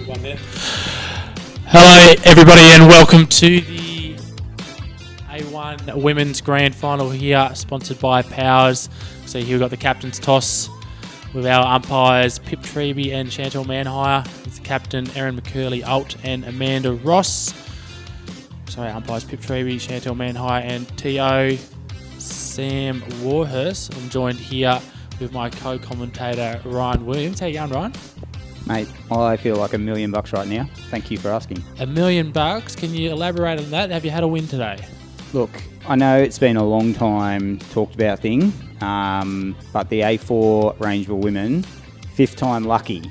One there. Hello, everybody, and welcome to the A1 Women's Grand Final here, sponsored by Powers. So here we've got the captain's toss with our umpires Pip Treby and Chantal Manhire. It's captain Erin McCurley-Alt and Amanda Ross. Sorry, umpires Pip Treby, Chantal Manhire and T.O. Sam Warhurst. I'm joined here with my co-commentator Ryan Williams. How you going, Ryan? Mate, I feel like $1 million right now. Thank you for asking. $1 million? Can you elaborate on that? Have you had a win today? Look, I know it's been a long time talked about thing, but the A4 Rangeville women, fifth time lucky,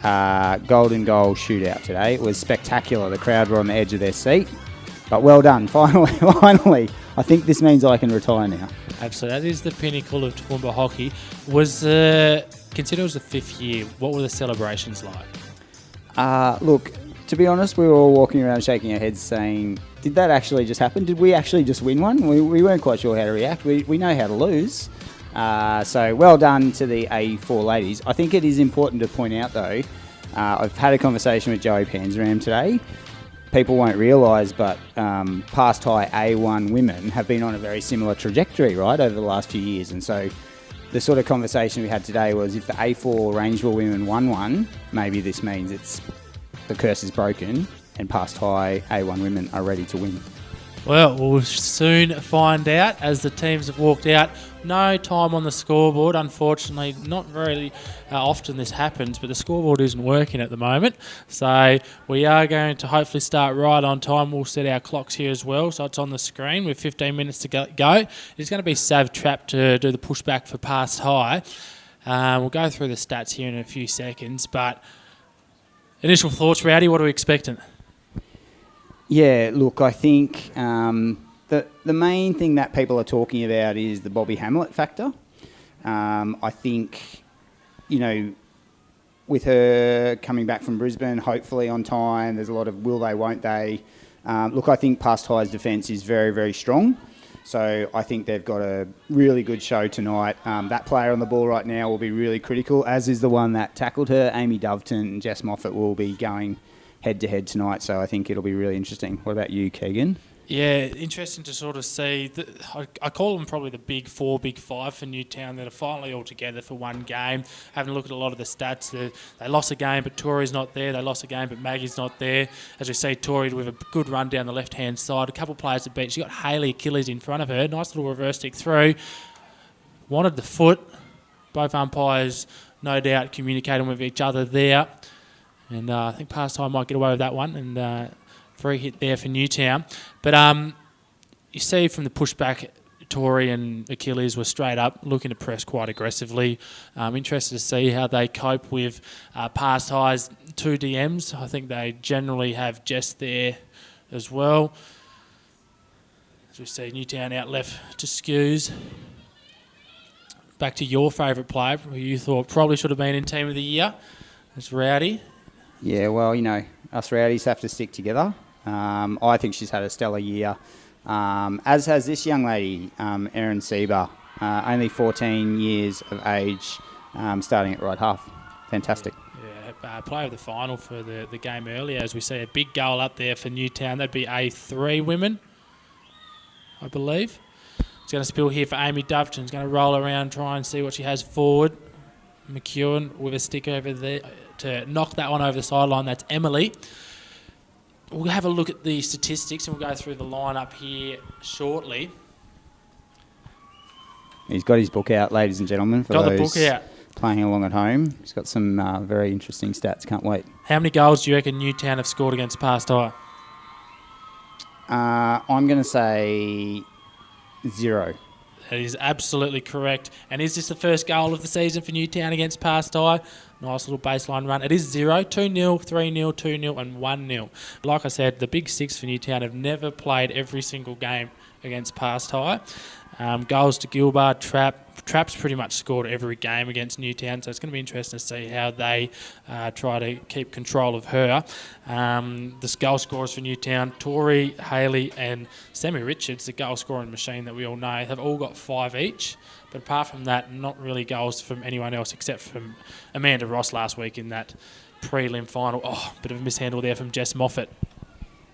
golden goal shootout today. It was spectacular. The crowd were on the edge of their seat, but well done. Finally. I think this means I can retire now. Absolutely. That is the pinnacle of Toowoomba hockey. Consider it was the 5th year. What were the celebrations like? Look, to be honest, we were all walking around shaking our heads saying, did that actually just happen? Did we actually just win one? We weren't quite sure how to react. We know how to lose. So well done to the A4 ladies. I think it is important to point out, though, I've had a conversation with Joey Panzeram today. People won't realise, but past high A1 women have been on a very similar trajectory, right, over the last few years. And so the sort of conversation we had today was if the A4 Rangeville women won one, maybe this means the curse is broken and past high A1 women are ready to win. Well, we'll soon find out as the teams have walked out. No time on the scoreboard, unfortunately. Not very often this happens, but the scoreboard isn't working at the moment. So we are going to hopefully start right on time. We'll set our clocks here as well, so it's on the screen with 15 minutes to go. It's going to be Sav Trapp to do the pushback for past high. We'll go through the stats here in a few seconds, but initial thoughts, Rowdy, what are we expecting? Yeah, look, I think the main thing that people are talking about is the Bobby Hamlet factor. I think, with her coming back from Brisbane, hopefully on time, there's a lot of will they, won't they. Look, I think Past High's defence is very, very strong. So I think they've got a really good show tonight. That player on the ball right now will be really critical, as is the one that tackled her. Amy Doveton and Jess Moffat will be going head-to-head tonight, so I think it'll be really interesting. What about you, Keegan? Yeah, interesting to sort of see. I call them probably the big 4, big 5 for Newtown that are finally all together for one game. Having a look at a lot of the stats, they lost a game, but Tori's not there. They lost a game, but Maggie's not there. As we see, Tori with a good run down the left-hand side. A couple of players to beat. She got Hayley Achilles in front of her. Nice little reverse stick through. Wanted the foot. Both umpires, no doubt, communicating with each other there. And I think Past High might get away with that one. And free hit there for Newtown. But you see from the pushback, Tori and Achilles were straight up, looking to press quite aggressively. Interested to see how they cope with Past High's 2 DMs. I think they generally have Jess there as well. As we see Newtown out left to Skews. Back to your favourite player, who you thought probably should have been in Team of the Year. It's Rowdy. Yeah, well, us Rowdies have to stick together. I think she's had a stellar year, as has this young lady, Erin Sieber, only 14 years of age, starting at right half. Fantastic. Yeah, player of the final for the game earlier, as we see a big goal up there for Newtown. That'd be A3 women, I believe. It's going to spill here for Amy Doveton. It's going to roll around, try and see what she has forward. McEwen with a stick over there to knock that one over the sideline. That's Emily. We'll have a look at the statistics and we'll go through the lineup here shortly. He's got his book out, ladies and gentlemen, for the book out. Playing along at home. He's got some very interesting stats. Can't wait. How many goals do you reckon Newtown have scored against Past High? I'm going to say 0. That is absolutely correct. And is this the first goal of the season for Newtown against Past High? Nice little baseline run. It is 0, 2-0, 3-0, 2-0 and 1-0. Like I said, the big 6 for Newtown have never played every single game against Past High. Goals to Gilbert, Trapp's pretty much scored every game against Newtown, so it's going to be interesting to see how they try to keep control of her. The goal scorers for Newtown, Tori, Hayley and Sammy Richards, the goal scoring machine that we all know, have all got 5 each. But apart from that, not really goals from anyone else except from Amanda Ross last week in that prelim final. Oh, bit of a mishandle there from Jess Moffat.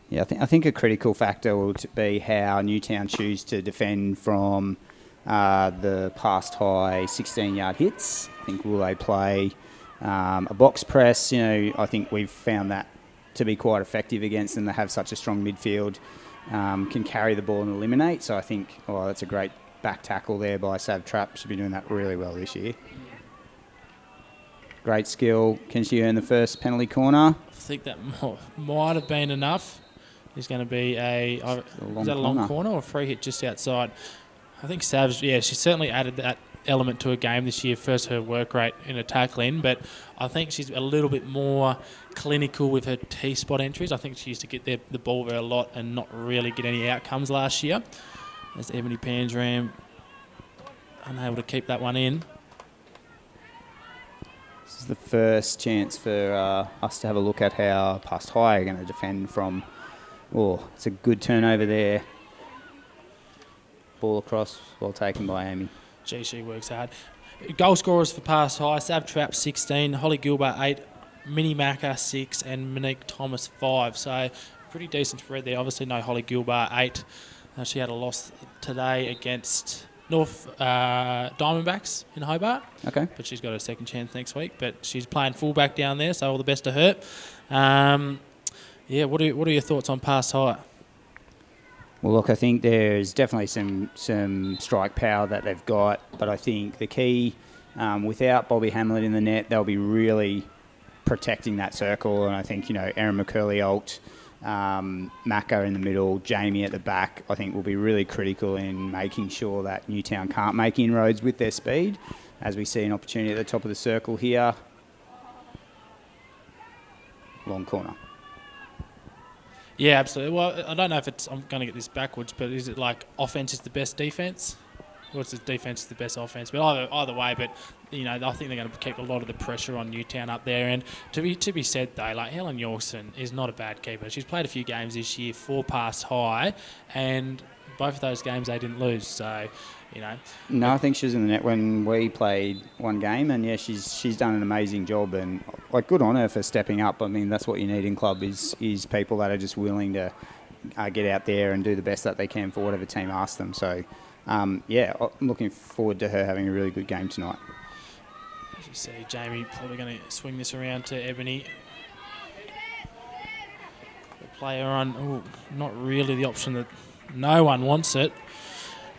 Yeah, I think a critical factor will be how Newtown choose to defend from the past high 16-yard hits. I think will they play a box press? I think we've found that to be quite effective against them. They have such a strong midfield, can carry the ball and eliminate. So I think, that's a great back tackle there by Sav Trapp. Should be doing that really well this year. Great skill. Can she earn the first penalty corner? I think that might have been enough. It's going to be is that a long corner or a free hit just outside? I think Sav's, she certainly added that element to her game this year. First, her work rate in a tackling, but I think she's a little bit more clinical with her T-spot entries. I think she used to get the ball there a lot and not really get any outcomes last year. As Ebony Panzram unable to keep that one in. This is the first chance for us to have a look at how Past High are going to defend from. It's a good turnover there. Ball across, well taken by Amy. She works hard. Goal scorers for Past High: Sav Trapp 16, Holly Gilbert 8, Minnie Macca 6, and Monique Thomas 5. So pretty decent spread there. Obviously no Holly Gilbert 8. She had a loss today against North Diamondbacks in Hobart. Okay. But she's got her second chance next week. But she's playing fullback down there, so all the best to her. What are your thoughts on Past High? Well, look, I think there's definitely some strike power that they've got, but I think the key, without Bobby Hamlet in the net, they'll be really protecting that circle. And I think, Erin McCurley-Alt, Macca in the middle, Jamie at the back, I think will be really critical in making sure that Newtown can't make inroads with their speed. As we see an opportunity at the top of the circle here. Long corner. Yeah, absolutely. Well, I don't know if I'm going to get this backwards, but is it like offense is the best defense? Or is it defense is the best offense? But either way, but I think they're going to keep a lot of the pressure on Newtown up there. And to be said though, like Helen Yorkson is not a bad keeper. She's played a few games this year for Past High, and both of those games they didn't lose. So, No, I think she was in the net when we played one game, and she's done an amazing job, and good on her for stepping up. I mean, that's what you need in club is people that are just willing to get out there and do the best that they can for whatever team asks them. So, I'm looking forward to her having a really good game tonight. As you see, Jamie probably going to swing this around to Ebony. The player on, not really the option that no one wants it.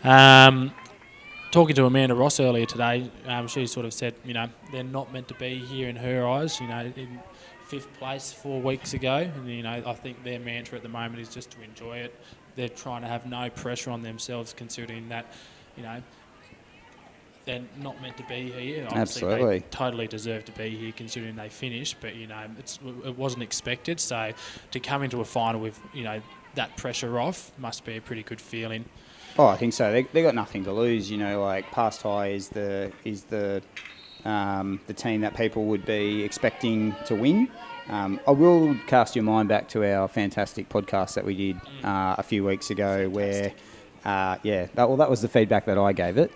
Talking to Amanda Ross earlier today, she sort of said, they're not meant to be here in her eyes, in fifth place 4 weeks ago. And, I think their mantra at the moment is just to enjoy it. They're trying to have no pressure on themselves, considering that, they're not meant to be here. Obviously, absolutely. They totally deserve to be here, considering they finished. But, it wasn't expected. So to come into a final with, that pressure off must be a pretty good feeling. Oh, I think so. They got nothing to lose. Past High is the team that people would be expecting to win. I will cast your mind back to our fantastic podcast that we did a few weeks ago, where that was the feedback that I gave it.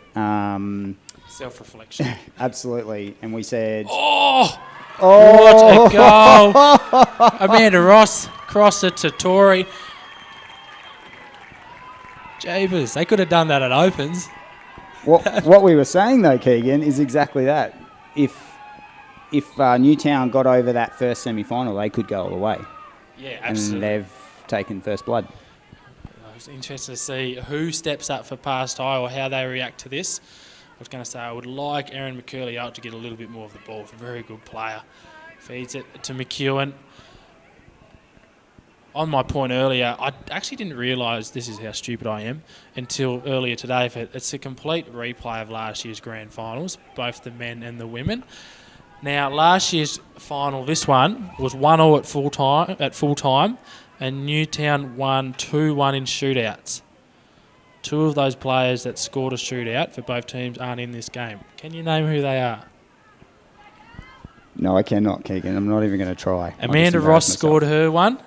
Self-reflection. Absolutely, and we said, "Oh, what a goal!" Amanda Ross crossed it to Tori. Jabers, they could have done that at Opens. What we were saying though, Keegan, is exactly that. If Newtown got over that first semi-final, they could go all the way. Yeah, absolutely. And they've taken first blood. It's interesting to see who steps up for Past High or how they react to this. I was going to say I would like Erin McCurley-Alt to get a little bit more of the ball. Very good player. Feeds it to McEwen. On my point earlier, I actually didn't realise, this is how stupid I am, until earlier today. It's a complete replay of last year's grand finals, both the men and the women. Now, last year's final, this one, was 1-1 at full time, and Newtown won 2-1 in shootouts. Two of those players that scored a shootout for both teams aren't in this game. Can you name who they are? No, I cannot, Keegan. I'm not even going to try. Amanda Ross scored her one.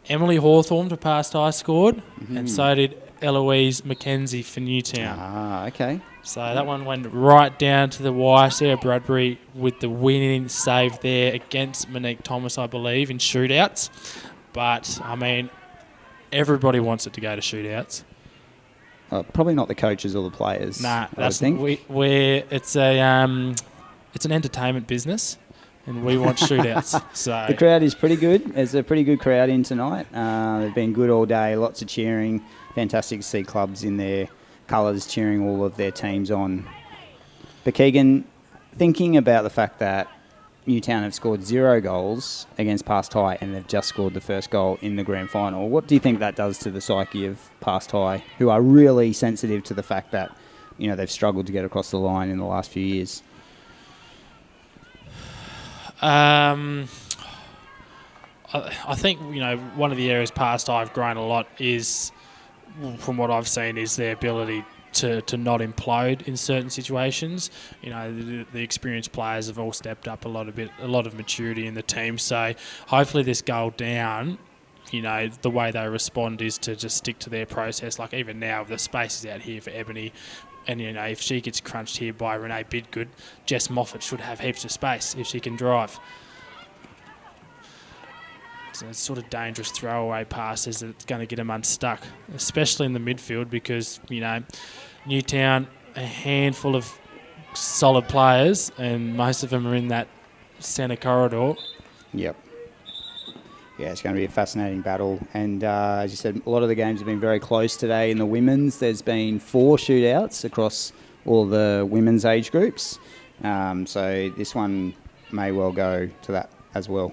Emily Hawthorne for Past High scored, and so did Eloise McKenzie for Newtown. Ah, okay. So that one went right down to the wire. Sarah Bradbury with the winning save there against Monique Thomas, I believe, in shootouts. But, I mean, everybody wants it to go to shootouts. Probably not the coaches or the players. Nah, that's it's an entertainment business, and we want shootouts. So the crowd is pretty good. There's a pretty good crowd in tonight. They've been good all day. Lots of cheering. Fantastic to see clubs in their colours cheering all of their teams on. But Keegan, thinking about the fact that Newtown have scored 0 goals against Past High and they've just scored the first goal in the grand final, what do you think that does to the psyche of Past High, who are really sensitive to the fact that, you know, they've struggled to get across the line in the last few years? I think, you know, one of the areas Past High have grown a lot is, from what I've seen, is their ability to not implode in certain situations. You know, the experienced players have all stepped up a lot of maturity in the team. So hopefully this goal down, you know, the way they respond is to just stick to their process. Like even now, the space is out here for Ebony. And, you know, if she gets crunched here by Renee Bidgood, Jess Moffat should have heaps of space if she can drive. So it's sort of dangerous throwaway passes that's going to get them unstuck, especially in the midfield because, you know, Newtown, a handful of solid players and most of them are in that centre corridor. Yep. Yeah, it's going to be a fascinating battle. And as you said, a lot of the games have been very close today. In the women's, there's been 4 shootouts across all the women's age groups. So this one may well go to that as well.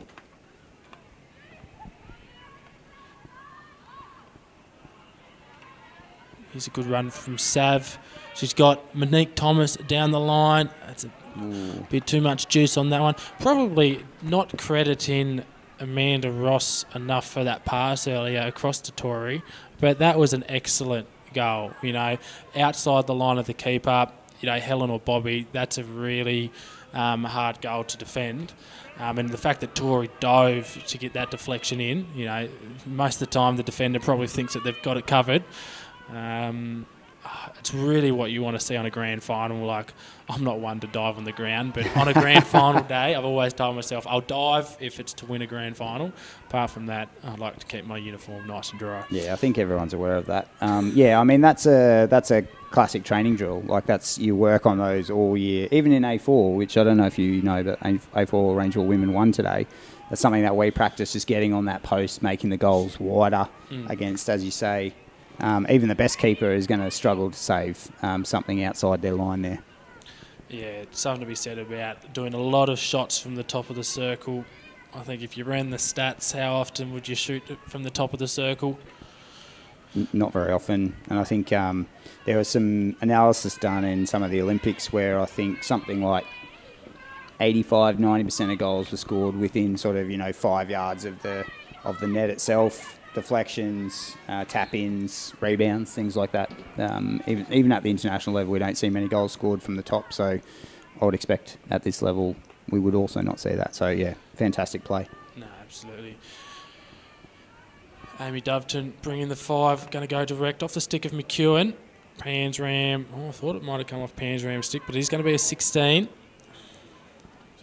Here's a good run from Sav. She's got Monique Thomas down the line. That's a bit too much juice on that one. Probably not crediting Amanda Ross enough for that pass earlier across to Tori, but that was an excellent goal. You know, outside the line of the keeper, you know, Helen or Bobby, that's a really hard goal to defend. And the fact that Tori dove to get that deflection in, you know, most of the time the defender probably thinks that they've got it covered. It's really what you want to see on a grand final. Like, I'm not one to dive on the ground, but on a grand final day, I've always told myself I'll dive if it's to win a grand final. Apart from that, I'd like to keep my uniform nice and dry. Yeah, I think everyone's aware of that. Yeah, I mean, that's a classic training drill. Like, you work on those all year. Even in A4, which I don't know if you know, but A4 Rangeville Women won today. That's something that we practice, just getting on that post, making the goals wider against, as you say, even the best keeper is going to struggle to save something outside their line there. Yeah, it's something to be said about doing a lot of shots from the top of the circle. I think if you ran the stats, how often would you shoot from the top of the circle? Not very often. And I think there was some analysis done in some of the Olympics where I think something like 85-90% of goals were scored within sort of, 5 yards of the net itself. Deflections, tap-ins, rebounds, things like that. Even at the international level, we don't see many goals scored from the top. So I would expect at this level we would also not see that. So, yeah, fantastic play. No, absolutely. Amy Doveton bringing the 5, going to go direct off the stick of McEwen. Pansram, I thought it might have come off Pansram's stick, but he's going to be a 16.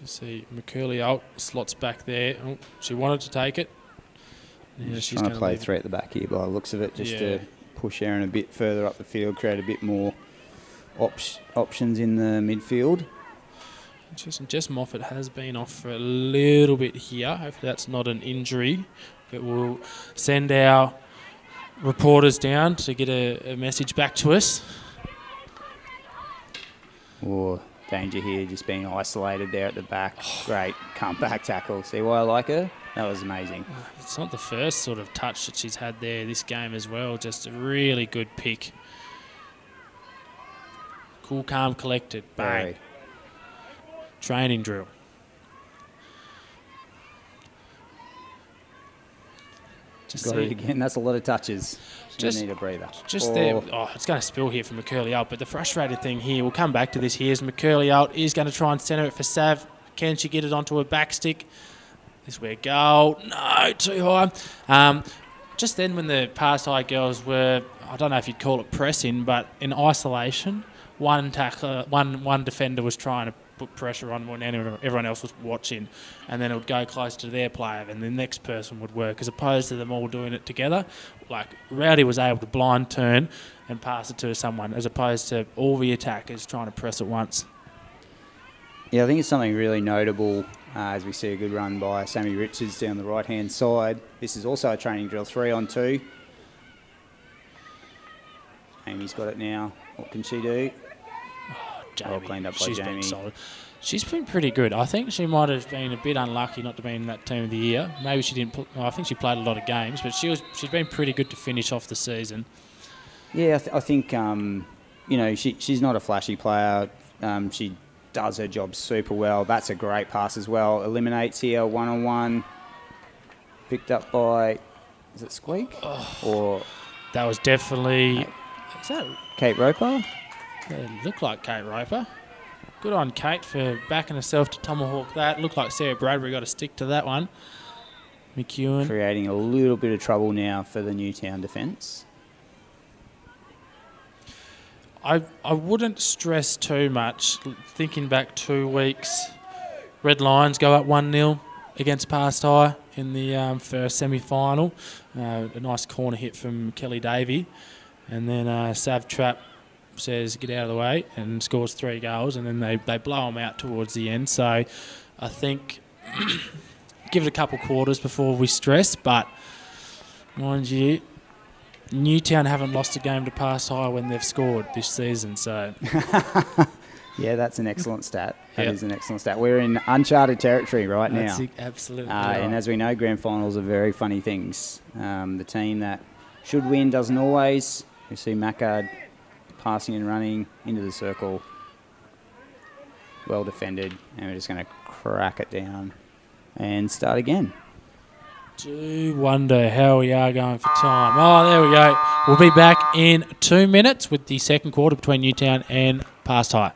Just see McCurley out, slots back there. Oh, she wanted to take it. Yeah, she's trying to play 3 at the back here by the looks of it, just to push Erin a bit further up the field, create a bit more options in the midfield. Jess Moffat has been off for a little bit here. Hopefully that's not an injury, but we'll send our reporters down to get a message back to us. Oh, danger here, just being isolated there at the back. Great comeback tackle. See why I like her? That was amazing. It's not the first sort of touch that she's had there this game as well. Just a really good pick. Cool, calm, collected. Bang. Very. Training drill. Got it again. That's a lot of touches. Just need a breather. There. Oh, it's going to spill here from McCurley Alt. But the frustrated thing here, we'll come back to this here, is McCurley Alt is going to try and centre it for Sav. Can she get it onto her back stick? This way goal. No, too high. just then when the Past High girls were, I don't know if you'd call it pressing, but in isolation, one defender was trying to put pressure on when everyone else was watching, and then it would go close to their player, and the next person would work, as opposed to them all doing it together. Like, Rowdy was able to blind turn and pass it to someone, as opposed to all the attackers trying to press at once. Yeah, I think it's something really notable as we see a good run by Sammy Richards down the right-hand side. This is also a training drill, 3-on-2. Amy's got it now. What can she do? Jamie, well cleaned up by Jamie. Been solid. She's been pretty good. I think she might have been a bit unlucky not to be in that team of the year. Maybe she didn't. I think she played a lot of games, but she's been pretty good to finish off the season. Yeah, I think she's not a flashy player. She does her job super well. That's a great pass as well. Eliminates here, 1-on-1. Picked up by, is it Squeak? Or that was definitely. Is that Kate Roper? It looked like Kate Roper. Good on Kate for backing herself to tomahawk that. Looked like Sarah Bradbury got a stick to that one. McEwen. Creating a little bit of trouble now for the Newtown defence. I wouldn't stress too much. Thinking back 2 weeks, Red Lions go up 1-0 against Past High in the first semi-final. A nice corner hit from Kelly Davey. And then Sav Trapp says get out of the way and scores 3 goals, and then they blow them out towards the end. So I think give it a couple quarters before we stress, but mind you, Newtown haven't lost a game to Past High when they've scored this season. So yeah, that's an excellent stat. That is an excellent stat. We're in uncharted territory right now. That's absolutely right. And as we know, grand finals are very funny things. The team that should win doesn't always. You see Mackard passing and running into the circle. Well defended. And we're just going to crack it down and start again. Do wonder how we are going for time. Oh, there we go. We'll be back in 2 minutes with the second quarter between Newtown and Past High.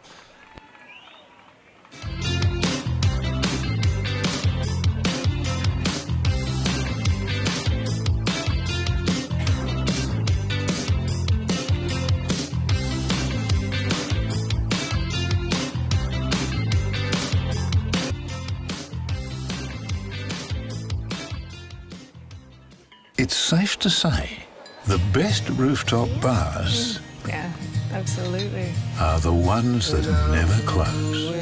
It's safe to say the best rooftop bars Yeah, absolutely. are the ones that never close.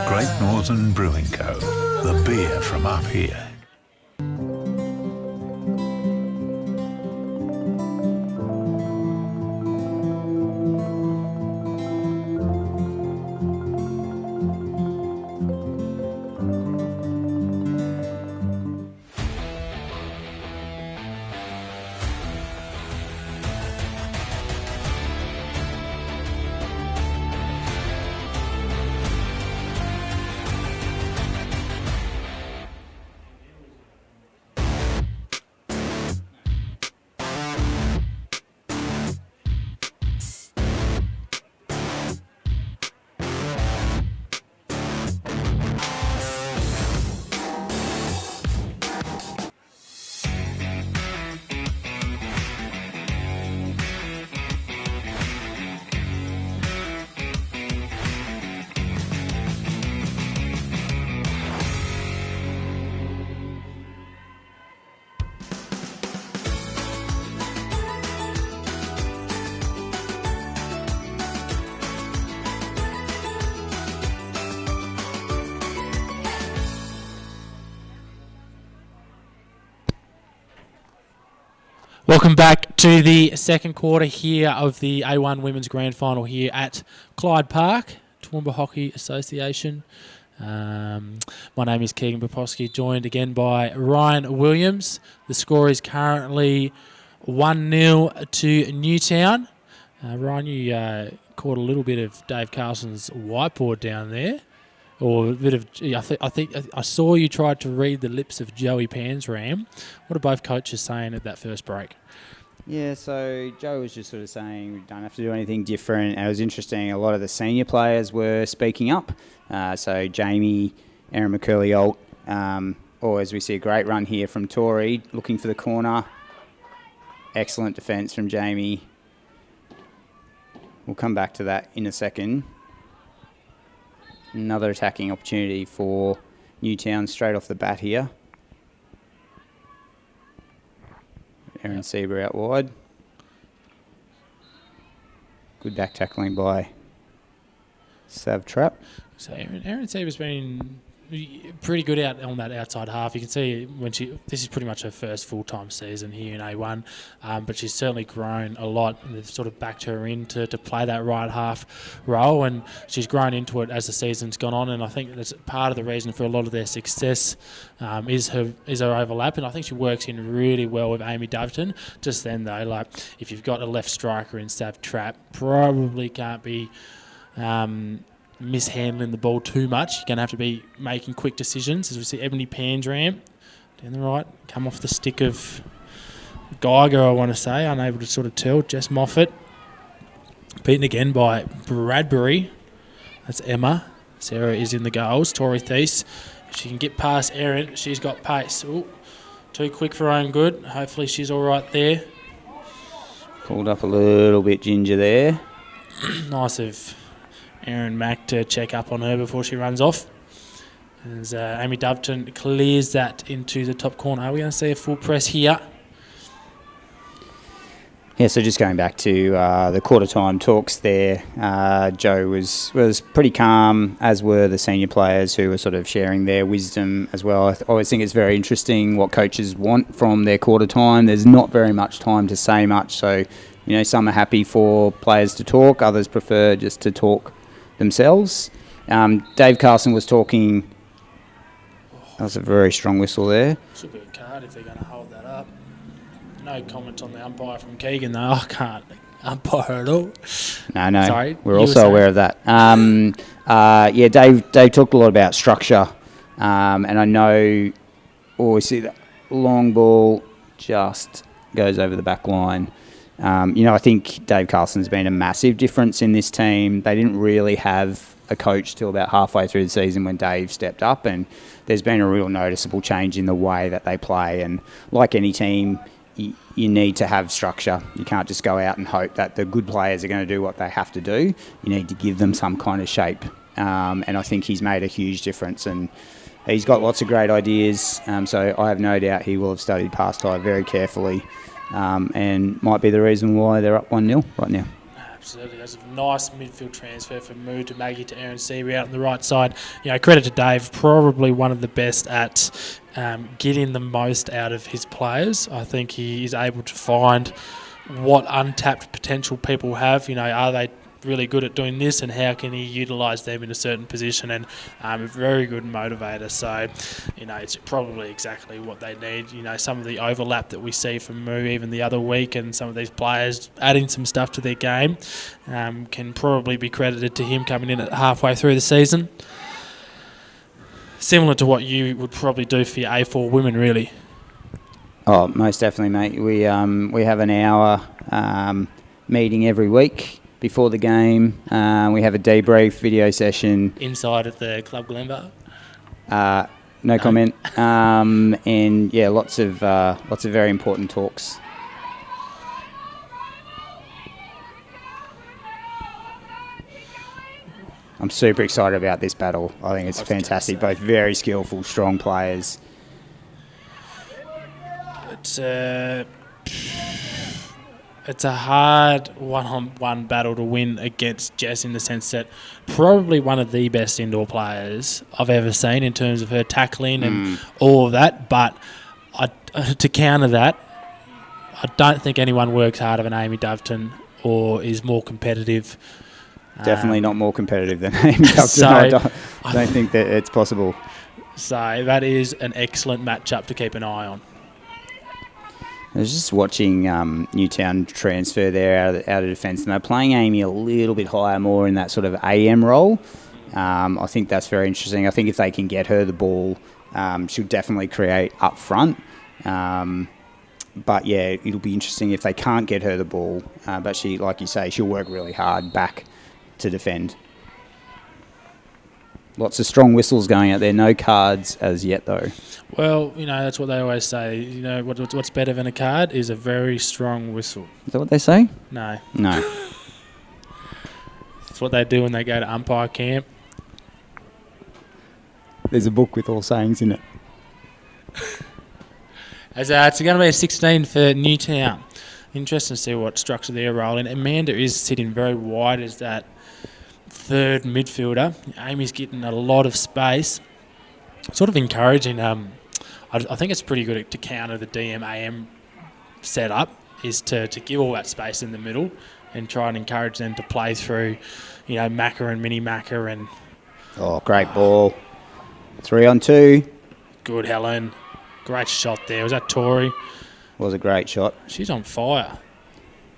Great Northern Brewing Co., the beer from up here. Welcome back to the second quarter here of the A1 Women's Grand Final here at Clyde Park, Toowoomba Hockey Association. My name is Keegan Poposky, joined again by Ryan Williams. The score is currently 1-0 to Newtown. Ryan, you caught a little bit of Dave Carlson's whiteboard down there. Or a bit of, I think I saw you tried to read the lips of Joey Pansram. What are both coaches saying at that first break? Yeah, so Joe was just sort of saying we don't have to do anything different. And it was interesting, a lot of the senior players were speaking up. So Jamie, Erin McCurley-Alt, Or as we see a great run here from Tori, looking for the corner. Excellent defence from Jamie. We'll come back to that in a second. Another attacking opportunity for Newtown straight off the bat here. Aaron Sieber out wide. Good back tackling by Sav Trapp. So Aaron Sieber's been pretty good out on that outside half. You can see this is pretty much her first full-time season here in A1, but she's certainly grown a lot, and they've sort of backed her in to play that right half role, and she's grown into it as the season's gone on, and I think that's part of the reason for a lot of their success is her overlap, and I think she works in really well with Amy Doveton. Just then though, like if you've got a left striker in Sav Trapp, probably can't be mishandling the ball too much. You're going to have to be making quick decisions. As we see Ebony Pandramm down the right, come off the stick of Geiger, I want to say, unable to sort of tell. Jess Moffat beaten again by Bradbury. That's Emma. Sarah is in the goals. Tori Thies, if she can get past Erin, she's got pace. Ooh, too quick for her own good. Hopefully she's all right there. Pulled up a little bit Ginger there. Nice of Erin Mack to check up on her before she runs off. As Amy Doveton clears that into the top corner. Are we going to see a full press here? Yeah, so just going back to the quarter-time talks there, Jo was pretty calm, as were the senior players who were sort of sharing their wisdom as well. I always think it's very interesting what coaches want from their quarter-time. There's not very much time to say much, so some are happy for players to talk, others prefer just to talk themselves. Dave Carlson was talking. That was a very strong whistle there. Should be a card if they're going to hold that up. No comment on the umpire from Keegan though. I can't umpire at all. No. Sorry, we're also aware of that. Dave talked a lot about structure, and I know. We see that long ball just goes over the back line. I think Dave Carlson's been a massive difference in this team. They didn't really have a coach till about halfway through the season when Dave stepped up, and there's been a real noticeable change in the way that they play. And like any team, you need to have structure. You can't just go out and hope that the good players are going to do what they have to do. You need to give them some kind of shape. And I think he's made a huge difference, and he's got lots of great ideas. So I have no doubt he will have studied past time very carefully. And might be the reason why they're up 1-0 right now. Absolutely. That's a nice midfield transfer from Moo to Maggie to Aaron Seabury out on the right side. Credit to Dave, probably one of the best at getting the most out of his players. I think he is able to find what untapped potential people have. Are they really good at doing this, and how can he utilise them in a certain position, and a very good motivator. So it's probably exactly what they need. Some of the overlap that we see from Moo even the other week, and some of these players adding some stuff to their game can probably be credited to him coming in at halfway through the season, similar to what you would probably do for your A4 women, really. Oh, most definitely, mate. We have an hour meeting every week before the game. We have a debrief video session inside at the Club Glenbar. No comment. And yeah, lots of very important talks. I'm super excited about this battle. I think it's fantastic. Both very skillful, strong players. It's a hard one-on-one battle to win against Jess, in the sense that probably one of the best indoor players I've ever seen in terms of her tackling and all of that. But to counter that, I don't think anyone works harder than Amy Doveton or is more competitive. Definitely not more competitive than Amy Doveton. So, I don't think that it's possible. So that is an excellent matchup to keep an eye on. I was just watching Newtown transfer there out of defence, and they're playing Amy a little bit higher, more in that sort of AM role. I think that's very interesting. I think if they can get her the ball, she'll definitely create up front. But yeah, it'll be interesting if they can't get her the ball. But she, like you say, she'll work really hard back to defend. Lots of strong whistles going out there. No cards as yet, though. Well, that's what they always say. What's better than a card is a very strong whistle. Is that what they say? No. No. It's what they do when they go to umpire camp. There's a book with all sayings in it. As it's going to be a 16 for Newtown. Interesting to see what structure they're rolling. Amanda is sitting very wide as that third midfielder. Amy's getting a lot of space. Sort of encouraging. I think it's pretty good to counter the DM-AM setup is to give all that space in the middle and try and encourage them to play through, Macca and Mini Macca and... Oh, great ball. 3-on-2. Good, Helen. Great shot there. Was that Tori? Was a great shot. She's on fire.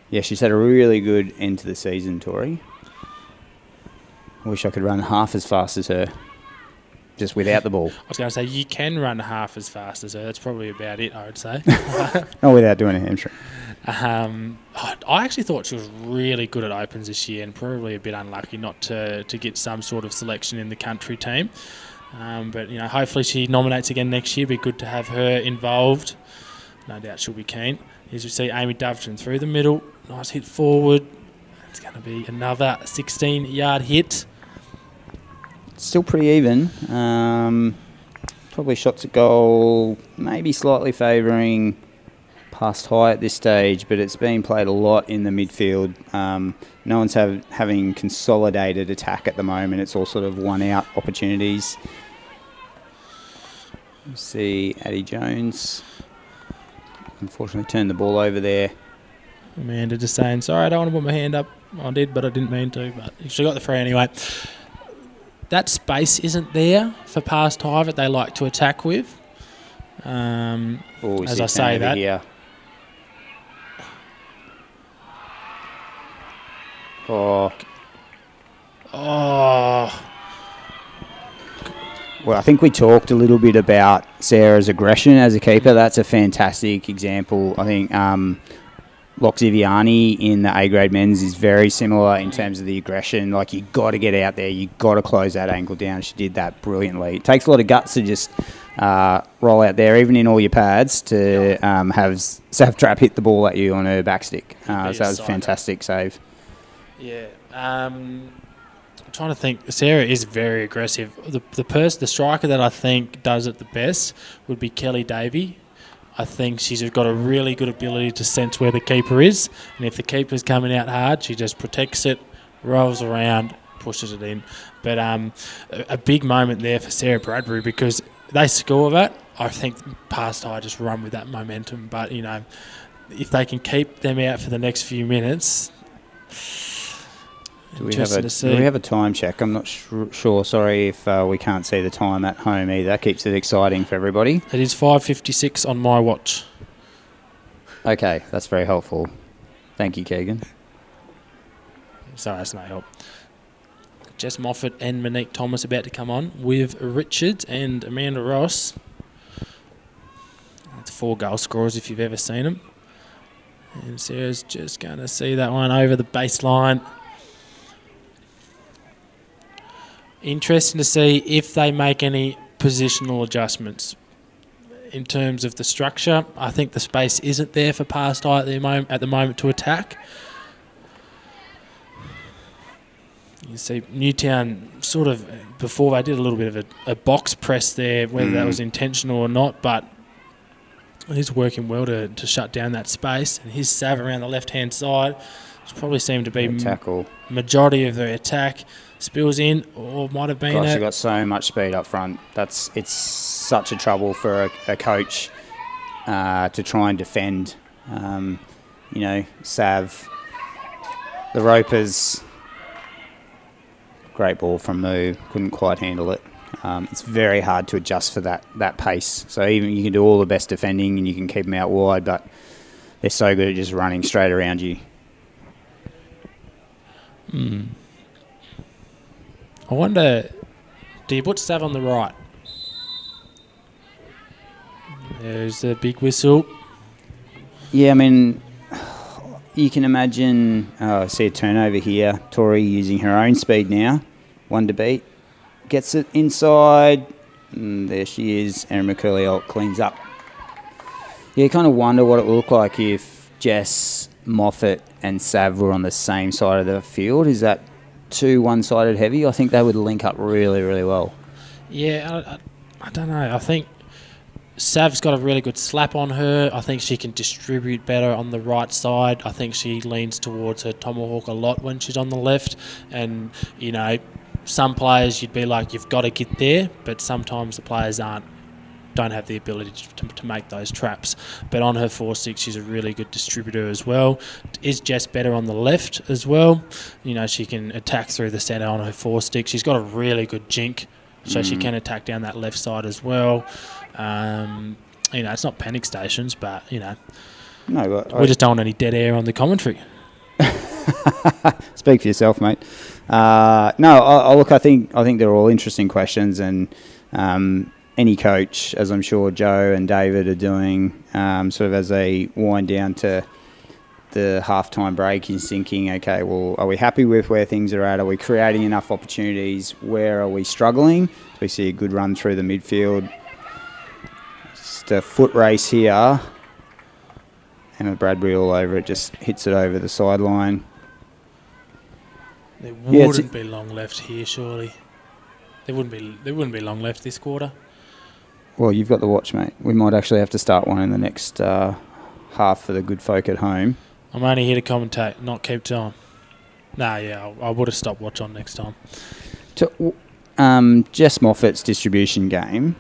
Yeah, she's had a really good end to the season, Tori. I wish I could run half as fast as her, just without the ball. I was going to say, you can run half as fast as her. That's probably about it, I would say. Not without doing a hamstring. I actually thought she was really good at opens this year and probably a bit unlucky not to get some sort of selection in the country team. But hopefully she nominates again next year. It'd be good to have her involved. No doubt she'll be keen. As we see Amy Doveton through the middle. Nice hit forward. It's going to be another 16-yard hit. Still pretty even. Probably shots at goal, maybe slightly favouring past high at this stage, but it's being played a lot in the midfield. No one's having consolidated attack at the moment. It's all sort of one-out opportunities. You see Addie Jones. Unfortunately turned the ball over there. Amanda just saying, sorry, I don't want to put my hand up. I did, but I didn't mean to. But she got the free anyway. That space isn't there for past high that they like to attack with. As I say that. Here. Oh. Well, I think we talked a little bit about Sarah's aggression as a keeper. That's a fantastic example. I think Loxiviani in the A-grade men's is very similar in terms of the aggression. Like, you got to get out there. You got to close that ankle down. She did that brilliantly. It takes a lot of guts to just roll out there, even in all your pads, to have Sav Trap hit the ball at you on her backstick. So that was a fantastic save. Yeah. I'm trying to think. Sarah is very aggressive. The striker that I think does it the best would be Kelly Davey. I think she's got a really good ability to sense where the keeper is, and if the keeper's coming out hard, she just protects it, rolls around, pushes it in. But a big moment there for Sarah Bradbury, because they score that. I think past high just run with that momentum. But if they can keep them out for the next few minutes. Do we have a time check? I'm not sure. Sorry if we can't see the time at home either. That keeps it exciting for everybody. It is 5:56 on my watch. Okay, that's very helpful. Thank you, Keegan. Sorry, that's no help. Jess Moffat and Monique Thomas about to come on with Richards and Amanda Ross. That's 4 goal scorers if you've ever seen them. And Sarah's just going to see that one over the baseline. Interesting to see if they make any positional adjustments in terms of the structure. I think the space isn't there for past high at the moment to attack. You see Newtown sort of, before they did a little bit of a box press there, whether that was intentional or not, but he's working well to shut down that space. And his Sav around the left-hand side, which probably seemed to be tackle majority of their attack. Spills in, or might have been. Gosh, they've got so much speed up front. It's such a trouble for a coach to try and defend. Sav, the Ropers. Great ball from Moo. Couldn't quite handle it. It's very hard to adjust for that pace. So even you can do all the best defending and you can keep them out wide, but they're so good at just running straight around you. I wonder, do you put Sav on the right? There's the big whistle. Yeah, I mean, you can imagine, see a turnover here. Tori using her own speed now. One to beat. gets it inside. And there she is. Erin McCurley cleans up. Yeah, you kind of wonder what it would look like if Jess, Moffat and Sav were on the same side of the field. Is that too one-sided heavy? I think they would link up really, really well. Yeah, I don't know. I think Sav's got a really good slap on her. I think she can distribute better on the right side. I think she leans towards her tomahawk a lot when she's on the left. And, you know, some players you'd be like, you've got to get there, but sometimes the players don't have the ability to make those traps. But on her 4-6, she's a really good distributor as well. Is Jess better on the left as well? You know, she can attack through the centre on her 4-stick. She's got a really good jink, so she can attack down that left side as well. You know, it's not panic stations, but, you know, no, we just don't want any dead air on the commentary. Speak for yourself, mate. Look, I think they're all interesting questions, and any coach, as I'm sure Joe and David are doing, sort of as they wind down to the halftime break, is thinking, okay, well, are we happy with where things are at? Are we creating enough opportunities? Where are we struggling? We see a good run through the midfield. Just a foot race here. Emma Bradbury all over it, just hits it over the sideline. There wouldn't be long left here, surely. There wouldn't be long left this quarter. Well, you've got the watch, mate. We might actually have to start one in the next half for the good folk at home. I'm only here to commentate, not keep time. I would have stopped watch on next time. Jess Moffat's distribution game,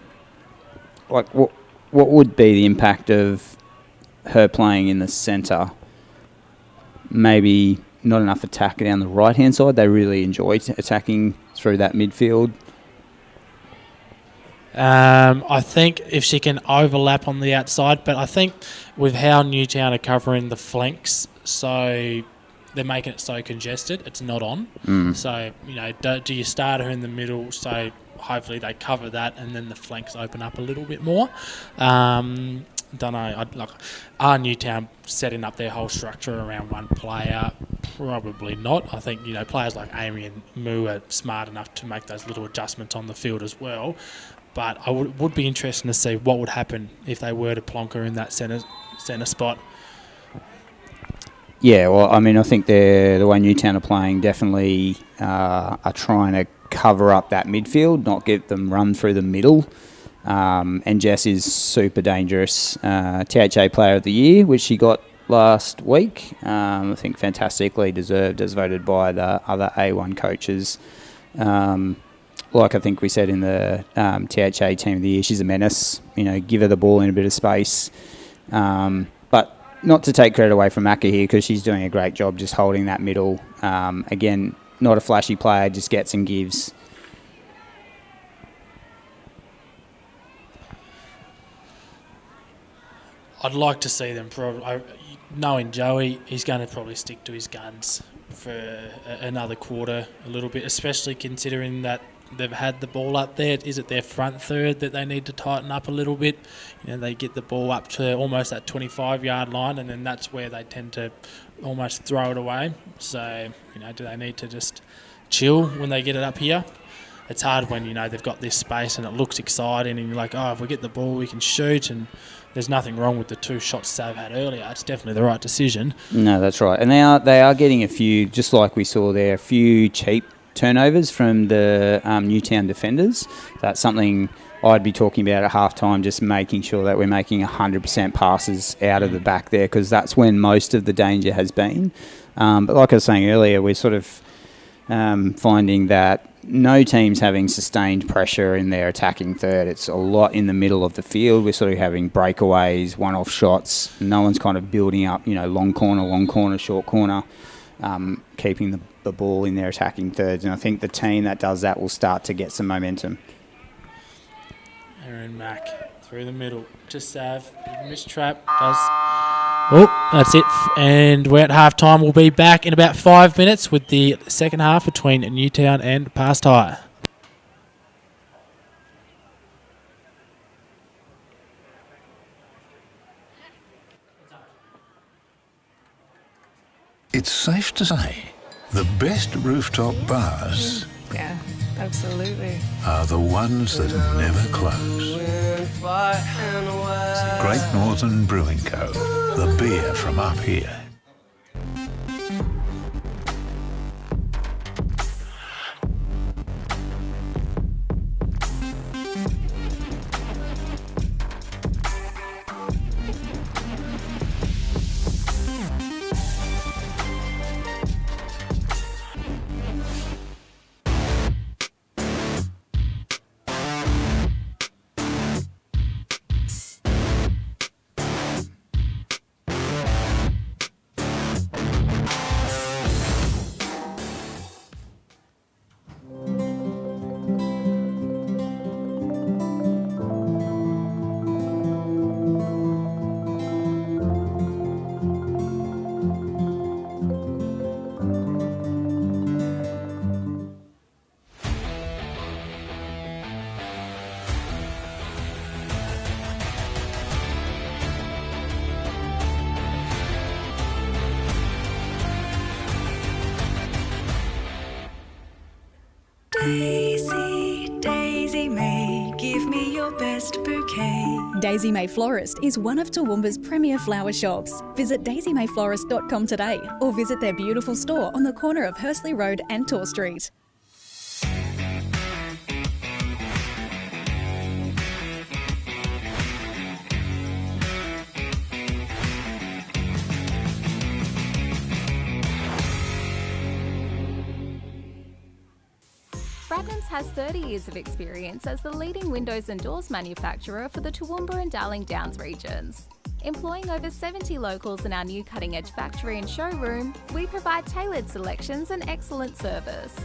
like what would be the impact of her playing in the centre? Maybe not enough attack down the right-hand side. They really enjoy attacking through that midfield. I think if she can overlap on the outside, but I think with how Newtown are covering the flanks, so they're making it so congested, it's not on. So, you know, do you start her in the middle, so hopefully they cover that and then the flanks open up a little bit more? Don't know. Are Newtown setting up their whole structure around one player? Probably not. I think, you know, players like Amy and Moo are smart enough to make those little adjustments on the field as well. But I would be interested to see what would happen if they were to plonk her in that centre spot. Yeah, well, I mean, I think the way Newtown are playing definitely are trying to cover up that midfield, not get them run through the middle. And Jess is super dangerous. THA Player of the Year, which she got last week. I think fantastically deserved, as voted by the other A1 coaches. Like I think we said in the THA Team of the Year, she's a menace. You know, give her the ball in a bit of space. But not to take credit away from Macca here, because she's doing a great job just holding that middle. Again, not a flashy player, just gets and gives. I'd like to see them knowing Joey, he's going to probably stick to his guns for another quarter a little bit, especially considering that they've had the ball up there. Is it their front third that they need to tighten up a little bit? You know, they get the ball up to almost that 25-yard line, and then that's where they tend to almost throw it away. So, you know, do they need to just chill when they get it up here? It's hard when, you know, they've got this space and it looks exciting and you're like, oh, if we get the ball, we can shoot, and there's nothing wrong with the two shots Sav had earlier. It's definitely the right decision. No, that's right. And they are getting a few, just like we saw there, a few cheap turnovers from the Newtown defenders. That's something I'd be talking about at halftime, just making sure that we're making 100% passes out of the back there, because that's when most of the danger has been. But like I was saying earlier, we're sort of finding that no team's having sustained pressure in their attacking third. It's a lot in the middle of the field. We're sort of having breakaways, one-off shots. No one's kind of building up, you know, long corner, short corner, keeping the ball in their attacking thirds. And I think the team that does that will start to get some momentum. Aaron Mack through the middle to Sav. Mistrap does. Oh, that's it. And we're at half-time. We'll be back in about 5 minutes with the second half between Newtown and Past High. It's safe to say the best rooftop bars Yeah, Absolutely. are the ones that never close. Great Northern Brewing Co., the beer from up here. Daisy, Daisy May, give me your best bouquet. Daisy May Florist is one of Toowoomba's premier flower shops. Visit daisymayflorist.com today or visit their beautiful store on the corner of Hursley Road and Tor Street. Bradnams has 30 years of experience as the leading windows and doors manufacturer for the Toowoomba and Darling Downs regions. Employing over 70 locals in our new cutting-edge factory and showroom, we provide tailored selections and excellent service.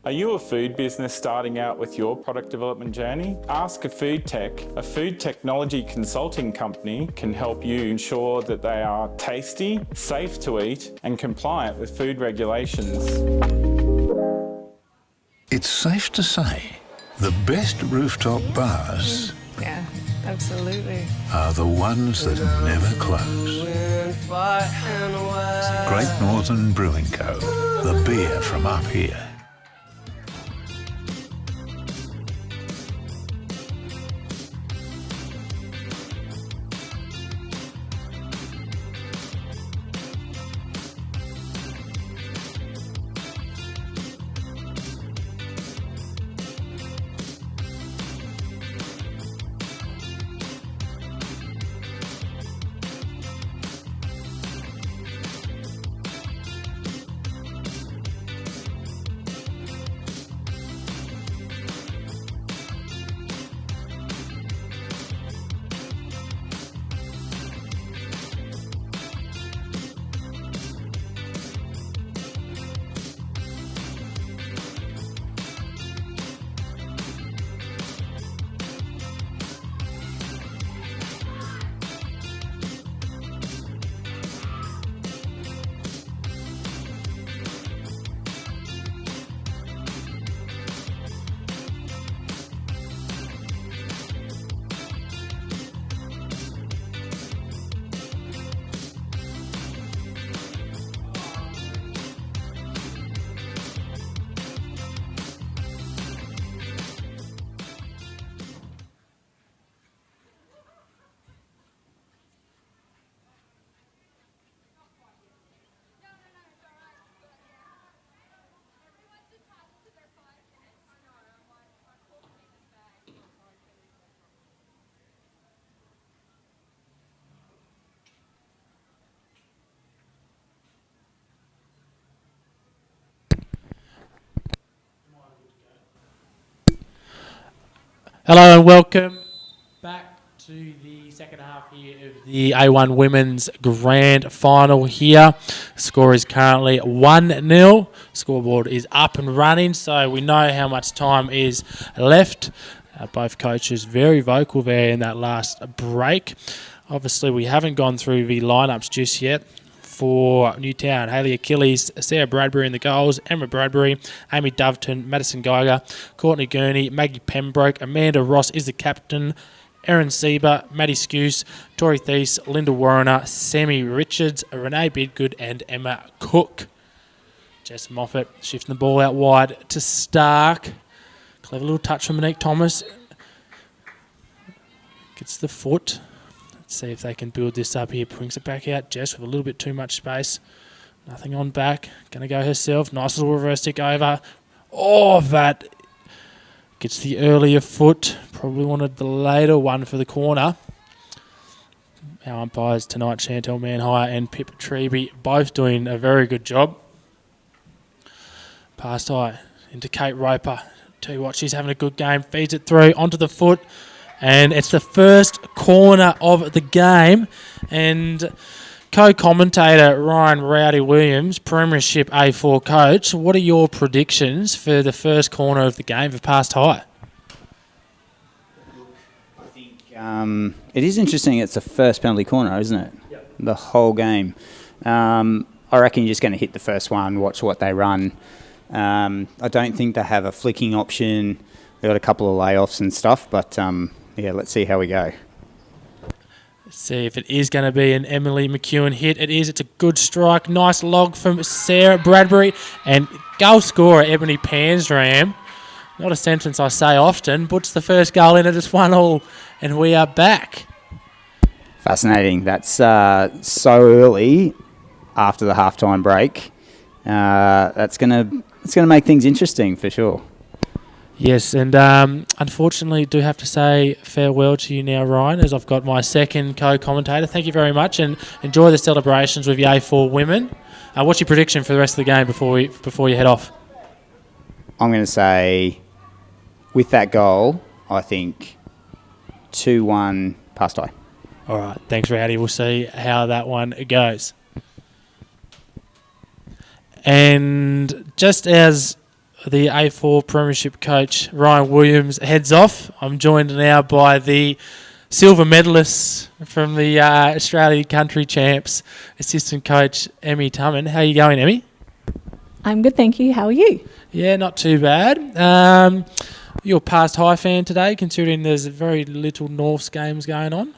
Are you a food business starting out with your product development journey? Ask a Food Tech, a food technology consulting company, can help you ensure that they are tasty, safe to eat, and compliant with food regulations. It's safe to say the best rooftop bars Yeah, absolutely. are the ones that never close. Great Northern Brewing Co., the beer from up here. Hello and welcome back to the second half here of the A1 Women's Grand Final here. Score is currently 1-0. Scoreboard is up and running, so we know how much time is left. Both coaches very vocal there in that last break. Obviously, we haven't gone through the lineups just yet for Newtown. Hayley Achilles, Sarah Bradbury in the goals, Emma Bradbury, Amy Doveton, Madison Geiger, Courtney Gurney, Maggie Pembroke, Amanda Ross is the captain, Erin Sieber, Maddie Skuse, Tori Thies, Linda Warrener, Sammy Richards, Renee Bidgood and Emma Cook. Jess Moffat shifting the ball out wide to Stark. Clever little touch from Monique Thomas. Gets the foot. Let's see if they can build this up here. Brings it back out. Jess with a little bit too much space. Nothing on back. Going to go herself. Nice little reverse stick over. Oh, that gets the earlier foot. Probably wanted the later one for the corner. Our umpires tonight, Chantel Manhire and Pip Treby, both doing a very good job. Past high into Kate Roper. Tell you what, she's having a good game. Feeds it through onto the foot. And it's the first corner of the game. And co-commentator Ryan Rowdy Williams, Premiership A4 coach, what are your predictions for the first corner of the game for Past High? I think it is interesting. It's the first penalty corner, isn't it? Yep. The whole game. I reckon you're just going to hit the first one, watch what they run. I don't think they have a flicking option. They've got a couple of layoffs and stuff, but let's see how we go. See if it is going to be an Emily McEwen hit. It is. It's a good strike. Nice log from Sarah Bradbury. And goal scorer Ebony Pansram. Not a sentence I say often. Puts the first goal in. It's 1-1 and we are back. Fascinating. That's so early after the halftime break. That's going to make things interesting for sure. Yes, and unfortunately do have to say farewell to you now, Ryan, as I've got my second co-commentator. Thank you very much, and enjoy the celebrations with the A4 women. What's your prediction for the rest of the game before you head off? I'm going to say, with that goal, I think 2-1 Past High. All right, thanks, Rowdy. We'll see how that one goes. And just as the A4 Premiership coach Ryan Williams heads off, I'm joined now by the silver medalist from the Australia Country Champs, assistant coach Emmy Tumman. How are you going, Emmy? I'm good, thank you. How are you? Yeah, not too bad. You're a Past High fan today, considering there's very little Norths games going on.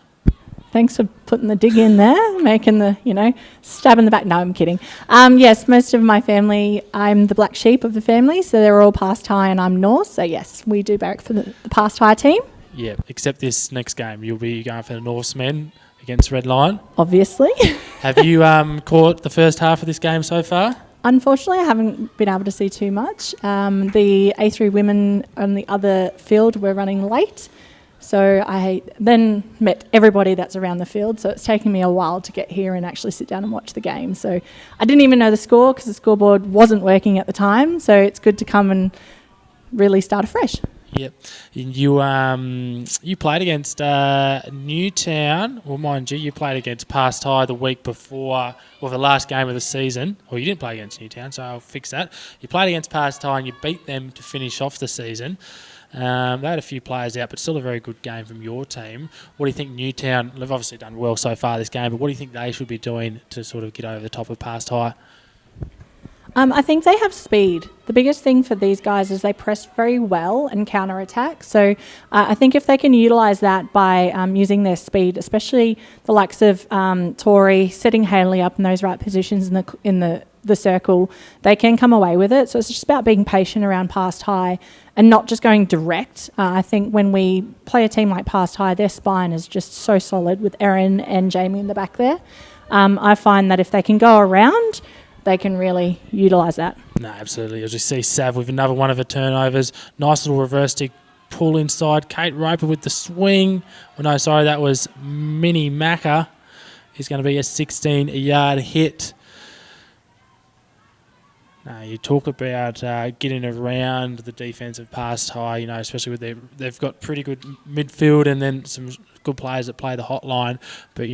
Thanks for putting the dig in there, making the, stab in the back. No, I'm kidding. Yes, most of my family, I'm the black sheep of the family, so they're all Past High and I'm North. So, yes, we do barrack for the Past High team. Yeah, except this next game. You'll be going for the Norsemen against Red Lion. Obviously. Have you caught the first half of this game so far? Unfortunately, I haven't been able to see too much. The A3 women on the other field were running late. So I then met everybody that's around the field. So it's taken me a while to get here and actually sit down and watch the game. So I didn't even know the score because the scoreboard wasn't working at the time. So it's good to come and really start afresh. Yep. You played against Newtown. Well, mind you played against Past High the week before, or the last game of the season. Well, you didn't play against Newtown, so I'll fix that. You played against Past High and you beat them to finish off the season. They had a few players out, but still a very good game from your team. What do you think Newtown, they've obviously done well so far this game, but what do you think they should be doing to sort of get over the top of Past High? I think they have speed. The biggest thing for these guys is they press very well and counter-attack. So I think if they can utilise that by using their speed, especially the likes of Tori, setting Hayley up in those right positions in the circle, they can come away with it. So it's just about being patient around Past High and not just going direct. I think when we play a team like Past High, their spine is just so solid with Erin and Jamie in the back there. I find that if they can go around, they can really utilise that. No, absolutely. As you see Sav with another one of her turnovers. Nice little reverse stick pull inside. Kate Roper with the swing. Well, no, sorry, that was Minnie Macca. Is going to be a 16-yard hit. No, you talk about getting around the defence of Past High, especially with they've got pretty good midfield and then some good players that play the hotline. But,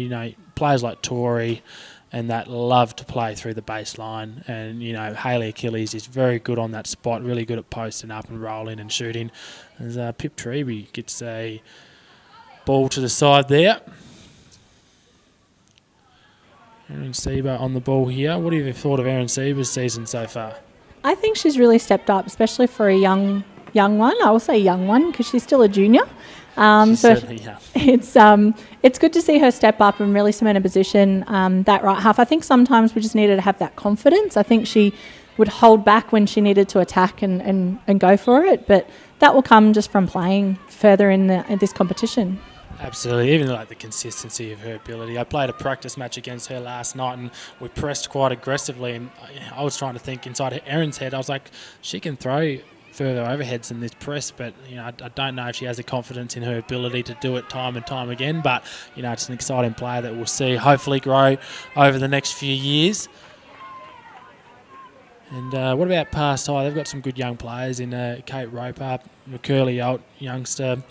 players like Tori and that love to play through the baseline. And, Hayley Achilles is very good on that spot, really good at posting up and rolling and shooting. As Pip Treby gets a ball to the side there. Erin Sieber on the ball here. What have you thought of Erin Sieber's season so far? I think she's really stepped up, especially for a young one. I will say young one because she's still a junior. She's So certainly young. it's good to see her step up and really cement a position, that right half. I think sometimes we just needed to have that confidence. I think she would hold back when she needed to attack and go for it, but that will come just from playing further in this competition. Absolutely, even like the consistency of her ability. I played a practice match against her last night and we pressed quite aggressively, and I was trying to think inside Erin's head, I was like, she can throw further overheads than this press, but I don't know if she has the confidence in her ability to do it time and time again, but it's an exciting player that we'll see hopefully grow over the next few years. And what about past high? They've got some good young players in Kate Roper, McCurley, old youngster.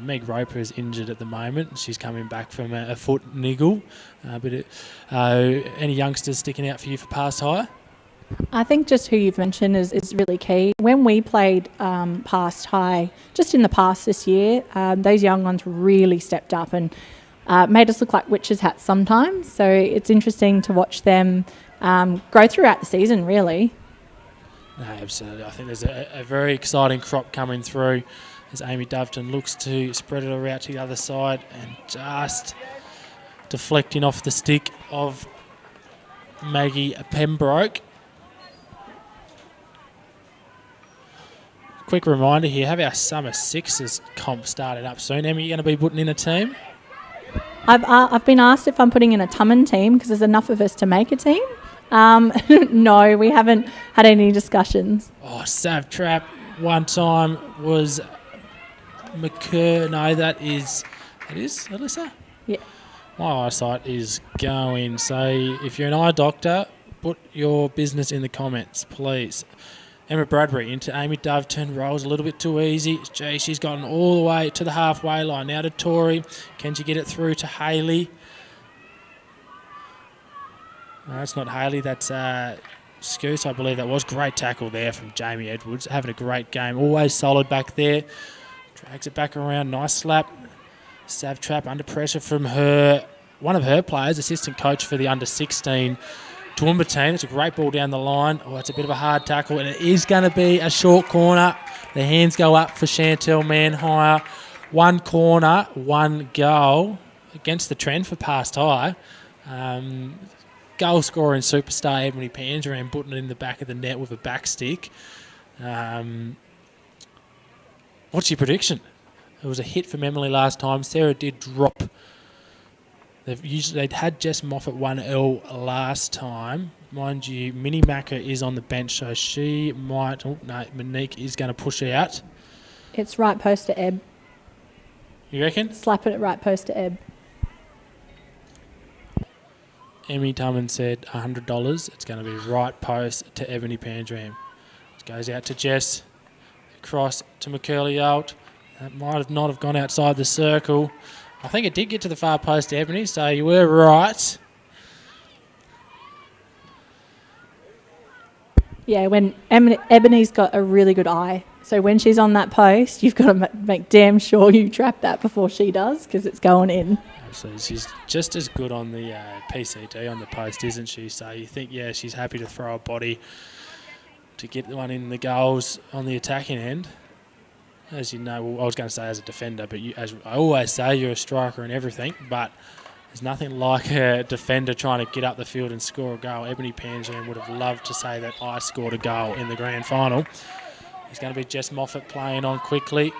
Meg Roper is injured at the moment. She's coming back from a foot niggle. But any youngsters sticking out for you for past high? I think just who you've mentioned is really key. When we played past high, just in the past this year, those young ones really stepped up and made us look like witches' hats sometimes. So it's interesting to watch them grow throughout the season, really. No, absolutely. I think there's a very exciting crop coming through as Amy Doveton looks to spread it out to the other side and just deflecting off the stick of Maggie Pembroke. Quick reminder here, have our Summer Sixes comp started up soon. Emma, you going to be putting in a team? I've been asked if I'm putting in a Tummin team because there's enough of us to make a team. No, we haven't had any discussions. Oh, Sav Trap one time was No, that is Alyssa? Yeah. My eyesight is going. So if you're an eye doctor, put your business in the comments, please. Emma Bradbury into Amy Doveton, rolls a little bit too easy. Gee, she's gotten all the way to the halfway line. Now to Tori. Can she get it through to Hayley? No, that's not Hayley, that's Scoose, I believe that was. Great tackle there from Jamie Edwards. Having a great game. Always solid back there. Drags it back around. Nice slap. Sav Trap under pressure from one of her players, assistant coach for the under-16 Toowoomba team. It's a great ball down the line. Oh, it's a bit of a hard tackle, and it is going to be a short corner. The hands go up for Chantel Manhire. One corner, one goal against the trend for past high. Goal scoring superstar Ebony Pangeran putting it in the back of the net with a back stick. What's your prediction? It was a hit from Emily last time. Sarah did drop. They'd had Jess Moffat 1L last time. Mind you, Minnie Macker is on the bench, so she might... Oh, no, Monique is going to push out. It's right post to Ebb. You reckon? Slap it at right post to Ebb. Emmy Tummin said $100. It's going to be right post to Ebony Pandram. It goes out to Jess. Across to McCurley out. That might not have gone outside the circle. I think it did get to the far post to Ebony, so you were right. Yeah, when Ebony's got a really good eye. So when she's on that post, you've got to make damn sure you trap that before she does because it's going in. Absolutely. She's just as good on the PCD on the post, isn't she? So you think, yeah, she's happy to throw a body to get the one in the goals on the attacking end. As you know, well, I was going to say as a defender, but as I always say, you're a striker and everything, but there's nothing like a defender trying to get up the field and score a goal. Ebony Pangeran would have loved to say that I scored a goal in the grand final. It's going to be Jess Moffat playing on quickly.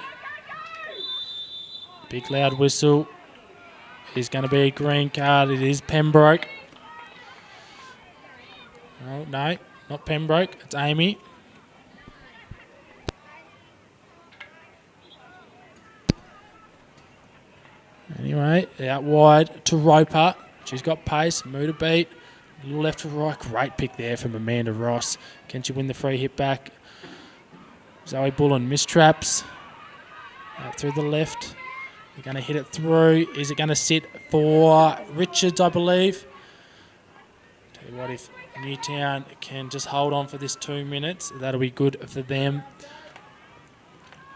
Big loud whistle. Is going to be a green card. It is Pembroke. Oh, no, not Pembroke. It's Amy. Anyway, out wide to Roper. She's got pace. Move to beat. A little left to right. Great pick there from Amanda Ross. Can she win the free hit back? Zoe Bullen mistraps. Out through the left. They're going to hit it through. Is it going to sit for Richards, I believe? Tell you what, if Newtown can just hold on for this 2 minutes, that'll be good for them.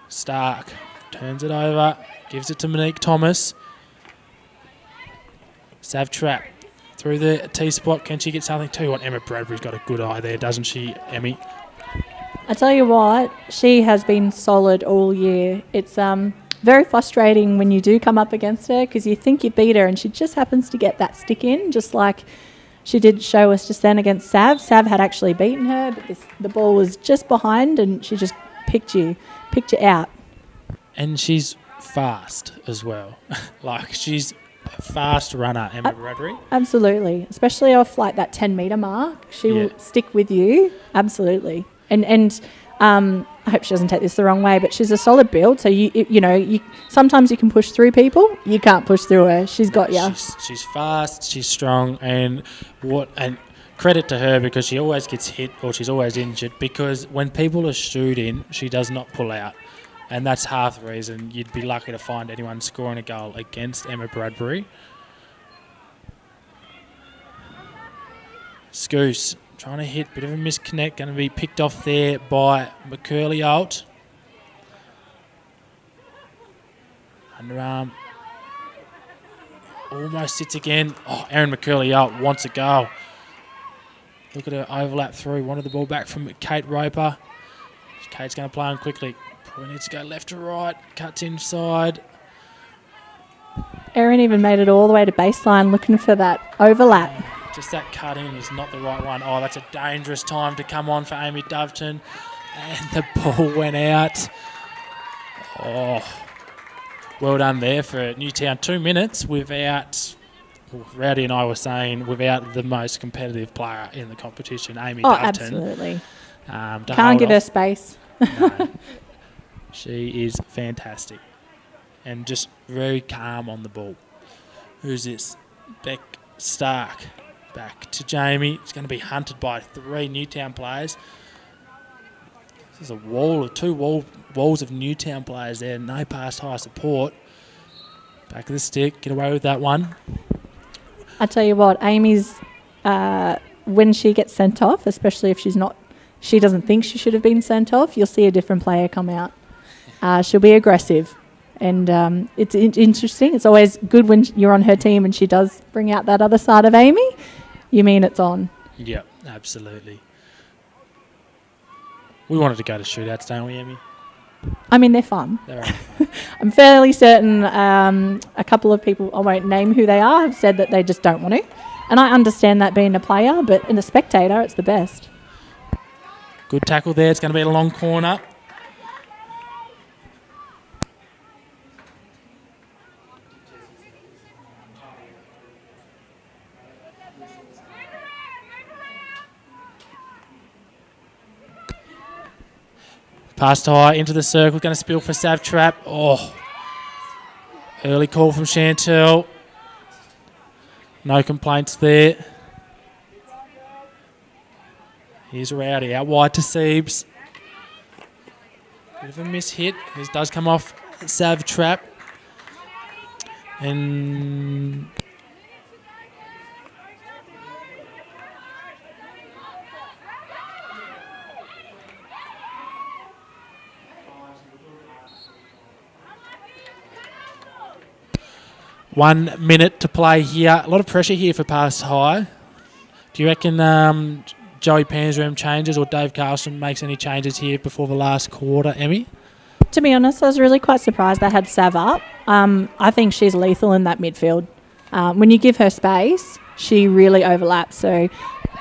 Stark turns it over. Gives it to Monique Thomas. Sav Trap through the T-spot. Can she get something? Tell you what, Emma Bradbury's got a good eye there, doesn't she, Emmy? I tell you what, she has been solid all year. It's very frustrating when you do come up against her because you think you beat her and she just happens to get that stick in, just like she did show us just then against Sav. Sav had actually beaten her, but the ball was just behind and she just picked you out. And she's fast as well. Like, she's a fast runner, Emma Bradbury. Absolutely, especially off like that 10-metre mark. She will stick with you, absolutely. And I hope she doesn't take this the wrong way, but she's a solid build. So you sometimes you can push through people. You can't push through her. She's got you. She's fast. She's strong, and credit to her because she always gets hit or she's always injured. Because when people are shooting, she does not pull out, and that's half the reason you'd be lucky to find anyone scoring a goal against Emma Bradbury. Scoose. Trying to hit, bit of a misconnect, going to be picked off there by McCurley-Alt. Underarm. Almost sits again. Oh, Erin McCurley-Alt wants a goal. Look at her overlap through. Wanted the ball back from Kate Roper. Kate's going to play on quickly. Probably needs to go left to right. Cuts inside. Erin even made it all the way to baseline looking for that overlap. Just that cut in is not the right one. Oh, that's a dangerous time to come on for Amy Doveton. And the ball went out. Oh, well done there for Newtown. 2 minutes without, Rowdy and I were saying, without the most competitive player in the competition, Amy Doveton. Absolutely. Can't give her space. No. She is fantastic. And just very calm on the ball. Who's this? Beck Stark. Back to Jamie. It's going to be hunted by 3 Newtown players. There's a wall of 2 walls of Newtown players there. No past high support. Back of the stick. Get away with that one. I tell you what, Amy's when she gets sent off, especially if she doesn't think she should have been sent off, you'll see a different player come out. She'll be aggressive. And it's interesting. It's always good when you're on her team and she does bring out that other side of Amy. You mean it's on. Yep, absolutely. We wanted to go to shootouts, don't we, Amy? I mean, they're fun. They're fun. I'm fairly certain a couple of people, I won't name who they are, have said that they just don't want to. And I understand that being a player, but in a spectator, it's the best. Good tackle there. It's going to be a long corner. Past high into the circle, going to spill for Sav Trap. Oh, early call from Chantel. No complaints there. Here's Rowdy out wide to Siebes. Bit of a miss hit. This does come off Sav Trap. And .1 minute to play here. A lot of pressure here for past high. Do you reckon Joey Pansroom changes or Dave Carlson makes any changes here before the last quarter, Emmy? To be honest, I was really quite surprised they had Sav up. I think she's lethal in that midfield. When you give her space, she really overlaps. So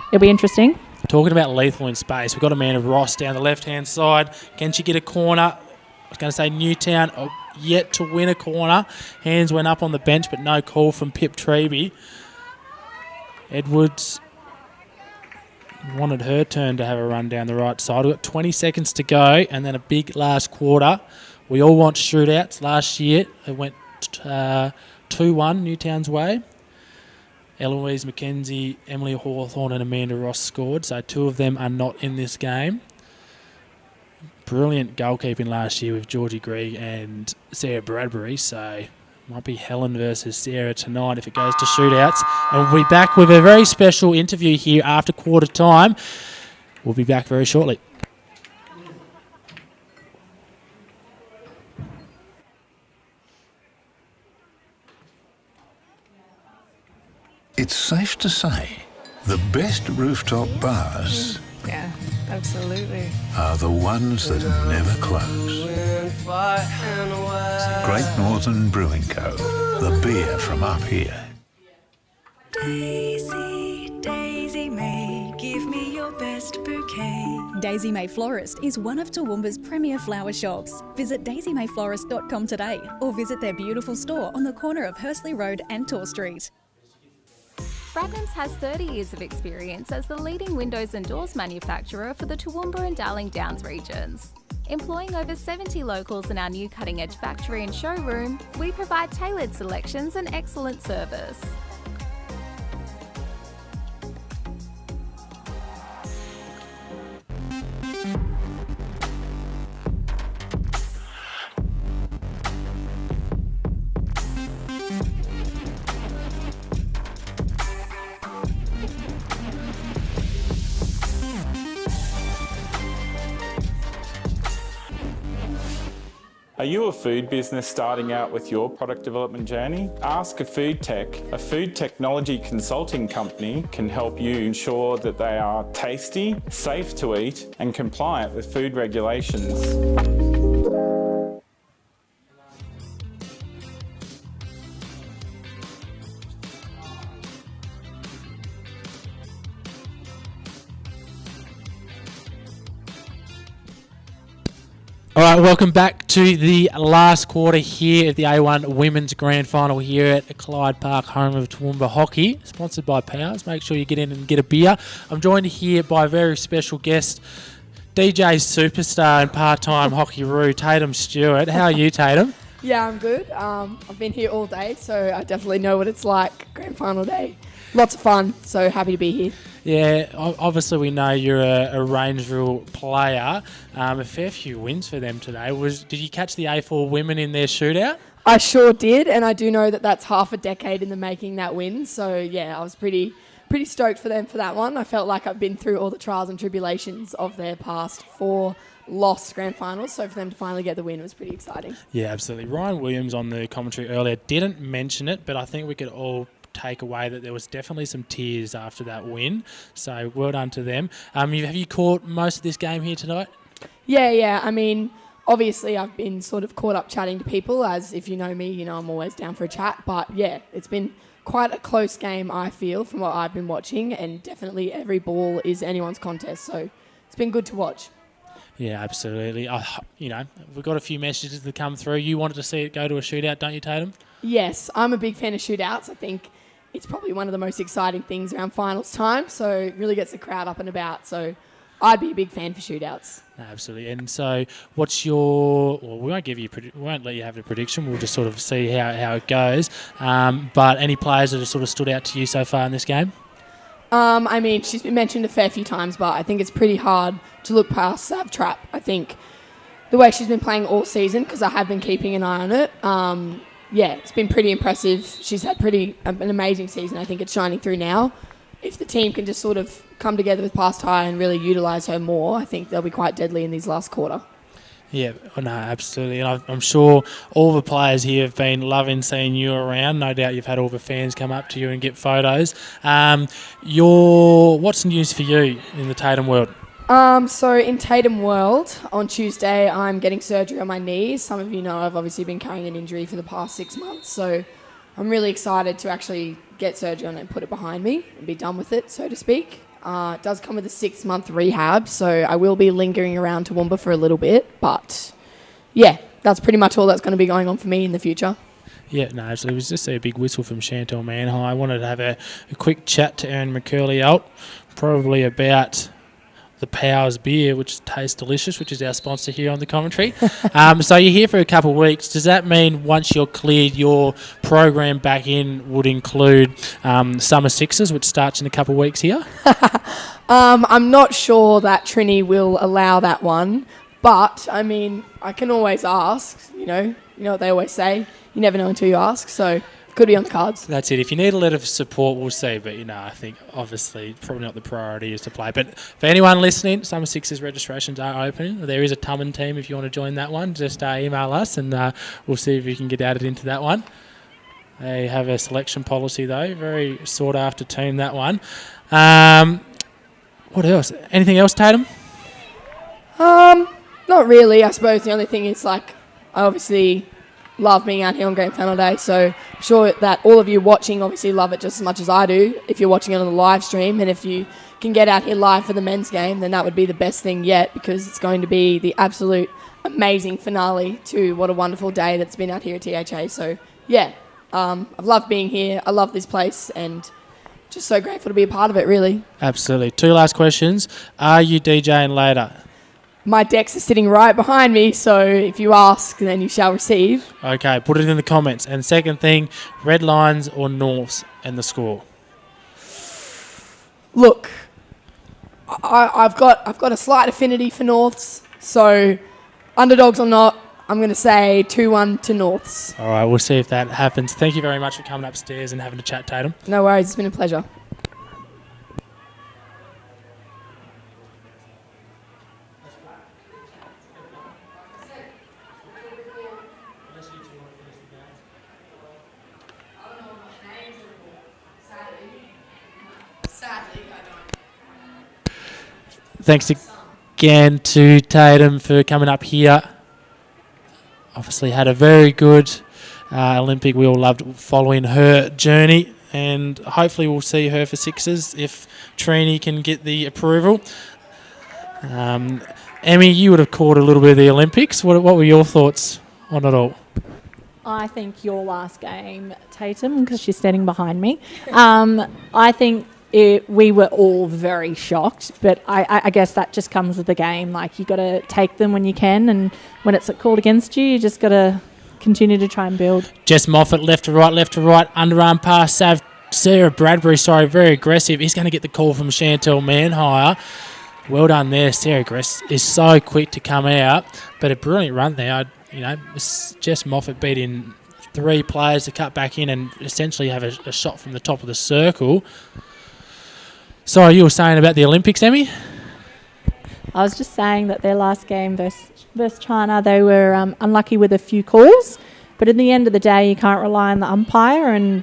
it'll be interesting. Talking about lethal in space, we've got Amanda Ross down the left-hand side. Can she get a corner? I was going to say Newtown yet to win a corner. Hands went up on the bench, but no call from Pip Treby. Edwards wanted her turn to have a run down the right side. We've got 20 seconds to go and then a big last quarter. We all want shootouts. Last year it went 2-1 Newtown's way. Eloise McKenzie, Emily Hawthorne and Amanda Ross scored, so 2 of them are not in this game. Brilliant goalkeeping last year with Georgie Greig and Sarah Bradbury, so might be Helen versus Sarah tonight if it goes to shootouts. And we'll be back with a very special interview here after quarter time. We'll be back very shortly. It's safe to say the best rooftop bars Yeah, absolutely. are the ones that never close. Great Northern Brewing Co. The beer from up here. Daisy, Daisy May, give me your best bouquet. Daisy May Florist is one of Toowoomba's premier flower shops. Visit daisymayflorist.com today or visit their beautiful store on the corner of Hursley Road and Tor Street. Bradnams has 30 years of experience as the leading windows and doors manufacturer for the Toowoomba and Darling Downs regions. Employing over 70 locals in our new cutting-edge factory and showroom, we provide tailored selections and excellent service. Are you a food business starting out with your product development journey? Ask a Food Tech, a food technology consulting company, can help you ensure that they are tasty, safe to eat, and compliant with food regulations. All right, welcome back to the last quarter here at the A1 Women's Grand Final here at Clyde Park, home of Toowoomba Hockey, sponsored by Powers. Make sure you get in and get a beer. I'm joined here by a very special guest, DJ superstar and part-time hockey roo, Tatum Stewart. How are you, Tatum? Yeah, I'm good. I've been here all day, so I definitely know what it's like. Grand final day. Lots of fun, so happy to be here. Yeah, obviously we know you're a Rangeville player. A fair few wins for them today. Did you catch the A4 women in their shootout? I sure did, and I do know that that's half a decade in the making, that win. So, yeah, I was pretty stoked for them for that one. I felt like I've been through all the trials and tribulations of their past 4 lost grand finals, so for them to finally get the win was pretty exciting. Yeah, absolutely. Ryan Williams on the commentary earlier didn't mention it, but I think we could all take away that there was definitely some tears after that win. So well done to them. Have you caught most of this game here tonight? Yeah. I mean, obviously I've been sort of caught up chatting to people, as if you know me, you know I'm always down for a chat. But yeah, it's been quite a close game, I feel, from what I've been watching, and definitely every ball is anyone's contest. So it's been good to watch. Yeah, absolutely. We've got a few messages to come through. You wanted to see it go to a shootout, don't you, Tatum? Yes, I'm a big fan of shootouts. I think it's probably one of the most exciting things around finals time, so it really gets the crowd up and about. So I'd be a big fan for shootouts. Absolutely. And so what's your... Well, we won't let you have a prediction. We'll just sort of see how it goes. But any players that have sort of stood out to you so far in this game? I mean, she's been mentioned a fair few times, but I think it's pretty hard to look past Sav Trapp. I think the way she's been playing all season, because I have been keeping an eye on it, it's been pretty impressive. She's had an amazing season. I think it's shining through now. If the team can just sort of come together with past high and really utilise her more, I think they'll be quite deadly in these last quarter. Yeah, no, absolutely. And I'm sure all the players here have been loving seeing you around. No doubt you've had all the fans come up to you and get photos. What's news for you in the Tatum world? So in Tatum world, on Tuesday, I'm getting surgery on my knees. Some of you know I've obviously been carrying an injury for the past 6 months. So I'm really excited to actually get surgery on it and put it behind me and be done with it, so to speak. It does come with a 6-month rehab, so I will be lingering around Toowoomba for a little bit. But, yeah, that's pretty much all that's going to be going on for me in the future. Yeah, no, absolutely. It was just a big whistle from Chantal Manhigh. I wanted to have a quick chat to Erin McCurley-Alt, probably about the Powers beer, which tastes delicious, which is our sponsor here on the commentary. So you're here for a couple of weeks. Does that mean once you're cleared, your program back in would include Summer Sixes, which starts in a couple of weeks here? I'm not sure that Trini will allow that one, but, I mean, I can always ask, you know what they always say, you never know until you ask, so could be on the cards. That's it. If you need a letter of support, we'll see. But, I think obviously probably not the priority is to play. But for anyone listening, Summer Sixes registrations are open. There is a Tumman team if you want to join that one. Just email us and we'll see if we can get added into that one. They have a selection policy, though. Very sought-after team, that one. What else? Anything else, Tatum? Not really. I suppose the only thing is, like, I obviously love being out here on Grand Final Day, so I'm sure that all of you watching obviously love it just as much as I do if you're watching it on the live stream, and if you can get out here live for the men's game, then that would be the best thing yet, because it's going to be the absolute amazing finale to what a wonderful day that's been out here at THA. So, yeah, I've loved being here. I love this place, and just so grateful to be a part of it, really. Absolutely. 2 last questions. Are you DJing later? My decks are sitting right behind me, so if you ask, then you shall receive. Okay, put it in the comments. And second thing, red lines or Norths and the score? Look, I've got a slight affinity for Norths, so underdogs or not, I'm going to say 2-1 to Norths. All right, we'll see if that happens. Thank you very much for coming upstairs and having a chat, Tatum. No worries, it's been a pleasure. Thanks again to Tatum for coming up here. Obviously had a very good Olympic. We all loved following her journey, and hopefully we'll see her for sixes if Trini can get the approval. Emmy, you would have caught a little bit of the Olympics. What were your thoughts on it all? I think your last game, Tatum, because she's standing behind me, I think we were all very shocked, but I guess that just comes with the game. Like, you got to take them when you can, and when it's called against you, you just got to continue to try and build. Jess Moffat, left to right, underarm pass, Sarah Bradbury, very aggressive. He's going to get the call from Chantel Manhire. Well done there. Sarah Gress is so quick to come out, but a brilliant run there. Jess Moffat beat in 3 players to cut back in and essentially have a shot from the top of the circle. Sorry, you were saying about the Olympics, Emmy? I was just saying that their last game versus China, they were unlucky with a few calls, but in the end of the day, you can't rely on the umpire, and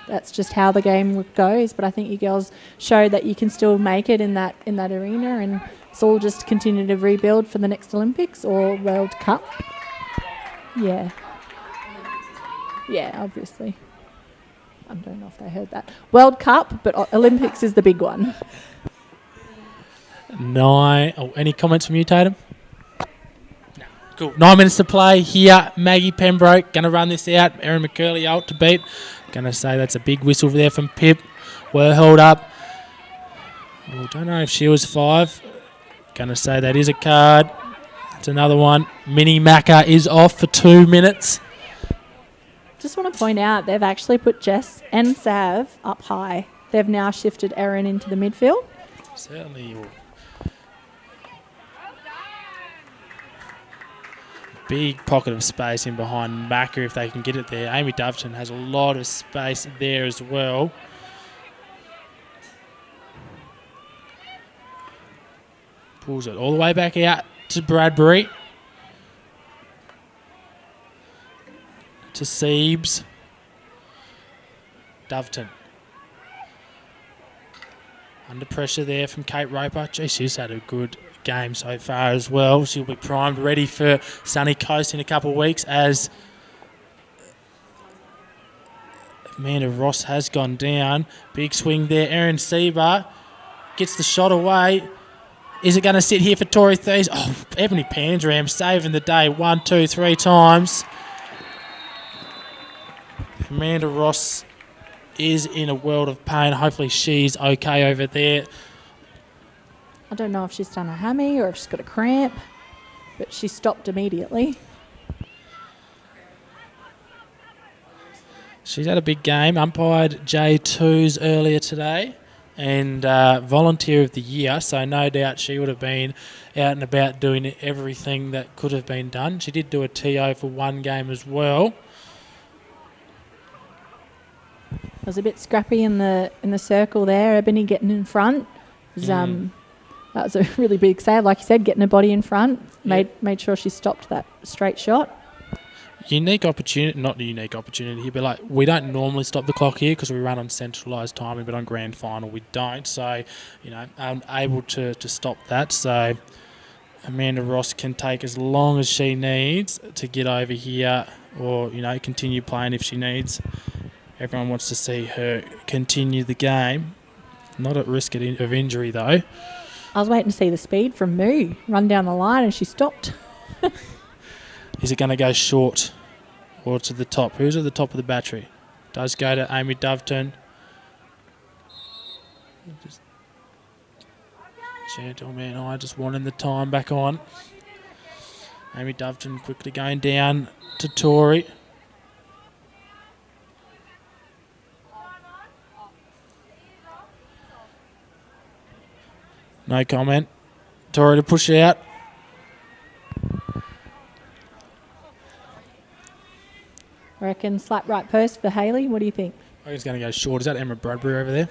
that's just how the game goes. But I think you girls showed that you can still make it in that arena, and it's all just continue to rebuild for the next Olympics or World Cup. Yeah, obviously. I don't know if they heard that. World Cup, but Olympics is the big one. Any comments from you, Tatum? No. Cool. 9 minutes to play here. Maggie Pembroke going to run this out. Erin McCurley out to beat. Going to say that's a big whistle there from Pip. We're held up. Don't know if she was 5. Going to say that is a card. That's another one. Minnie Macca is off for 2 minutes. Just want to point out they've actually put Jess and Sav up high. They've now shifted Erin into the midfield. Certainly. Big pocket of space in behind Macca if they can get it there. Amy Doveton has a lot of space there as well. Pulls it all the way back out to Bradbury. To Siebes. Doveton. Under pressure there from Kate Roper. Gee, she's had a good game so far as well. She'll be primed, ready for Sunny Coast in a couple of weeks, as Amanda Ross has gone down. Big swing there. Erin Sieber gets the shot away. Is it going to sit here for Tori Thies? Oh, Ebony Pandram saving the day 1, 2, 3 times. Amanda Ross is in a world of pain. Hopefully she's okay over there. I don't know if she's done a hammy or if she's got a cramp, but she stopped immediately. She's had a big game. Umpired J2s earlier today and Volunteer of the Year, so no doubt she would have been out and about doing everything that could have been done. She did do a TO for 1 game as well. It was a bit scrappy in the circle there. Ebony getting in front. That was a really big save, like you said, getting her body in front. Made sure she stopped that straight shot. unique opportunity, not a unique opportunity, but like we don't normally stop the clock here because we run on centralised timing, but on grand final we don't. So, I'm able to stop that. So Amanda Ross can take as long as she needs to get over here, or continue playing if she needs. Everyone wants to see her continue the game, not at risk of injury though. I was waiting to see the speed from Moo run down the line, and she stopped. Is it going to go short or to the top? Who's at the top of the battery? Does go to Amy Doveton. Gentleman, I just wanting the time back on. Amy Doveton quickly going down to Tori. No comment. Tori to push out. I reckon slap right post for Hayley. What do you think? I think it's going to go short. Is that Emma Bradbury over there?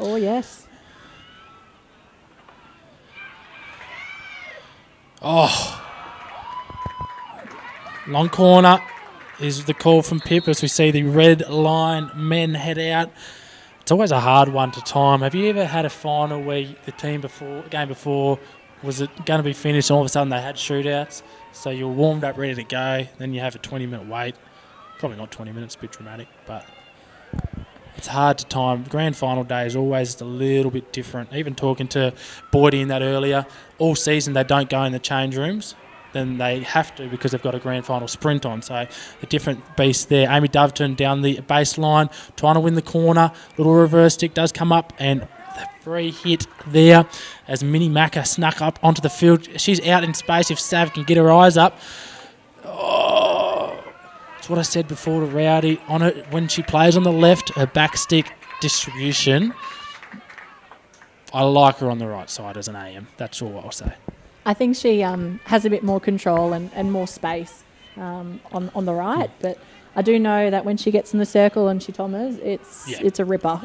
Oh, yes. Oh. Long corner is the call from Pip as we see the red line men head out. It's always a hard one to time. Have you ever had a final where the game before, was it going to be finished and all of a sudden they had shootouts? So you're warmed up, ready to go. Then you have a 20-minute wait. Probably not 20 minutes, a bit dramatic, but it's hard to time. Grand final day is always just a little bit different. Even talking to Boydie in that earlier, all season they don't go in the change rooms. Then they have to because they've got a grand final sprint on. So a different beast there. Amy Doveton down the baseline, trying to win the corner. Little reverse stick does come up, and the free hit there as Minnie Macca snuck up onto the field. She's out in space if Sav can get her eyes up. Oh, it's what I said before to Rowdy. On it when she plays on the left, her back stick distribution. I like her on the right side as an AM. That's all I'll say. I think she has a bit more control and more space on the right, but I do know that when she gets in the circle and she tommers, it's a ripper.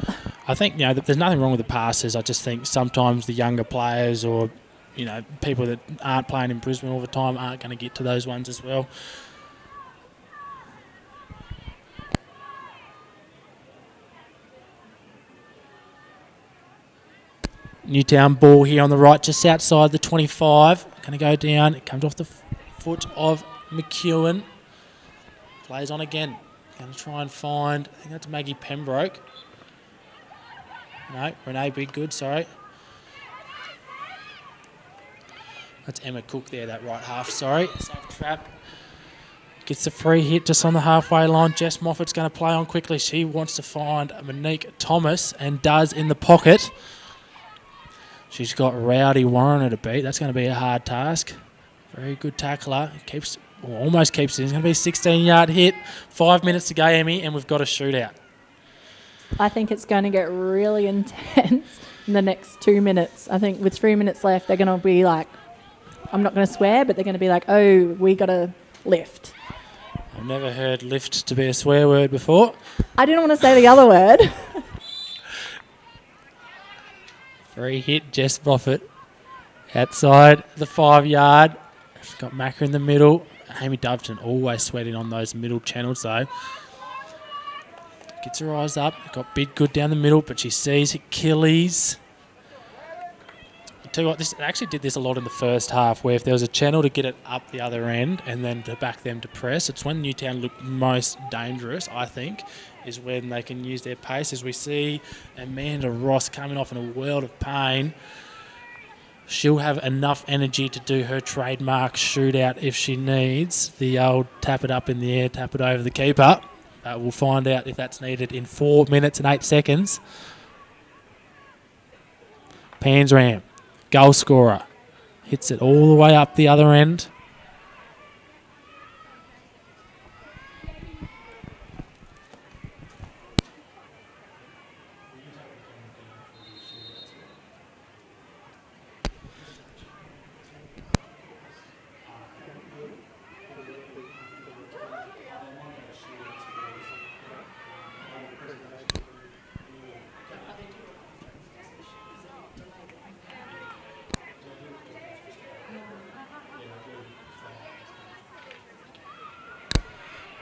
I think there's nothing wrong with the passes. I just think sometimes the younger players or people that aren't playing in Brisbane all the time aren't going to get to those ones as well. Newtown ball here on the right, just outside the 25. Going to go down. It comes off the foot of McEwen. Plays on again. Going to try and find, I think that's Maggie Pembroke. No, Renee Biggood, sorry. That's Emma Cook there, that right half, sorry. Safe trap. Gets the free hit just on the halfway line. Jess Moffat's going to play on quickly. She wants to find Monique Thomas and does in the pocket. She's got Rowdy Warren to beat. That's going to be a hard task. Very good tackler. Almost keeps it. It's going to be a 16-yard hit. 5 minutes to go, Emmy, and we've got a shootout. I think it's going to get really intense in the next 2 minutes. I think with 3 minutes left, they're going to be like, I'm not going to swear, but they're going to be like, oh, we got to lift. I've never heard lift to be a swear word before. I didn't want to say the other word. Free hit, Jess Moffat. Outside the 5-yard. She's got Macca in the middle. Amy Doveton always sweating on those middle channels though. Gets her eyes up. Got Bidgood down the middle, but she sees Achilles. I'll tell you what, I actually did this a lot in the first half, where if there was a channel to get it up the other end and then to back them to press, it's when Newtown looked most dangerous, I think, is when they can use their pace. As we see Amanda Ross coming off in a world of pain, she'll have enough energy to do her trademark shootout if she needs. The old tap it up in the air, tap it over the keeper. We'll find out if that's needed in 4 minutes and 8 seconds. Pansram, goal scorer, hits it all the way up the other end.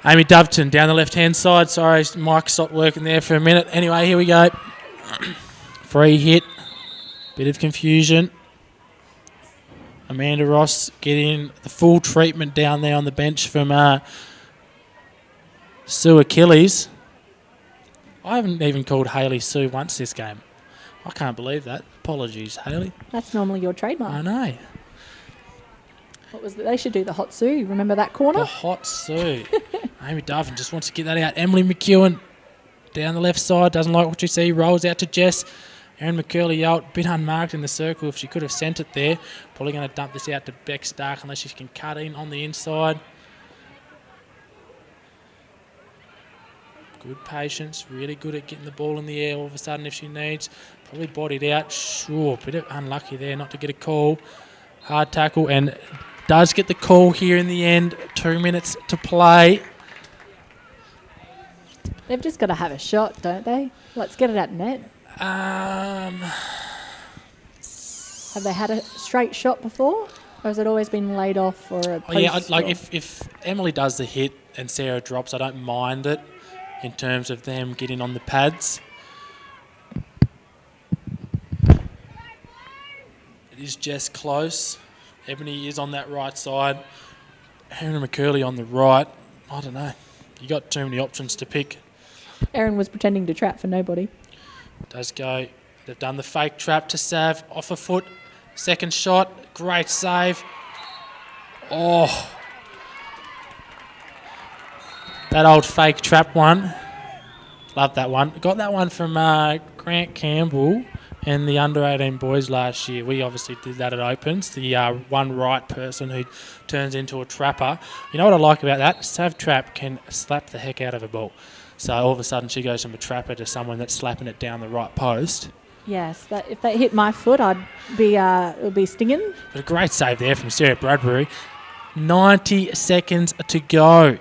Amy Doveton down the left-hand side. Sorry, Mike stopped working there for a minute. Anyway, here we go. Free hit. Bit of confusion. Amanda Ross getting the full treatment down there on the bench from Sue Achilles. I haven't even called Hayley Sue once this game. I can't believe that. Apologies, Hayley. That's normally your trademark. I know. What was They should do the hot Sue. Remember that corner? The hot Sue. Amy Doveton just wants to get that out. Emily McEwen down the left side. Doesn't like what you see. Rolls out to Jess. Erin McCurley-Yolt, a bit unmarked in the circle. If she could have sent it there, probably going to dump this out to Beck Stark unless she can cut in on the inside. Good patience, really good at getting the ball in the air all of a sudden if she needs. Probably bodied out. Sure, bit of unlucky there not to get a call. Hard tackle and does get the call here in the end. 2 minutes to play. They've just got to have a shot, don't they? Let's get it at net. Have they had a straight shot before? Or has it always been laid off or a post? Yeah, like if Emily does the hit and Sarah drops, I don't mind it in terms of them getting on the pads. It is just close. Ebony is on that right side. Hannah McCurley on the right. I don't know. You got too many options to pick. Erin was pretending to trap for nobody. Does go. They've done the fake trap to Sav. Off a foot. Second shot. Great save. Oh. That old fake trap one. Love that one. Got that one from Grant Campbell and the under-18 boys last year. We obviously did that at Opens. The one right person who turns into a trapper. You know what I like about that? Sav Trap can slap the heck out of a ball. So all of a sudden she goes from a trapper to someone that's slapping it down the right post. Yes, if that hit my foot, I'd be it would be stinging. But a great save there from Sarah Bradbury. 90 seconds to go.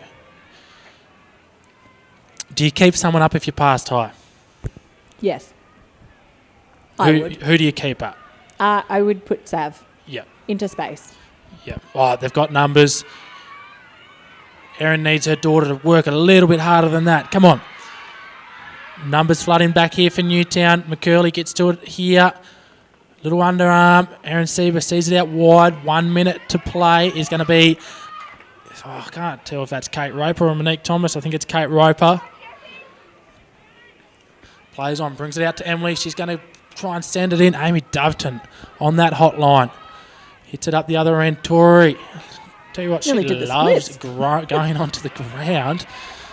Do you keep someone up if you passed high? Yes. I would. Who do you keep up? I would put Sav Yeah. into space. Yeah. Oh, they've got numbers. Erin needs her daughter to work a little bit harder than that. Come on. Numbers flooding back here for Newtown. McCurley gets to it here. Little underarm. Erin Sieber sees it out wide. 1 minute to play is going to be... I can't tell if that's Kate Roper or Monique Thomas. I think it's Kate Roper. Plays on. Brings it out to Emily. She's going to try and send it in. Amy Doveton on that hotline. Hits it up the other end. Tori. Tell you what, she loves going onto the ground.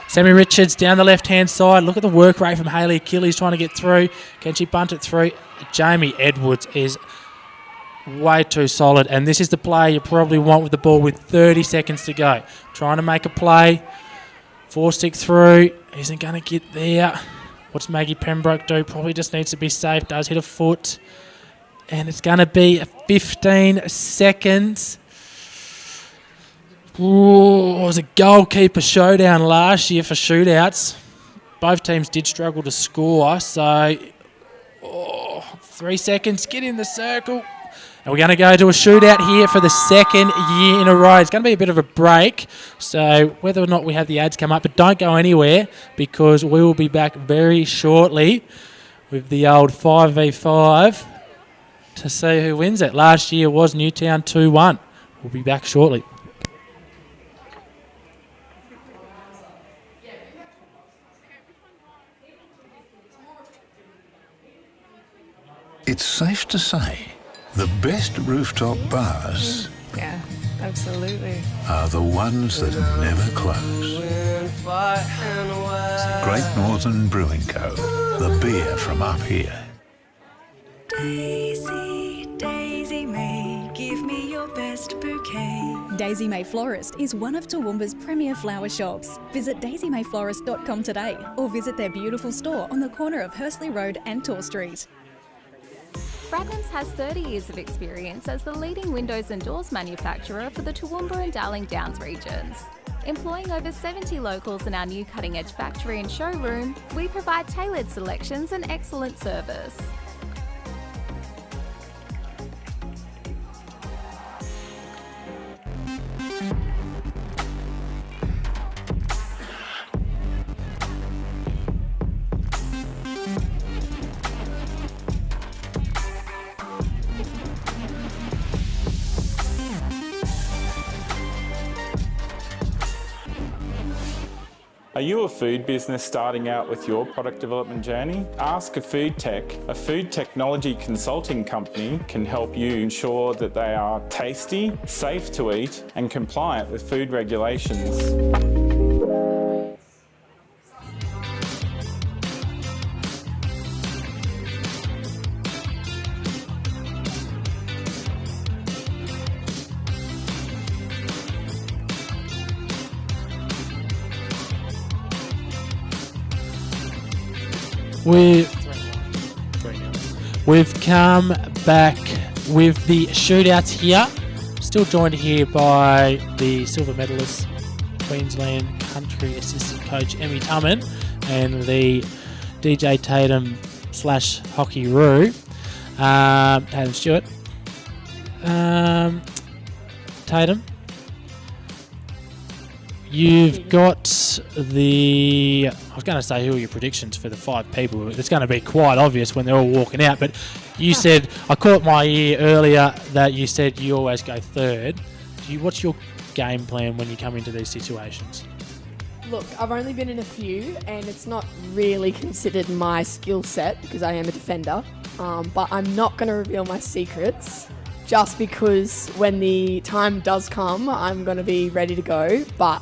Sammy Richards down the left-hand side. Look at the work rate from Hayley Achilles trying to get through. Can she bunt it through? Jamie Edwards is way too solid. And this is the play you probably want with the ball with 30 seconds to go. Trying to make a play. 4-stick through. Isn't going to get there. What's Maggie Pembroke do? Probably just needs to be safe. Does hit a foot. And it's going to be 15 seconds. Ooh, it was a goalkeeper showdown last year for shootouts. Both teams did struggle to score, so 3 seconds, get in the circle. And we're going to go to a shootout here for the second year in a row. It's going to be a bit of a break, so whether or not we have the ads come up, but don't go anywhere because we will be back very shortly with the old 5v5 to see who wins it. Last year was Newtown 2-1. We'll be back shortly. It's safe to say the best rooftop bars Yeah, absolutely. are the ones that never close. Great Northern Brewing Co., the beer from up here. Daisy, Daisy May, give me your best bouquet. Daisy May Florist is one of Toowoomba's premier flower shops. Visit daisymayflorist.com today or visit their beautiful store on the corner of Hursley Road and Tor Street. Bradnams has 30 years of experience as the leading windows and doors manufacturer for the Toowoomba and Darling Downs regions. Employing over 70 locals in our new cutting-edge factory and showroom, we provide tailored selections and excellent service. Are you a food business starting out with your product development journey? Ask a Food Tech, a food technology consulting company, can help you ensure that they are tasty, safe to eat, and compliant with food regulations. We've come back with the shootouts here. Still joined here by the silver medalist, Queensland Country Assistant Coach Emmy Tummin, and the DJ Tatum / Hockey Roo, Tatum Stewart. Tatum, you've got the... I was going to say, who are your predictions for the 5 people? It's going to be quite obvious when they're all walking out, but you said... I caught my ear earlier that you said you always go third. What's your game plan when you come into these situations? Look, I've only been in a few, and it's not really considered my skill set because I am a defender, but I'm not going to reveal my secrets just because when the time does come, I'm going to be ready to go, but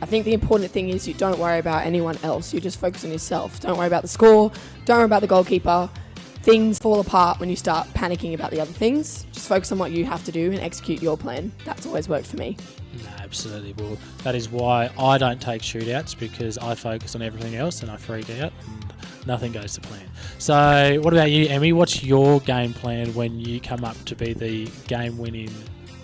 I think the important thing is you don't worry about anyone else. You just focus on yourself. Don't worry about the score. Don't worry about the goalkeeper. Things fall apart when you start panicking about the other things. Just focus on what you have to do and execute your plan. That's always worked for me. No, absolutely. Well, that is why I don't take shootouts, because I focus on everything else and I freak out and nothing goes to plan. So what about you, Emmy? What's your game plan when you come up to be the game-winning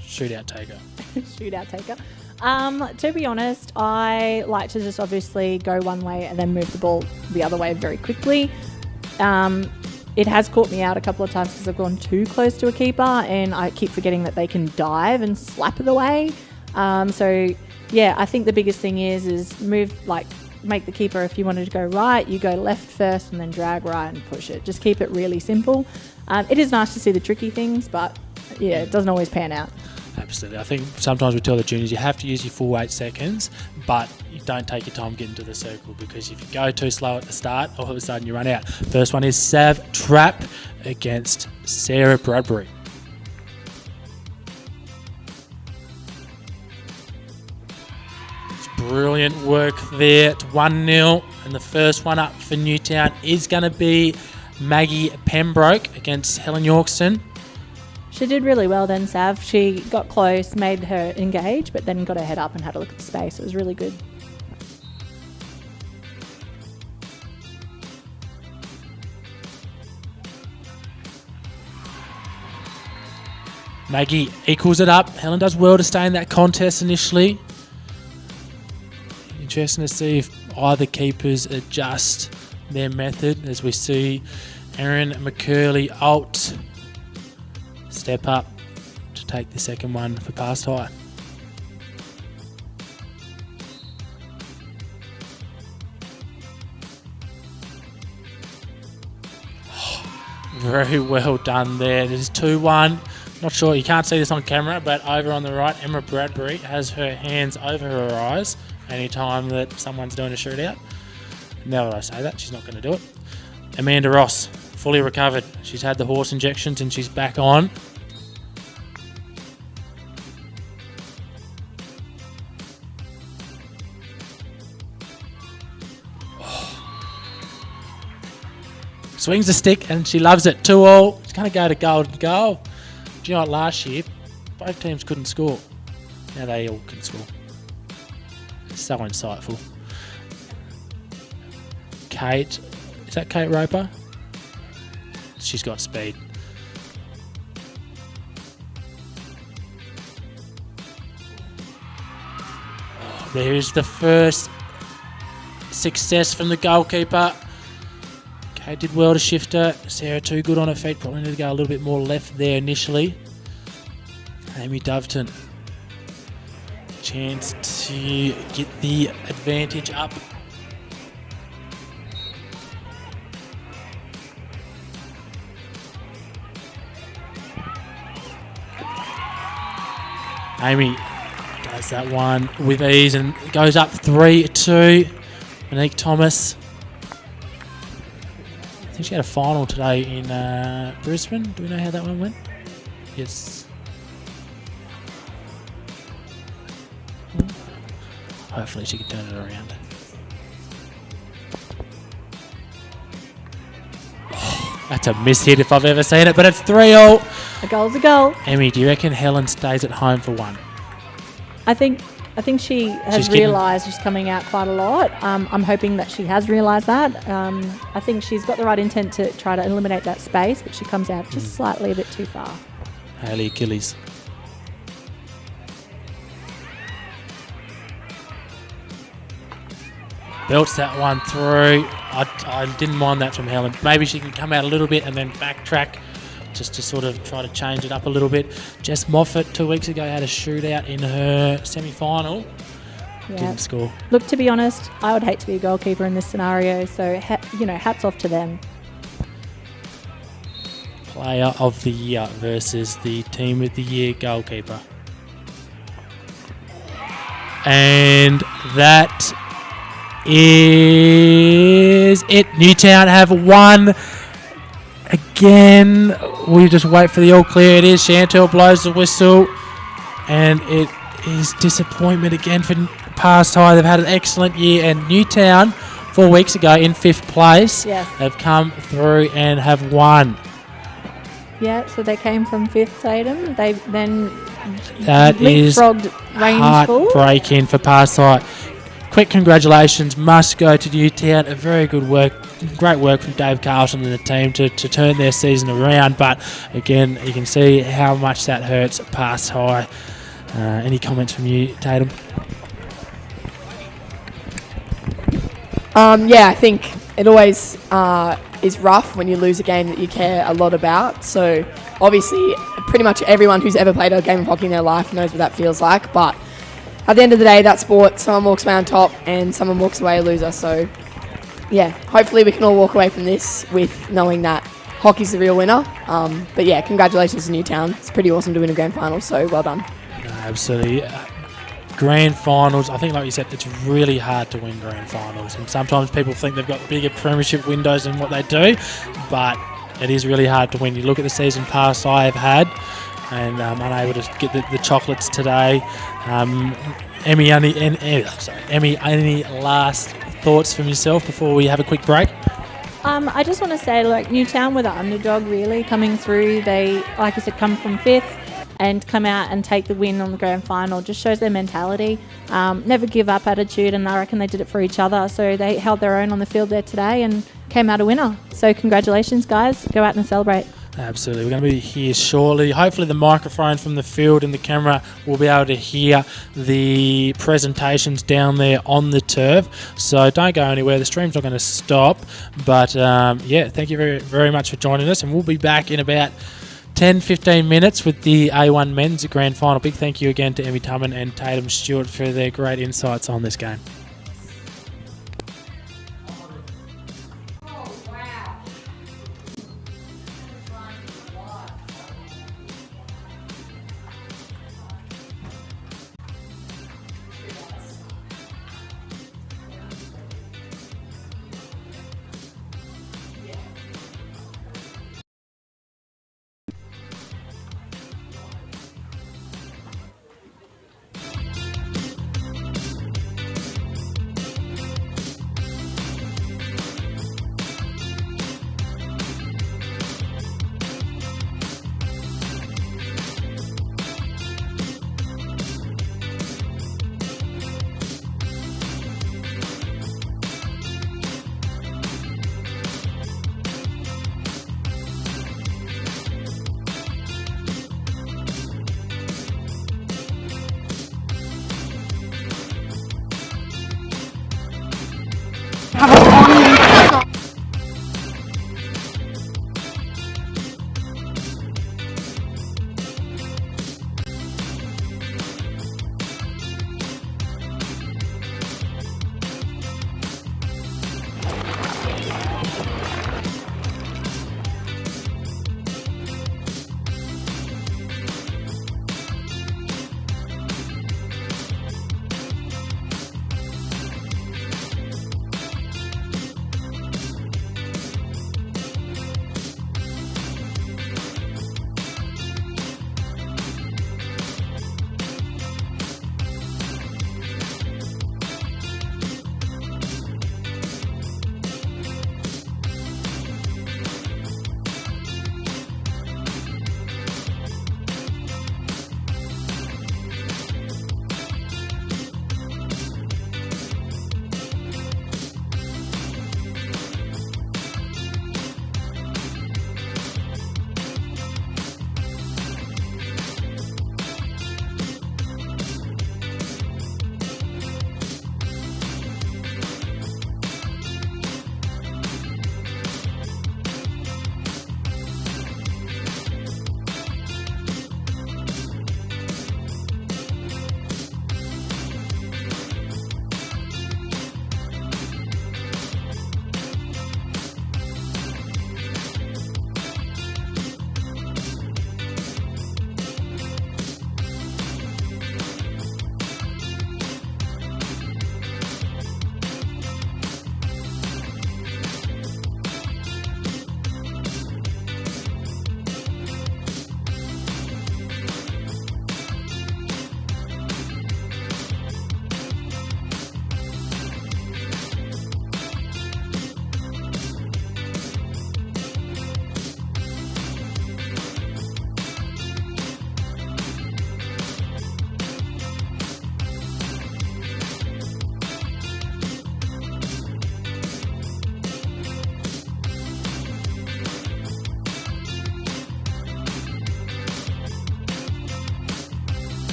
shootout taker? Shootout taker. To be honest, I like to just obviously go one way and then move the ball the other way very quickly. It has caught me out a couple of times because I've gone too close to a keeper and I keep forgetting that they can dive and slap it away. So yeah, I think the biggest thing is make the keeper, if you wanted to go right, you go left first and then drag right and push it. Just keep it really simple. It is nice to see the tricky things, but yeah, it doesn't always pan out. Absolutely. I think sometimes we tell the juniors you have to use your full 8 seconds, but you don't take your time getting to the circle, because if you go too slow at the start, all of a sudden you run out. First one is Sav Trapp against Sarah Bradbury. It's brilliant work there. It's 1-0, and the first one up for Newtown is going to be Maggie Pembroke against Helen Yorkston. She did really well then, Sav. She got close, made her engage, but then got her head up and had a look at the space. It was really good. Maggie equals it up. Helen does well to stay in that contest initially. Interesting to see if either keepers adjust their method, as we see Erin McCurley alt step up to take the second one for past high. Very well done there. There's 2-1. Not sure, you can't see this on camera, but over on the right, Emma Bradbury has her hands over her eyes anytime that someone's doing a shootout. Now that I say that, she's not going to do it. Amanda Ross, fully recovered. She's had the horse injections and she's back on. Swings the stick and she loves it. 2-2. It's going to go to golden goal. Do you know what, last year, both teams couldn't score. Now they all can score. So insightful. Kate, is that Kate Roper? She's got speed. Oh, there's the first success from the goalkeeper. Kate did well to shift her. Sarah too good on her feet. Probably need to go a little bit more left there initially. Amy Doveton. Chance to get the advantage up. Amy does that one with ease and goes up 3-2. Monique Thomas. I think she had a final today in Brisbane. Do we know how that one went? Yes. Hopefully she can turn it around. That's a miss hit if I've ever seen it, but it's 3-all. A goal's a goal. Emmy, do you reckon Helen stays at home for one? I think she has realised she's coming out quite a lot. I'm hoping that she has realised that. I think she's got the right intent to try to eliminate that space, but she comes out just slightly a bit too far. Hayley Achilles. Belts that one through. I didn't mind that from Helen. Maybe she can come out a little bit and then backtrack just to sort of try to change it up a little bit. Jess Moffat 2 weeks ago had a shootout in her semi-final. Yeah. Didn't score. Look, to be honest, I would hate to be a goalkeeper in this scenario, so hats off to them. Player of the year versus the team of the year goalkeeper. And that is it. Newtown have won again. We just wait for the all clear. It is. Chantel blows the whistle, and it is disappointment again for Past High. They've had an excellent year, and Newtown 4 weeks ago in 5th place have come through and have won. Yeah, so they came from 5th, Tatum. They then leapfrogged Rangeville. Heartbreaking for Past High. Quick congratulations must go to Newtown. A very good work, great work from Dave Carlson and the team to turn their season around. But again, you can see how much that hurts Past High. Any comments from you, Tatum? Yeah, I think it always is rough when you lose a game that you care a lot about. So obviously, pretty much everyone who's ever played a game of hockey in their life knows what that feels like. But at the end of the day, that's sport. Someone walks away on top and someone walks away a loser. So, yeah, hopefully we can all walk away from this with knowing that hockey's the real winner. But, yeah, congratulations to Newtown. It's pretty awesome to win a grand final, so well done. Absolutely. Grand finals, I think like you said, it's really hard to win grand finals. And sometimes people think they've got bigger premiership windows than what they do. But it is really hard to win. You look at the season Past I have had, and unable to get the chocolates today. Emmy, any last thoughts from yourself before we have a quick break? I just want to say, like, Newtown were the underdog really coming through. They, like I said, come from 5th and come out and take the win on the grand final. Just shows their mentality, never give up attitude, and I reckon they did it for each other. So they held their own on the field there today and came out a winner. So congratulations, guys. Go out and celebrate. Absolutely. We're going to be here shortly. Hopefully the microphone from the field and the camera will be able to hear the presentations down there on the turf. So don't go anywhere. The stream's not going to stop. But, yeah, thank you very, very much for joining us. And we'll be back in about 10-15 minutes with the A1 Men's Grand Final. Big thank you again to Emmy Tubman and Tatum Stewart for their great insights on this game.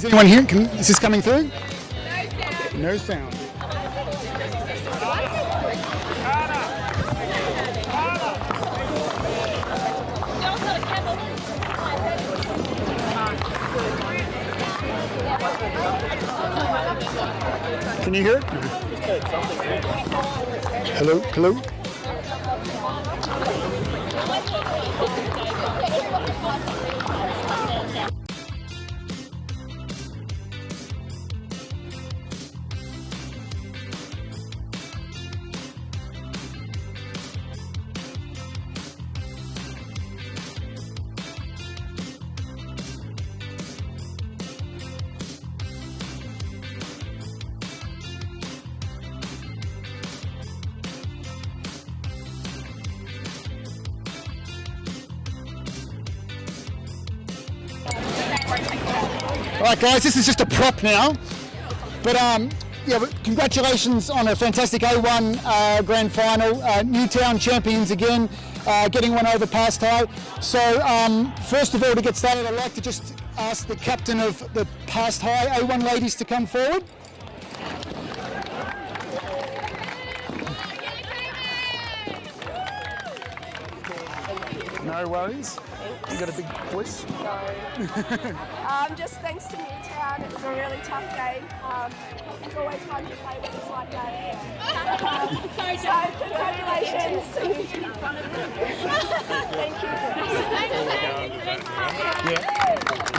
anyone here? Is this coming through? No sound. Can you hear it? Hello? Hello? All right, guys, this is just a prop now. But yeah, congratulations on a fantastic A1 Grand Final. Newtown champions again, getting one over past high. So first of all, to get started, I'd like to just ask the captain of the past high A1 ladies to come forward. No worries. You got a big voice? Just thanks to Newtown, it was a really tough game. It's always fun to play with us like that. So congratulations to Newtown. Thank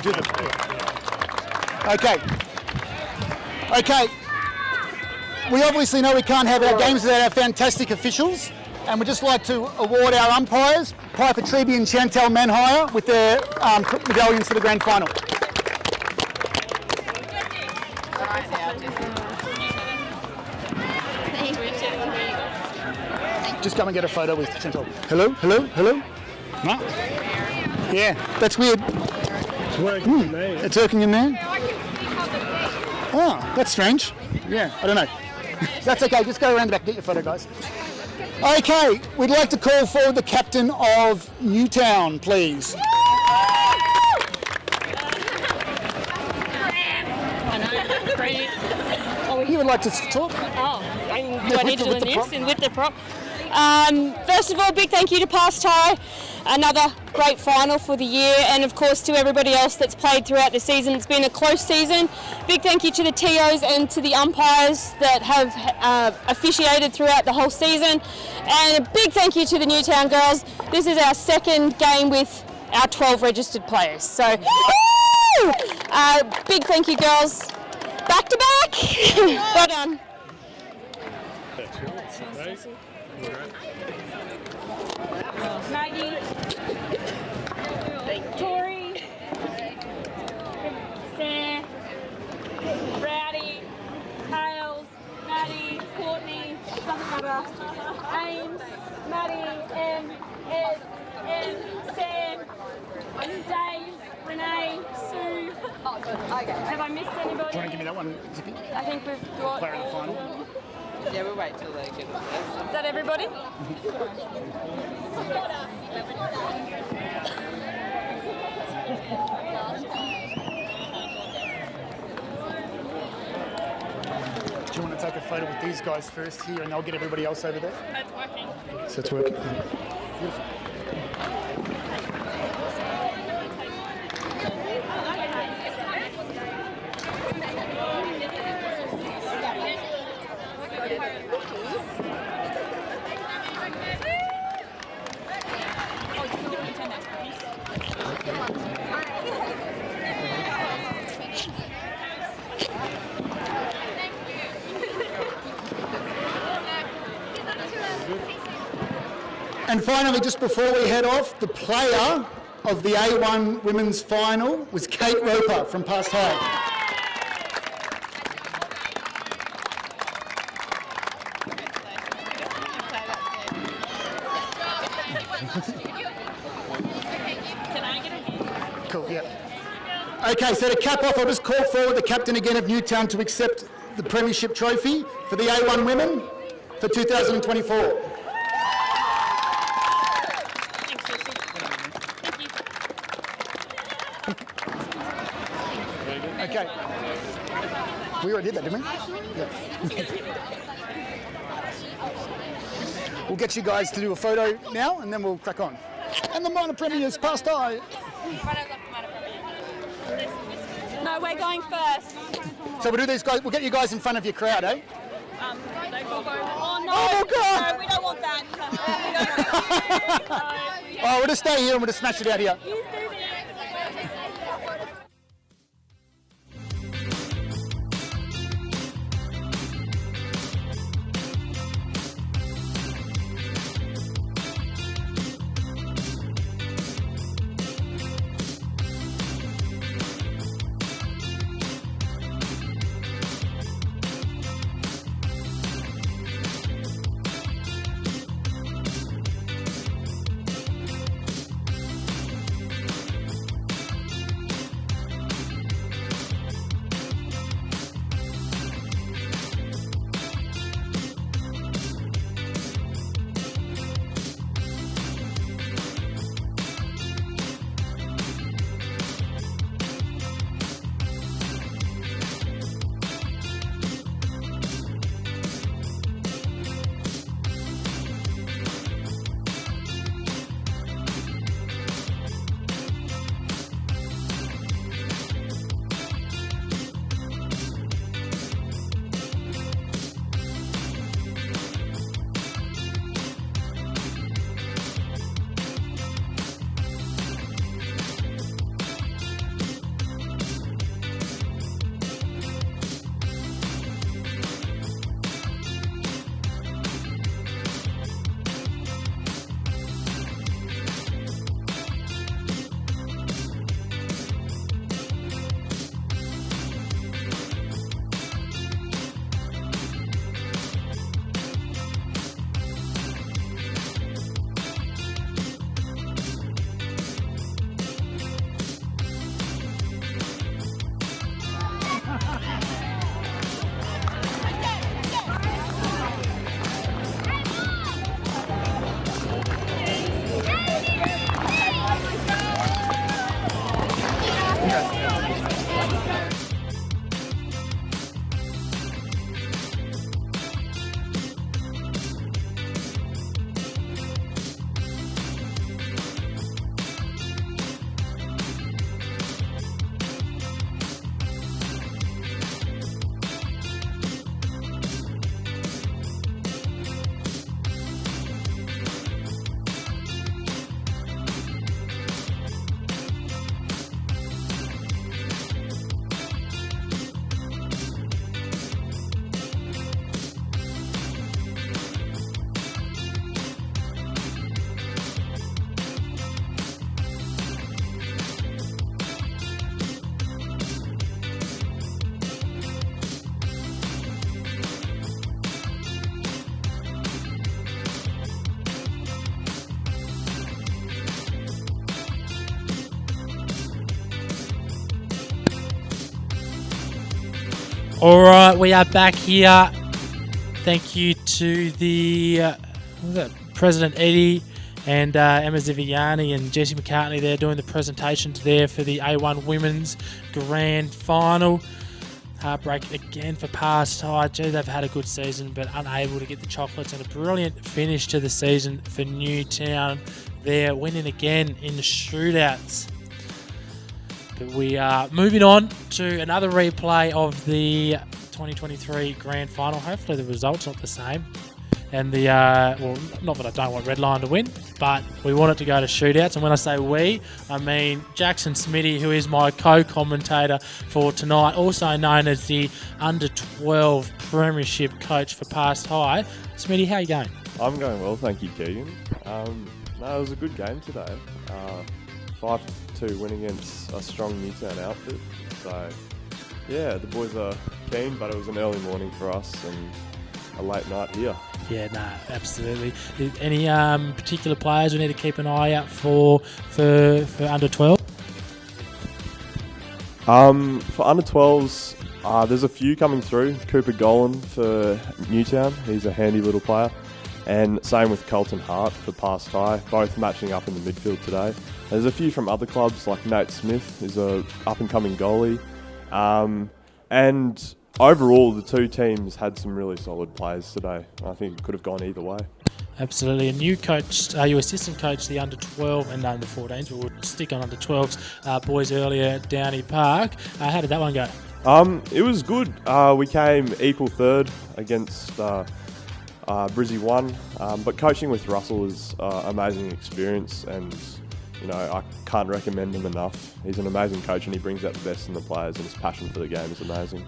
you. Okay. We obviously know we can't have our games without our fantastic officials, and we'd just like to award our umpires, Piper Treby and Chantel Manhire, with their medallions for the grand final. Just come and get a photo with Chantel. Hello, hello, hello. No? Yeah, that's weird. It's working in there. It's working in there? Oh, that's strange. Yeah, I don't know. That's okay, just go around the back, get your photo, guys. Okay, we'd like to call forward the captain of Newtown, please. You would like to talk? Oh, do I need to do this and with the prop? First of all, big thank you to Past High, another great final for the year, and of course to everybody else that's played throughout the season. It's been a close season. Big thank you to the TOs and to the umpires that have officiated throughout the whole season, and a big thank you to the Newtown girls. This is our second game with our 12 registered players, so big thank you, girls. Back to back. Well done. Maggie, Tori, Sam, Rowdy, Hales, Maddie, Courtney, doesn't matter, Ames, Maddie, Ed, Sam, Dave, Renee, Sue. Oh, good. Okay. Have I missed anybody? Do you want to give me that one, Zippy? I think we've got... Player in the final. Yeah, we'll wait till they get it. Is that everybody? Do you want to take a photo with these guys first here, and I'll get everybody else over there? That's working. So it's working. Beautiful. And finally, just before we head off, the player of the A1 Women's Final was Kate Roper from Past High. Cool, yeah. Okay, so to cap off, I'll just call forward the captain again of Newtown to accept the Premiership Trophy for the A1 Women for 2024. Okay, Okay. We already did that, didn't we? Yeah. We'll get you guys to do a photo now, and then we'll crack on. And the minor premier's passed high. No, we're going first. So we'll do these guys. We'll get you guys in front of your crowd, eh? Oh no! Oh God! No, we don't want that. Oh, we'll just stay here and we'll just smash it out here. All right, we are back here. Thank you to the President Eddie and Emma Ziviani and Jessie McCartney there doing the presentations there for the A1 Women's Grand Final. Heartbreak again for Past High. Gee, they've had a good season, but unable to get the chocolates, and a brilliant finish to the season for Newtown. They're winning again in the shootouts. But we are moving on to another replay of the 2023 Grand Final. Hopefully the result's not the same. And the, well, not that I don't want Redline to win, but we want it to go to shootouts. And when I say we, I mean Jackson Smitty, who is my co-commentator for tonight, also known as the Under-12 Premiership coach for Past High. Smitty, how are you going? I'm going well, thank you, Keegan. No, it was a good game today. 5-2 win against a strong Newtown outfit. So, yeah, the boys are keen, but it was an early morning for us and a late night here. Yeah, no, absolutely. Any particular players we need to keep an eye out for under 12? For under 12s, there's a few coming through. Cooper Golan for Newtown, he's a handy little player. And same with Colton Hart for Past High, both matching up in the midfield today. There's a few from other clubs, like Nate Smith is a up-and-coming goalie. And overall, the two teams had some really solid players today. I think it could have gone either way. Absolutely. And you coached, you assistant coached the under-12 and under-14s, but we'll stick on under-12s boys earlier at Downey Park. How did that one go? It was good. We came equal third against Brizzy 1, but coaching with Russell is amazing experience, and I can't recommend him enough. He's an amazing coach, and he brings out the best in the players, and his passion for the game is amazing.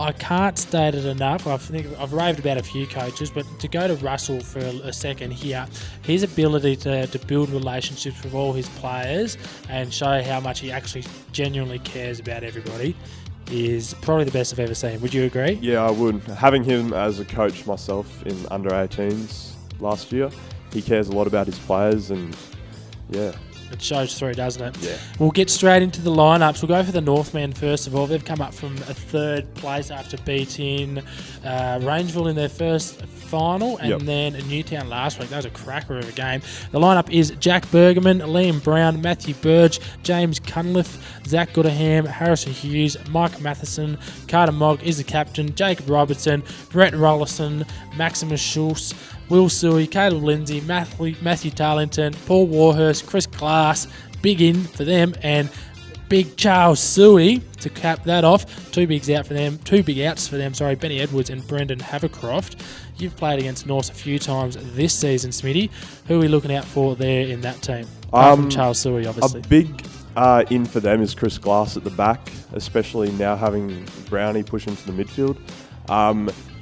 I can't state it enough. I think I've raved about a few coaches, but to go to Russell for a second here, his ability to build relationships with all his players and show how much he actually genuinely cares about everybody is probably the best I've ever seen. Would you agree? Yeah, I would. Having him as a coach myself in under-18s last year, he cares a lot about his players, and yeah. It shows through, doesn't it? Yeah. We'll get straight into the lineups. We'll go for the Northmen first of all. They've come up from a third place after beating Rangeville in their first final, and then Newtown last week. That was a cracker of a game. The lineup is Jack Bergerman, Liam Brown, Matthew Burge, James Cunliffe, Zach Goodaham, Harrison Hughes, Mike Matheson, Carter Mogg is the captain, Jacob Robertson, Brett Rollison, Maximus Schultz, Will Suey, Caleb Lindsay, Matthew Tarlington, Paul Warhurst, Chris Glass, big in for them, and Big Charles Suey to cap that off. Two big outs for them, Benny Edwards and Brendan Havercroft. You've played against Norse a few times this season, Smitty. Who are we looking out for there in that team? Apart from Charles Suey, obviously. A big in for them is Chris Glass at the back, especially now having Brownie push into the midfield.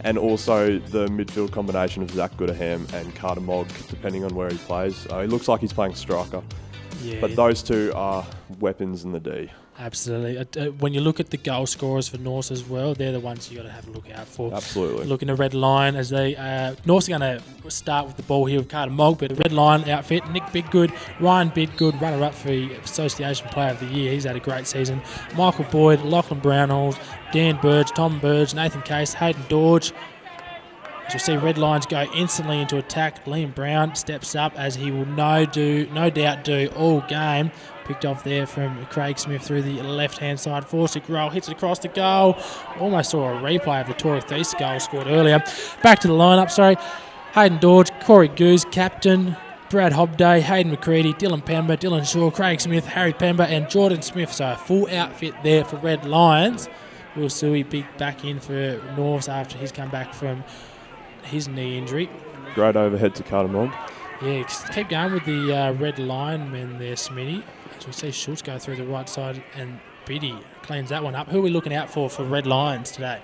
And also the midfield combination of Zach Goodaham and Carter Mogg, depending on where he plays. He looks like he's playing striker. Yeah. But those two are weapons in the D. Absolutely. When you look at the goal scorers for Norse as well, they're the ones you got to have a look out for. Absolutely. Looking at Red Lion as they Norse are going to start with the ball here with Carter Mogg, but the Red Lion outfit, Nick Bidgood, Ryan Bidgood, runner-up for the Association Player of the Year. He's had a great season. Michael Boyd, Lachlan Brownhalls, Dan Burge, Tom Burge, Nathan Case, Hayden Dorge. As you'll see, Red Lions go instantly into attack. Liam Brown steps up, as he will no doubt do all game. Picked off there from Craig Smith through the left-hand side. Forsick roll, hits it across the goal. Almost saw a replay of the Torrey Thies goal scored earlier. Back to the lineup, Hayden Dorge, Corey Goose, captain. Brad Hobday, Hayden McCready, Dylan Pember, Dylan Shaw, Craig Smith, Harry Pember and Jordan Smith. So a full outfit there for Red Lions. Will Suey big back in for Norths after he's come back from his knee injury. Great overhead to Carter Mogg. Yeah, keep going with the Red Linemen there, Smitty. As we see Schultz go through the right side and Biddy cleans that one up. Who are we looking out for Red Lions today?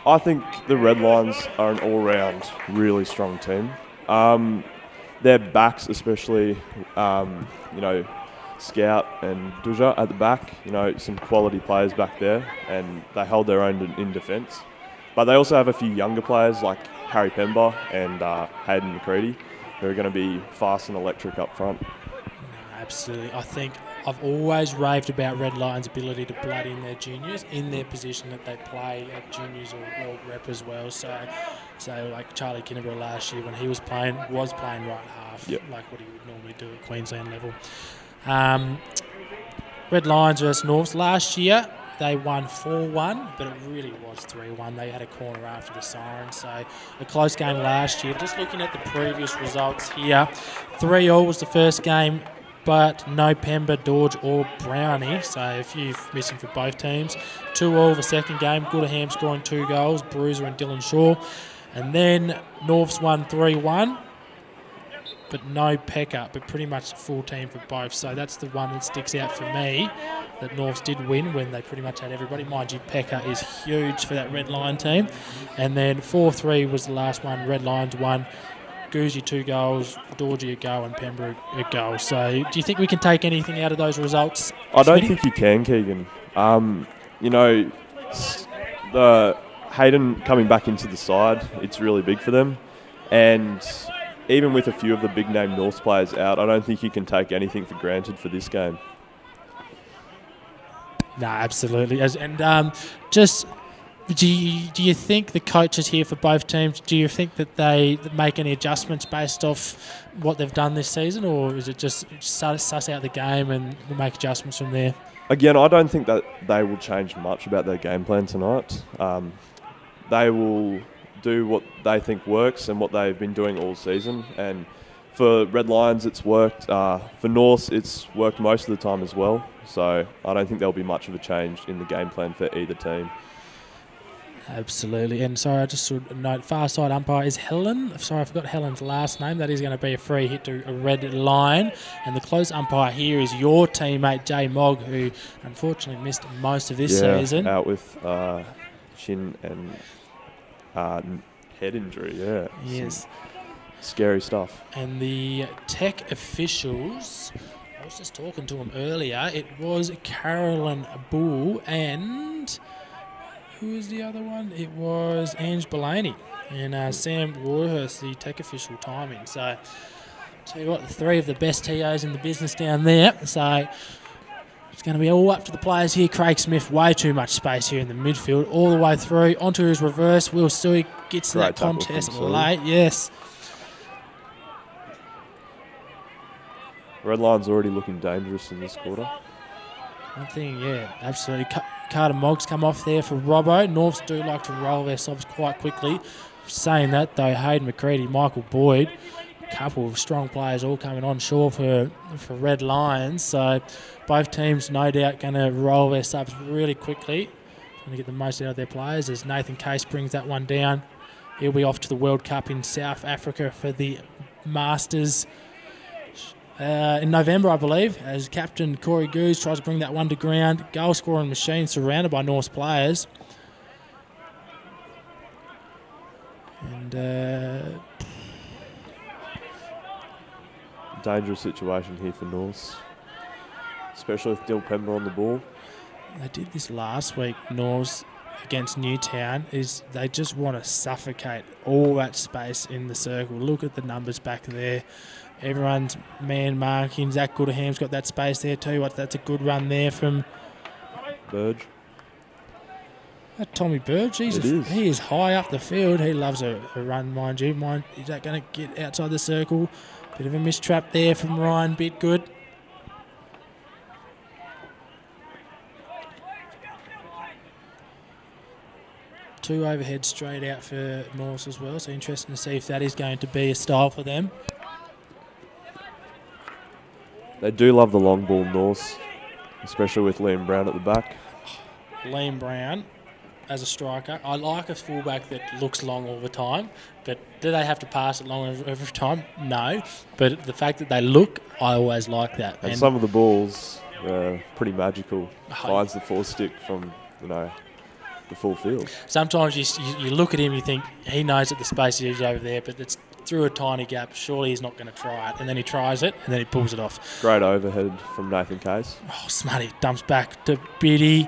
I think the Red Lions are an all-round really strong team. Their backs, especially, Scout and Duja at the back, some quality players back there, and they hold their own in defence. But they also have a few younger players like Harry Pember and Hayden McCready, who are going to be fast and electric up front. Absolutely. I think I've always raved about Red Lions' ability to blood in their juniors in their position that they play at juniors or world rep as well. So like Charlie Kinnebrew last year when he was playing right half, like what he would normally do at Queensland level. Red Lions versus Norths last year. They won 4-1, but it really was 3-1. They had a corner after the siren, so a close game last year. Just looking at the previous results here, 3-3 was the first game, but no Pember, Dorge or Brownie, so a few missing for both teams. 2-2 the second game, Goodaham scoring 2 goals, Bruiser and Dylan Shaw. And then Norths won 3-1. But no Pekka, but pretty much a full team for both. So that's the one that sticks out for me, that Norths did win when they pretty much had everybody. Mind you, Pekka is huge for that Red Lion team. And then 4-3 was the last one. Red Lions won. Goozy 2 goals, Dorji a goal, and Pembroke a goal. So do you think we can take anything out of those results? I don't think you can, Keegan. The Hayden coming back into the side, it's really big for them. And even with a few of the big-name Norths players out, I don't think you can take anything for granted for this game. No, absolutely. Do you think the coaches here for both teams, do you think that they make any adjustments based off what they've done this season, or is it just suss out the game and we'll make adjustments from there? Again, I don't think that they will change much about their game plan tonight. They will do what they think works and what they've been doing all season. And for Red Lions, it's worked. For Norths, it's worked most of the time as well. So I don't think there'll be much of a change in the game plan for either team. Absolutely. And sorry, I just saw a note, far side umpire is Helen. Sorry, I forgot Helen's last name. That is going to be a free hit to a Red Lion. And the close umpire here is your teammate, Jay Mogg, who unfortunately missed most of this season. Out with shin and head injury, Yes. Some scary stuff. And the tech officials, I was just talking to them earlier, it was Carolyn Bull and... who was the other one? It was Ange Bellany and Sam Warhurst, the tech official timing. So, tell you what, the three of the best TOs in the business down there. So, it's going to be all up to the players here. Craig Smith, way too much space here in the midfield, all the way through. Onto his reverse. Will Suey gets to that contest late. Yes. Red Lions already looking dangerous in this quarter. One thing, yeah, absolutely. Carter Moggs come off there for Robbo. Norths do like to roll their subs quite quickly. Saying that, though, Hayden McCready, Michael Boyd, a couple of strong players all coming on shore for Red Lions. So both teams, no doubt, going to roll their subs really quickly. Going to get the most out of their players as Nathan Case brings that one down. He'll be off to the World Cup in South Africa for the Masters in November, I believe, as captain Corey Goose tries to bring that one to ground. Goal scoring machine surrounded by North's players. And dangerous situation here for Norths, especially with Dill Pember on the ball. They did this last week, Norths against Newtown, is they just want to suffocate all that space in the circle. Look at the numbers back there. Everyone's man marking. Zach Gooderham's got that space there too. That's a good run there from Burge. Tommy Burge. He is high up the field. He loves a run, mind you. Is that going to get outside the circle? Bit of a mistrap there from Ryan Bitgood. Two overhead straight out for Norths as well. So interesting to see if that is going to be a style for them. They do love the long ball, Norths, especially with Liam Brown at the back. Liam Brown as a striker. I like a fullback that looks long all the time, but do they have to pass it long every time? No. But the fact that they look, I always like that. And some of the balls are pretty magical. Finds the four stick from, the full field. Sometimes you look at him, you think he knows that the space is over there, but it's through a tiny gap. Surely he's not going to try it. And then he tries it, and then he pulls it off. Great overhead from Nathan Case. Oh, Smutty dumps back to Biddy.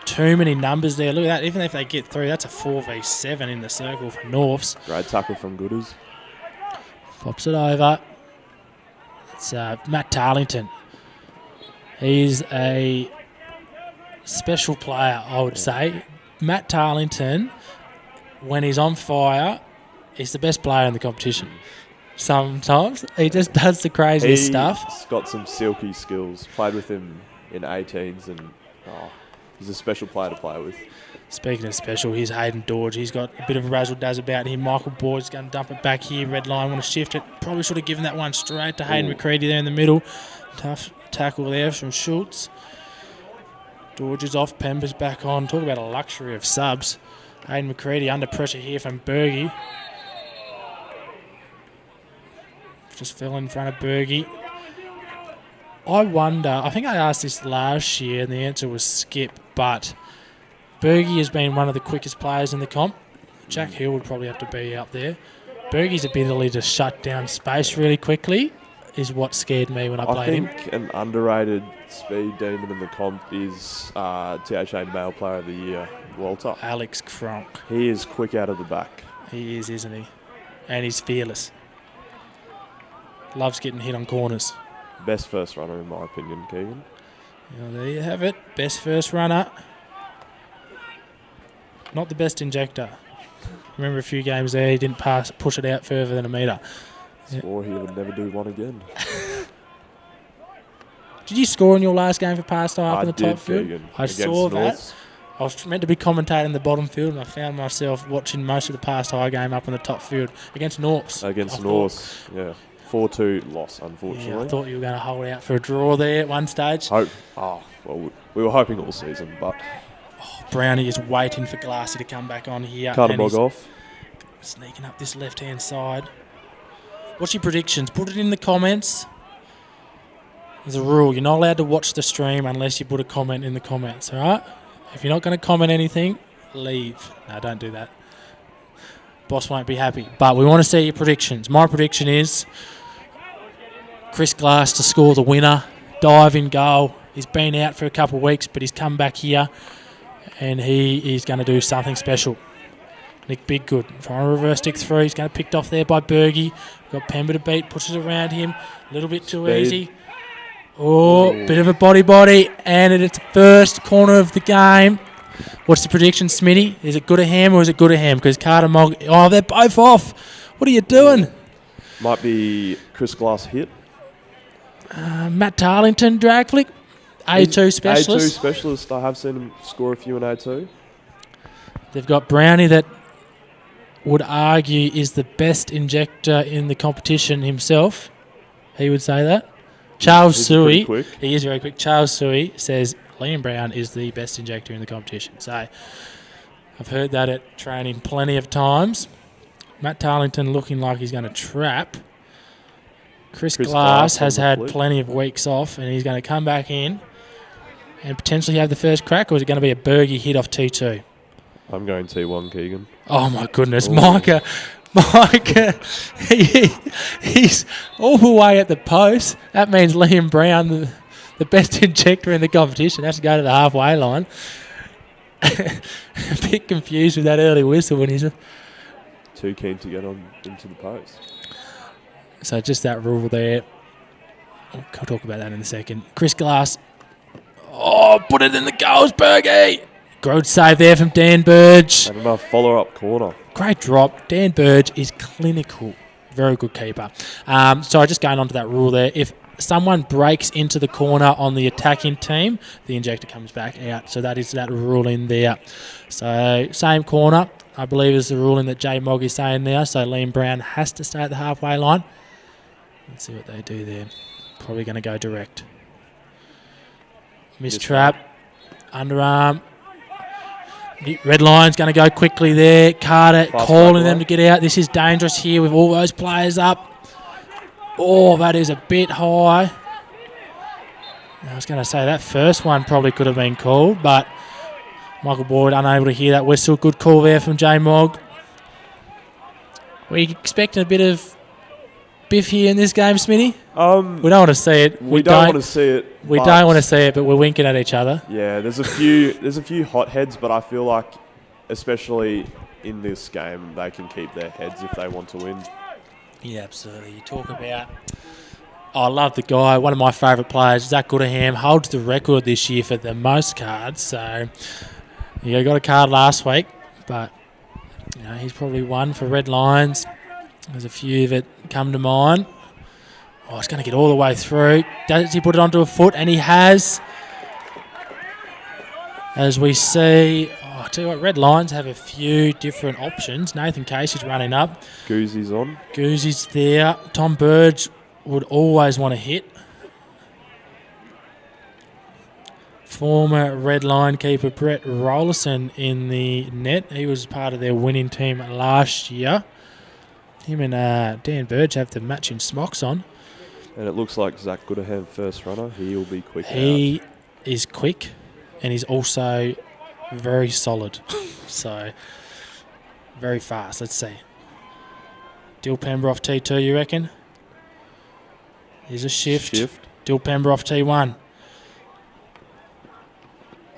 Too many numbers there. Look at that. Even if they get through, that's a 4v7 in the circle for Norths. Great tackle from Gooders. Pops it over. It's Matt Tarlington. He's a special player, I would say. Matt Tarlington, when he's on fire, he's the best player in the competition. Sometimes he just does the craziest stuff. He's got some silky skills. Played with him in 18s and he's a special player to play with. Speaking of special, here's Hayden Dodge. He's got a bit of a razzle-dazz about him. Michael Boyd's going to dump it back here. Red Lion want to shift it. Probably should have given that one straight to Hayden McCready there in the middle. Tough tackle there from Schultz. Dodge is off. Pember's back on. Talk about a luxury of subs. Hayden McCready under pressure here from Bergie. Just fell in front of Bergie. I wonder, I think I asked this last year and the answer was Skip, but Bergie has been one of the quickest players in the comp. Jack Hill would probably have to be up there. Bergie's ability to shut down space really quickly is what scared me when I played him. I think an underrated speed demon in the comp is THA Male Player of the Year, Walter. Alex Cronk. He is quick out of the back. He is, isn't he? And he's fearless. Loves getting hit on corners. Best first runner in my opinion, Keegan. Well, there you have it. Best first runner. Not the best injector. Remember a few games there, he didn't push it out further than a metre. Swore he would never do one again. Did you score in your last game for Past High up in the top field? Keegan, I against saw that. Norths. I was meant to be commentating the bottom field, and I found myself watching most of the Past High game up in the top field against Norths. Against Norths, yeah. 4-2 loss, unfortunately. Yeah, I thought you were going to hold out for a draw there at one stage. Well, we were hoping all season, but... Brownie is waiting for Glassy to come back on here. Can't bog off. Sneaking up this left-hand side. What's your predictions? Put it in the comments. There's a rule. You're not allowed to watch the stream unless you put a comment in the comments, all right? If you're not going to comment anything, leave. No, don't do that. Boss won't be happy. But we want to see your predictions. My prediction is Chris Glass to score the winner. Dive in goal. He's been out for a couple of weeks, but he's come back here, and he is going to do something special. Nick Biggood trying to reverse stick through. He's going to picked off there by Bergie. Got Pember to beat. Pushes around him. A little bit too easy. Oh, bit of a body, and it's the first corner of the game. What's the prediction, Smitty? Is it Goodaham or is it Goodaham? Because Carter Mogg... Oh, they're both off. What are you doing? Might be Chris Glass hit. Matt Tarlington, drag flick. A2 specialist. A2 specialist. I have seen him score a few in A2. They've got Brownie that would argue is the best injector in the competition himself. He would say that. Charles Suey, he is very quick. Charles Suey says Liam Brown is the best injector in the competition. So I've heard that at training plenty of times. Matt Tarlington looking like he's going to trap. Chris Glass has had plenty of weeks off, and he's going to come back in and potentially have the first crack, or is it going to be a Bergie hit off T2? I'm going T1, Keegan. Oh, my goodness. Micah, he's all the way at the post. That means Liam Brown, the best injector in the competition, has to go to the halfway line. A bit confused with that early whistle when he's too keen to get on into the post. So just that rule there. I'll talk about that in a second. Chris Glass. Oh, put it in the goals, Bergie. Good save there from Dan Burge. And enough follow-up corner. Great drop. Dan Burge is clinical. Very good keeper. So just going on to that rule there. If someone breaks into the corner on the attacking team, the injector comes back out. So that is that rule in there. So same corner, I believe, is the ruling that J Mogg is saying now. So Liam Brown has to stay at the halfway line. Let's see what they do there. Probably going to go direct. Miss trap. Underarm. Red line's going to go quickly there. Carter calling them to get out. This is dangerous here with all those players up. Oh, that is a bit high. I was going to say that first one probably could have been called, but Michael Boyd unable to hear that whistle. Good call there from J Mogg. Were you expecting a bit of biff here in this game, Smitty? We don't want to see it. We don't want to see it. We don't want to see it, but we're winking at each other. Yeah, there's a few hot heads, but I feel like, especially in this game, they can keep their heads if they want to win. Yeah, absolutely. You talk about... I love the guy. One of my favourite players, Zach Goodaham, holds the record this year for the most cards. So, yeah, got a card last week, but he's probably one for Red Lions. There's a few that come to mind. Oh, he's going to get all the way through. Does he put it onto a foot? And he has. As we see, I tell you what, Red Lions have a few different options. Nathan Casey's running up. Goozy's on. Goozy's there. Tom Burge would always want to hit. Former Red Line keeper Brett Rollerson in the net. He was part of their winning team last year. Him and Dan Burge have the matching smocks on. And it looks like Zach Goodaham first runner. He'll be quick. He is quick, and he's also very solid. So, very fast. Let's see. Dill Pember off T2, you reckon? Here's a shift. Dill Pember off T1.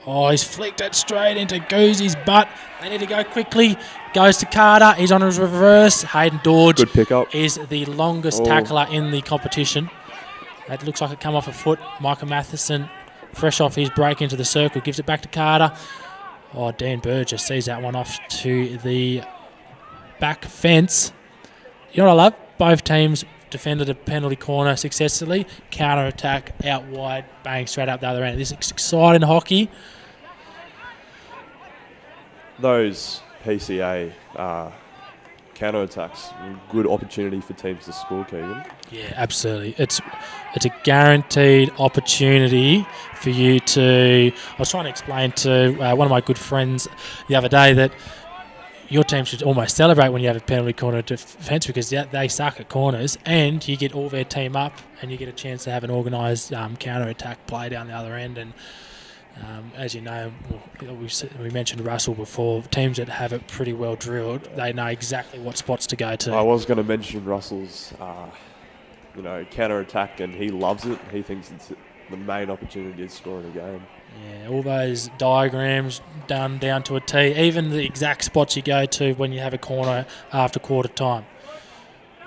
Oh, he's flicked it straight into Goozy's butt. They need to go quickly. Goes to Carter. He's on his reverse. Hayden Dodge good pickup. Is the longest tackler in the competition. That looks like it come off a foot. Micah Matheson, fresh off his break into the circle, gives it back to Carter. Oh, Dan Burgess sees that one off to the back fence. You know what I love? Both teams defended a penalty corner successfully. Counter attack out wide, bang straight up the other end. This is exciting hockey. Those PCA counter-attacks, good opportunity for teams to score, Keegan. Yeah, absolutely. It's a guaranteed opportunity for you to... I was trying to explain to one of my good friends the other day that your team should almost celebrate when you have a penalty corner defence because they suck at corners and you get all their team up and you get a chance to have an organised counter-attack play down the other end. And as you know, we mentioned Russell before, teams that have it pretty well drilled, they know exactly what spots to go to. I was going to mention Russell's counter-attack, and he loves it. He thinks it's the main opportunity to score in a game. Yeah, all those diagrams done down to a T, even the exact spots you go to when you have a corner after quarter time.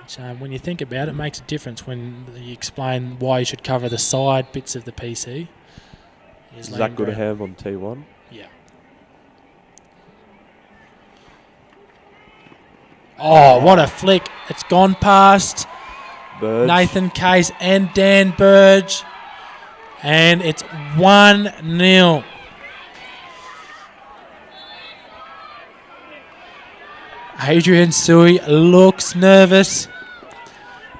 So when you think about it, it makes a difference when you explain why you should cover the side bits of the PC. Zach Goodham on T1. Yeah. Oh, what a flick. It's gone past Burge. Nathan Case and Dan Burge. And it's 1-0. Adrian Sui looks nervous.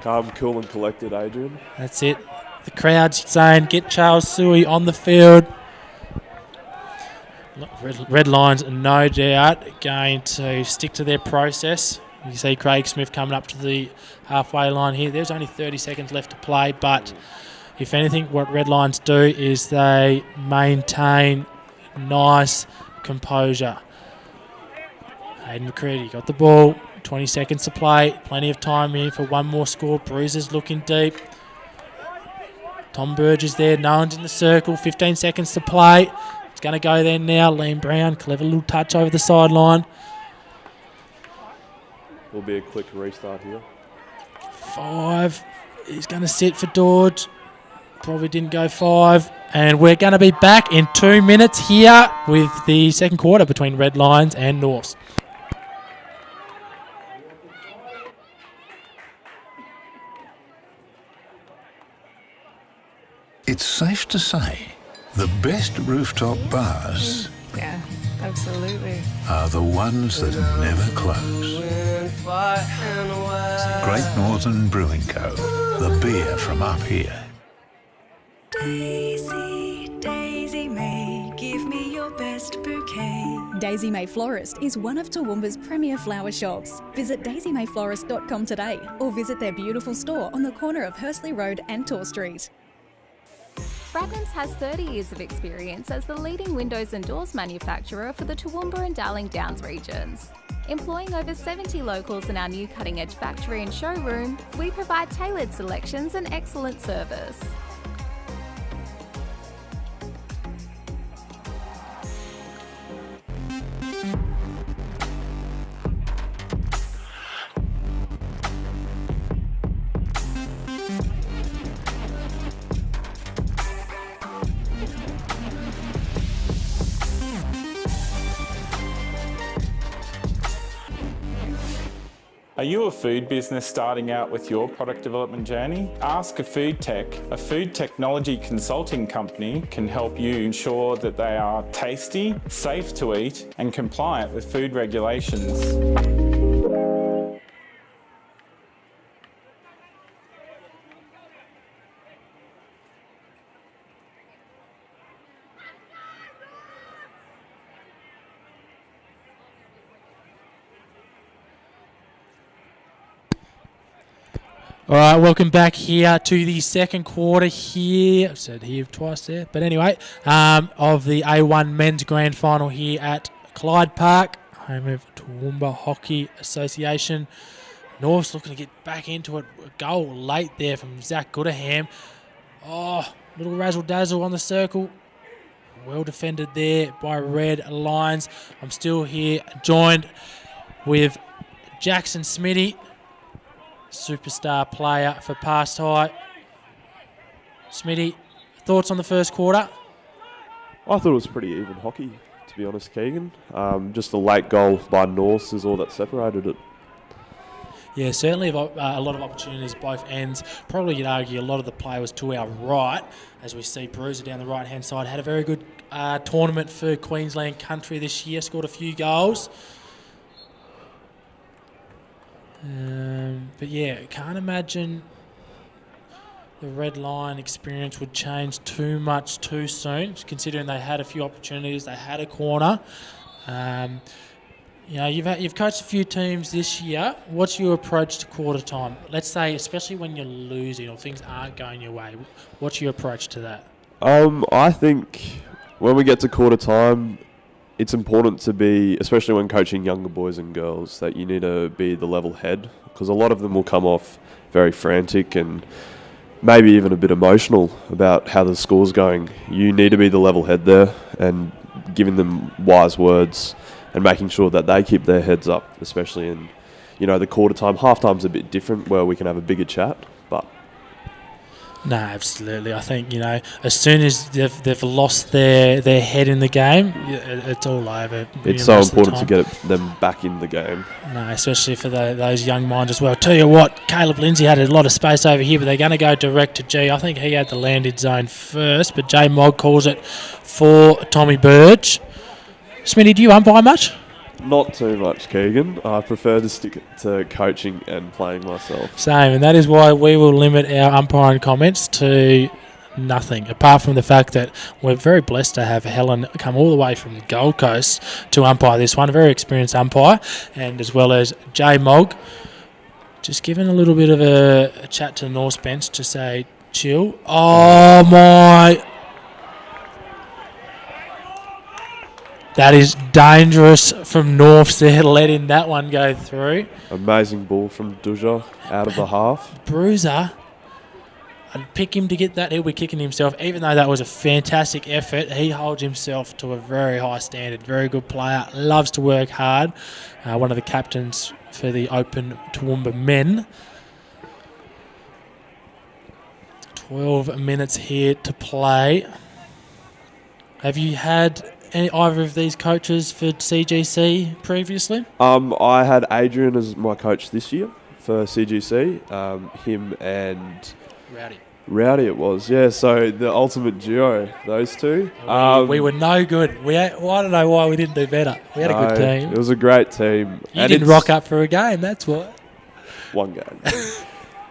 Calm, cool and collected, Adrian. That's it. The crowd's saying, get Charles Sui on the field. Red Lions, no doubt, going to stick to their process. You see Craig Smith coming up to the halfway line here. There's only 30 seconds left to play, but if anything, what Red Lions do is they maintain nice composure. Hayden McCready got the ball, 20 seconds to play. Plenty of time here for one more score. Bruiser's looking deep. Tom Burge is there. No one's in the circle. 15 seconds to play. It's going to go there now. Liam Brown, clever little touch over the sideline. Will be a quick restart here. 5. He's going to sit for Dodge. Probably didn't go 5. And we're going to be back in 2 minutes here with the second quarter between Red Lions and Norths. It's safe to say the best rooftop bars Yeah, absolutely. are the ones that never close. Great Northern Brewing Co., the beer from up here. Daisy, Daisy May, give me your best bouquet. Daisy May Florist is one of Toowoomba's premier flower shops. Visit daisymayflorist.com today or visit their beautiful store on the corner of Hursley Road and Tor Street. Bradnams has 30 years of experience as the leading windows and doors manufacturer for the Toowoomba and Darling Downs regions. Employing over 70 locals in our new cutting-edge factory and showroom, we provide tailored selections and excellent service. Are you a food business starting out with your product development journey? Ask a Food Tech. A food technology consulting company can help you ensure that they are tasty, safe to eat, and compliant with food regulations. All right, welcome back here to the second quarter here. I've said here twice there. But anyway, of the A1 Men's Grand Final here at Clyde Park, home of Toowoomba Hockey Association. North's looking to get back into it. A goal late there from Zach Goodham. Oh, little razzle-dazzle on the circle. Well defended there by Red Lions. I'm still here joined with Jackson Smitty, superstar player for Past High. Smitty, thoughts on the first quarter? I thought it was pretty even hockey, to be honest, Keegan. Just a late goal by Norths is all that separated it. Yeah, certainly a lot of opportunities both ends. Probably you'd argue a lot of the play was to our right, as we see Bruiser down the right-hand side. Had a very good tournament for Queensland country this year, scored a few goals. But yeah, can't imagine the red line experience would change too much too soon, considering they had a few opportunities, they had a corner. You've coached a few teams this year. What's your approach to quarter time? Let's say, especially when you're losing or things aren't going your way, what's your approach to that? I think when we get to quarter time, it's important to be, especially when coaching younger boys and girls, that you need to be the level head, because a lot of them will come off very frantic and maybe even a bit emotional about how the score's going. You need to be the level head there and giving them wise words and making sure that they keep their heads up, especially in, the quarter time. Half time's a bit different where we can have a bigger chat, but... No, absolutely. I think, as soon as they've lost their head in the game, it's all over. It's so important to get them back in the game. No, especially for those young minds as well. Tell you what, Caleb Lindsay had a lot of space over here, but they're going to go direct to G. I think he had the landed zone first, but Jay Mogg calls it for Tommy Burge. Smitty, do you umpire much? Not too much, Keegan. I prefer to stick to coaching and playing myself. Same, and that is why we will limit our umpiring comments to nothing, apart from the fact that we're very blessed to have Helen come all the way from the Gold Coast to umpire this one, a very experienced umpire, and as well as Jay Mogg, just giving a little bit of a chat to the North's bench to say, chill. Oh, my... That is dangerous from Norths there, letting that one go through. Amazing ball from Duja out of the half. Bruiser, I'd pick him to get that. He'll be kicking himself. Even though that was a fantastic effort, he holds himself to a very high standard. Very good player. Loves to work hard. One of the captains for the Open Toowoomba men. 12 minutes here to play. Have you had... either of these coaches for CGC previously? I had Adrian as my coach this year for CGC. Him and... Rowdy it was, yeah. So the ultimate duo, those two. We were no good. I don't know why we didn't do better. We had a good team. It was a great team. You didn't rock up for a game, that's what. One game.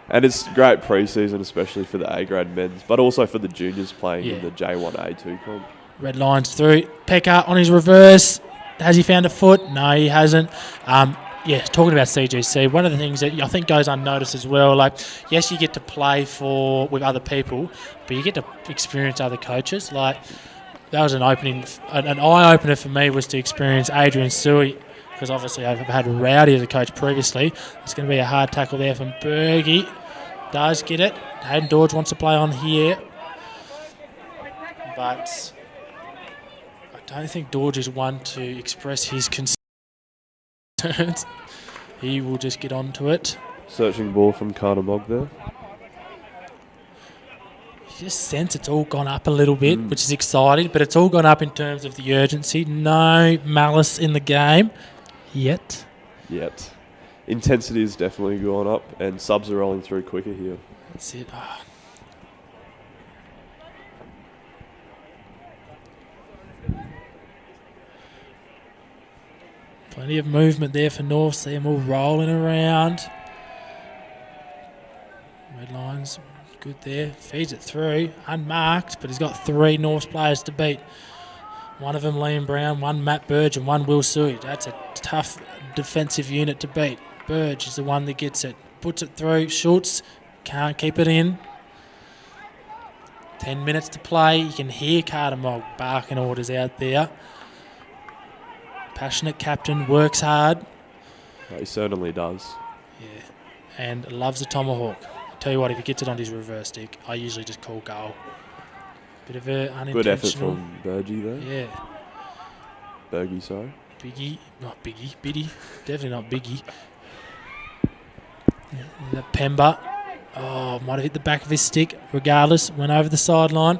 And it's great pre-season, especially for the A-grade men's, but also for the juniors playing in the J1A2 comp. Red lines through. Pekka on his reverse. Has he found a foot? No, he hasn't. Talking about CGC, one of the things that I think goes unnoticed as well, yes, you get to play with other people, but you get to experience other coaches. That was an eye-opener for me was to experience Adrian Suey, because obviously I've had Rowdy as a coach previously. It's going to be a hard tackle there from Bergie. Does get it. Hayden Dodge wants to play on here. But... I don't think Dodge is one to express his concerns. He will just get onto it. Searching ball from Carter Mogg there. You just sense it's all gone up a little bit, which is exciting, but it's all gone up in terms of the urgency. No malice in the game yet. Intensity has definitely gone up, and subs are rolling through quicker here. That's it. Plenty of movement there for North. See them all rolling around. Red lines, good there. Feeds it through, unmarked, but he's got 3 North players to beat. One of them Liam Brown, one Matt Burge, and one Will Suey. That's a tough defensive unit to beat. Burge is the one that gets it. Puts it through, Schultz, can't keep it in. 10 minutes to play. You can hear Carter Mogg barking orders out there. Passionate captain, works hard. He certainly does. Yeah, and loves a tomahawk. I tell you what, if he gets it on his reverse stick, I usually just call goal. Bit of a unintentional. Good effort from Bergie there. Yeah. Bergie, sorry. Biggie, not Biggie, Biddy. Definitely not Biggie. The Pemba. Oh, might have hit the back of his stick. Regardless, went over the sideline.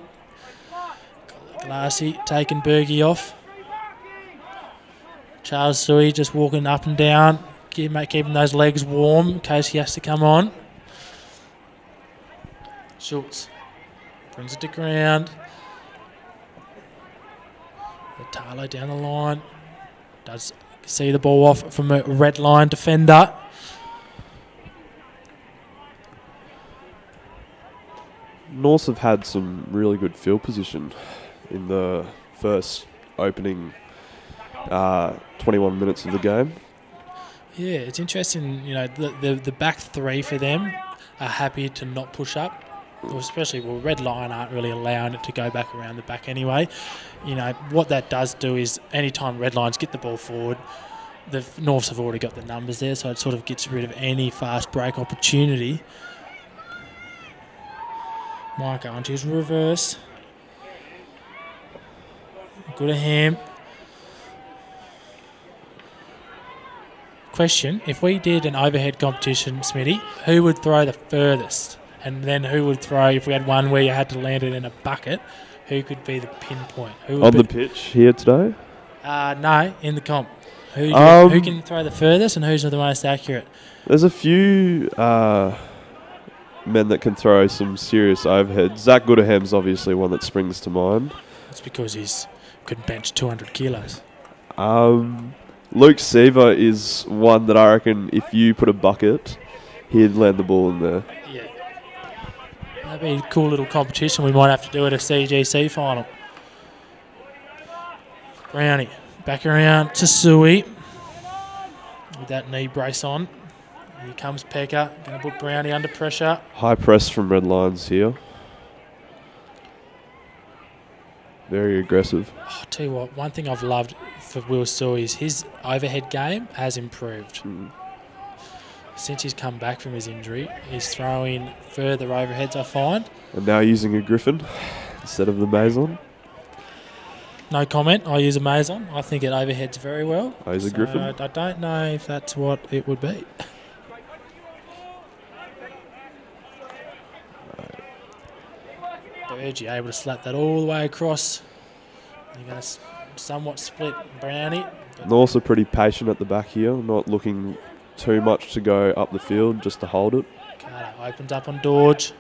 Glassy taking Bergie off. Charles Suey just walking up and down. keeping those legs warm in case he has to come on. Schultz brings it to ground. Talo down the line. Does see the ball off from a red line defender. Norths have had some really good field position in the first opening 21 minutes of the game. Yeah, it's interesting. You know, the back three for them are happy to not push up. Especially, red line aren't really allowing it to go back around the back anyway. You know, what that does do is anytime red lines get the ball forward, the Norths have already got the numbers there, so it sort of gets rid of any fast break opportunity. Mike onto his reverse. Good at him. Question, if we did an overhead competition, Smitty, who would throw the furthest? And then who would throw, if we had one where you had to land it in a bucket, who could be the pinpoint? Who would On the pitch here today? No, in the comp. Who can throw the furthest and who's the most accurate? There's a few men that can throw some serious overhead. Zach Goodaham's obviously one that springs to mind. That's because he's could bench 200 kilos. Luke Seaver is one that I reckon if you put a bucket, he'd land the ball in there. Yeah. That'd be a cool little competition we might have to do at a CGC final. Brownie back around to Suey with that knee brace on. Here comes Pekka, going to put Brownie under pressure. High press from Red Lions here. Very aggressive. Oh, I'll tell you what, one thing I've loved for Will Suey is his overhead game has improved. Since he's come back from his injury, he's throwing further overheads, I find. And now using a Griffin instead of the Maison. No comment. I use a Maison. I think it overheads very well. I use a Griffin. I don't know if that's what it would be. Burgee able to slap that all the way across. You're going to somewhat split Brownie. Norths are pretty patient at the back here, not looking too much to go up the field, just to hold it. Carter opens up on Dorge.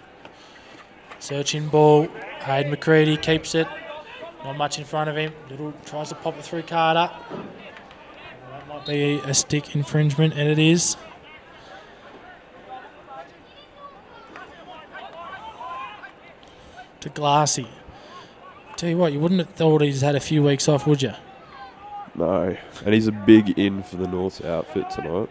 Searching ball. Hayden McCready keeps it. Not much in front of him. Little tries to pop it through Carter. That might be a stick infringement, and it is. To Glassy. Tell you what, you wouldn't have thought he's had a few weeks off, would you? No, and he's a big in for the Norths outfit tonight.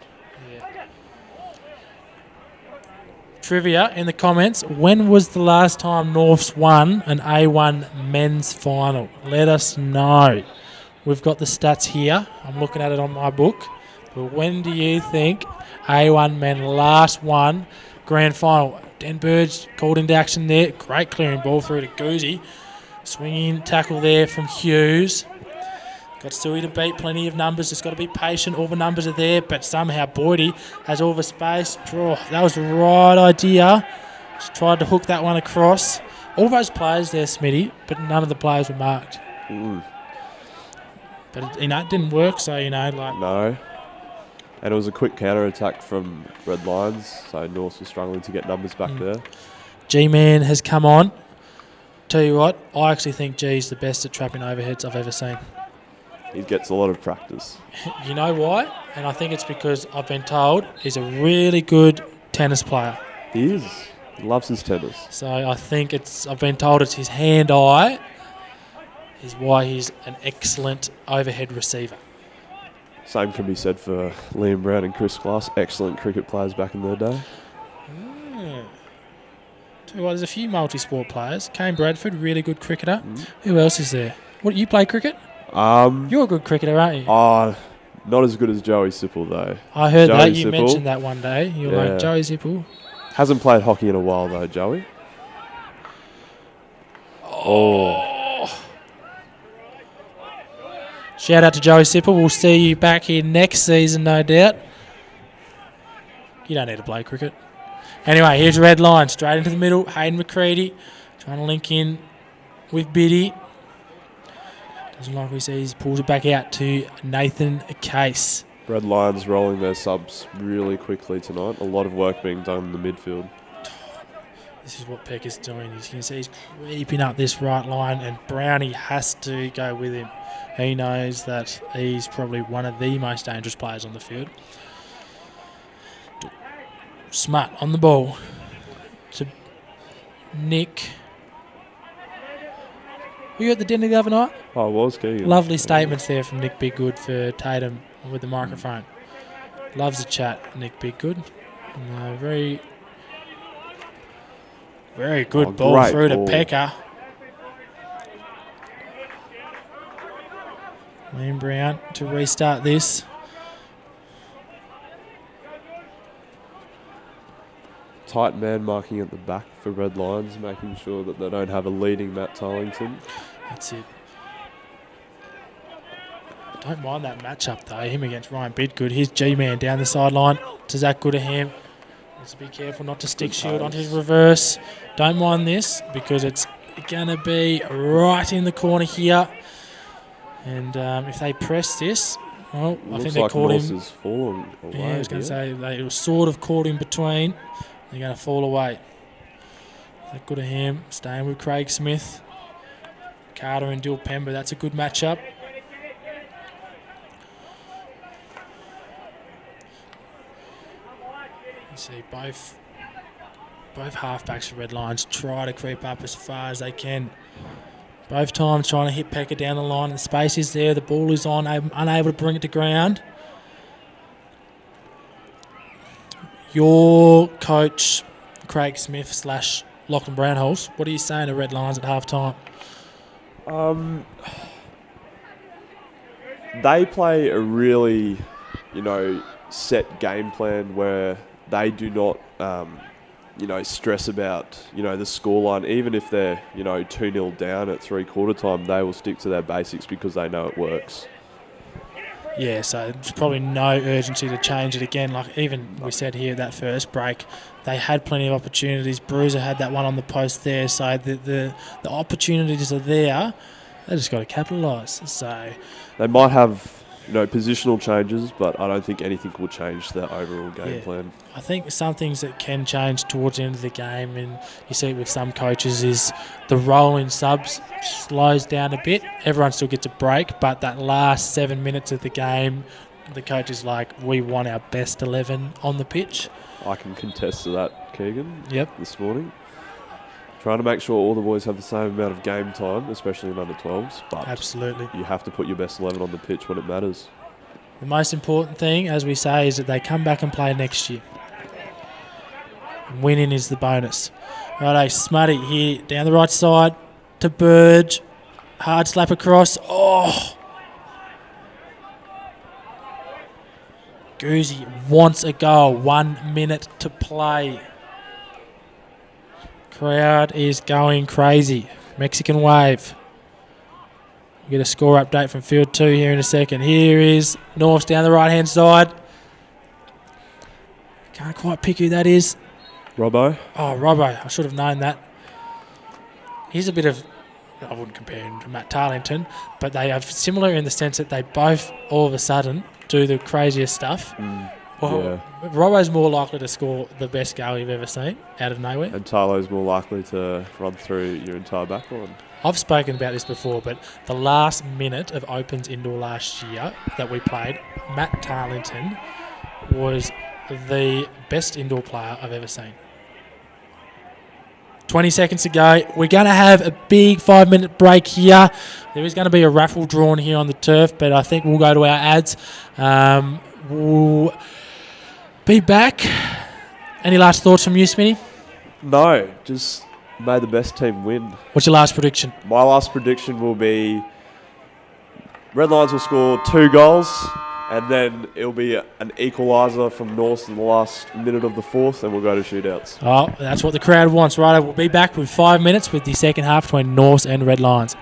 Trivia in the comments. When was the last time Norths won an A1 men's final? Let us know. We've got the stats here. I'm looking at it on my book. But when do you think A1 men last won grand final? Dan Burge called into action there. Great clearing ball through to Goozy. Swinging tackle there from Hughes. Got Suey to beat, plenty of numbers. Just got to be patient. All the numbers are there, but somehow Boydie has all the space. Draw. That was the right idea. Just tried to hook that one across. All those players there, Smitty, but none of the players were marked. But, it didn't work, so, No. And it was a quick counter-attack from Red Lions, so Norths were struggling to get numbers back there. G-Man has come on. Tell you what, I actually think G's the best at trapping overheads I've ever seen. He gets a lot of practice. You know why? And I think it's because I've been told he's a really good tennis player. He is. He loves his tennis. So I think I've been told it's his hand-eye is why he's an excellent overhead receiver. Same can be said for Liam Brown and Chris Glass. Excellent cricket players back in their day. Tell you what, there's a few multi-sport players. Kane Bradford, really good cricketer. Who else is there? What, you play cricket? You're a good cricketer, aren't you? Not as good as Joey Sipple, though. I heard Joey that. You Sipple, mentioned that one day. You're like, Joey Sipple. Hasn't played hockey in a while, though, Joey. Shout out to Joey Sipple. We'll see you back here next season, no doubt. You don't need to play cricket. Anyway, here's Red Line. Straight into the middle. Hayden McCready trying to link in with Biddy. Doesn't like what he sees. Pulls it back out to Nathan Case. Red Lions rolling their subs really quickly tonight. A lot of work being done in the midfield. This is what Pecker's doing. You can see he's creeping up this right line, and Brownie has to go with him. He knows that he's probably one of the most dangerous players on the field. Smart on the ball to Nick. Were you at the dinner the other night? I was, Keegan. Lovely statements there from Nick Biggood for Tatum with the microphone. Loves the chat, Nick Biggood. And, very good ball through to Pecker. Liam Brown to restart this. Tight man marking at the back for Red Lions, making sure that they don't have a leading Matt Tarlington. That's it. Don't mind that matchup though, him against Ryan Bidgood. Here's G-Man down the sideline to Zach Goodaham. Needs to be careful not to stick shield onto his reverse. Don't mind this because it's going to be right in the corner here. And if they press this, well, I think they caught him. Fallen away, yeah, I was going to say they were sort of caught in between. They're going to fall away. Zach Goodaham staying with Craig Smith. Carter and Dill Pember, that's a good matchup. You see both halfbacks for Red Lions try to creep up as far as they can. Both times trying to hit Pecker down the line. The space is there. The ball is on, unable to bring it to ground. Your coach, Craig Smith / Lachlan Brownhouse, what are you saying to Red Lions at half time? They play a really, set game plan where they do not, stress about, the scoreline. Even if they're, 2-0 down at three-quarter time, they will stick to their basics because they know it works. Yeah, so there's probably no urgency to change it again. Like even we said here, that first break, they had plenty of opportunities. Bruiser had that one on the post there, so the opportunities are there. They just got to capitalise. So they might have, positional changes, but I don't think anything will change their overall game plan. I think some things that can change towards the end of the game, and you see it with some coaches, is the rolling subs slows down a bit. Everyone still gets a break, but that last 7 minutes of the game, the coach is like, we want our best 11 on the pitch. I can contest to that, Keegan. Yep. This morning. Trying to make sure all the boys have the same amount of game time, especially in under-12s. But absolutely, you have to put your best 11 on the pitch when it matters. The most important thing, as we say, is that they come back and play next year. Winning is the bonus. Righto, Smutty here down the right side to Burge. Hard slap across. Oh! Goozy wants a goal. 1 minute to play. Crowd is going crazy. Mexican wave. We'll get a score update from field 2 here in a second. Here is Norths down the right-hand side. Can't quite pick who that is. Robbo. Oh, Robbo. I should have known that. He's a bit of, I wouldn't compare him to Matt Tarlington, but they are similar in the sense that they both, all of a sudden, do the craziest stuff. Well, yeah. Robbo's more likely to score the best goal you've ever seen out of nowhere. And Tarlo's more likely to run through your entire backline. I've spoken about this before, but the last minute of Opens indoor last year that we played, Matt Tarlington was the best indoor player I've ever seen. 20 seconds to go. We're going to have a big 5-minute break here. There is going to be a raffle drawn here on the turf, but I think we'll go to our ads. We'll be back. Any last thoughts from you, Smitty? No, just may the best team win. What's your last prediction? My last prediction will be Red Lions will score 2 goals, and then it'll be an equaliser from North in the last minute of the 4th, and we'll go to shootouts. Oh, that's what the crowd wants, right? We'll be back with 5 minutes with the second half between North and Red Lions.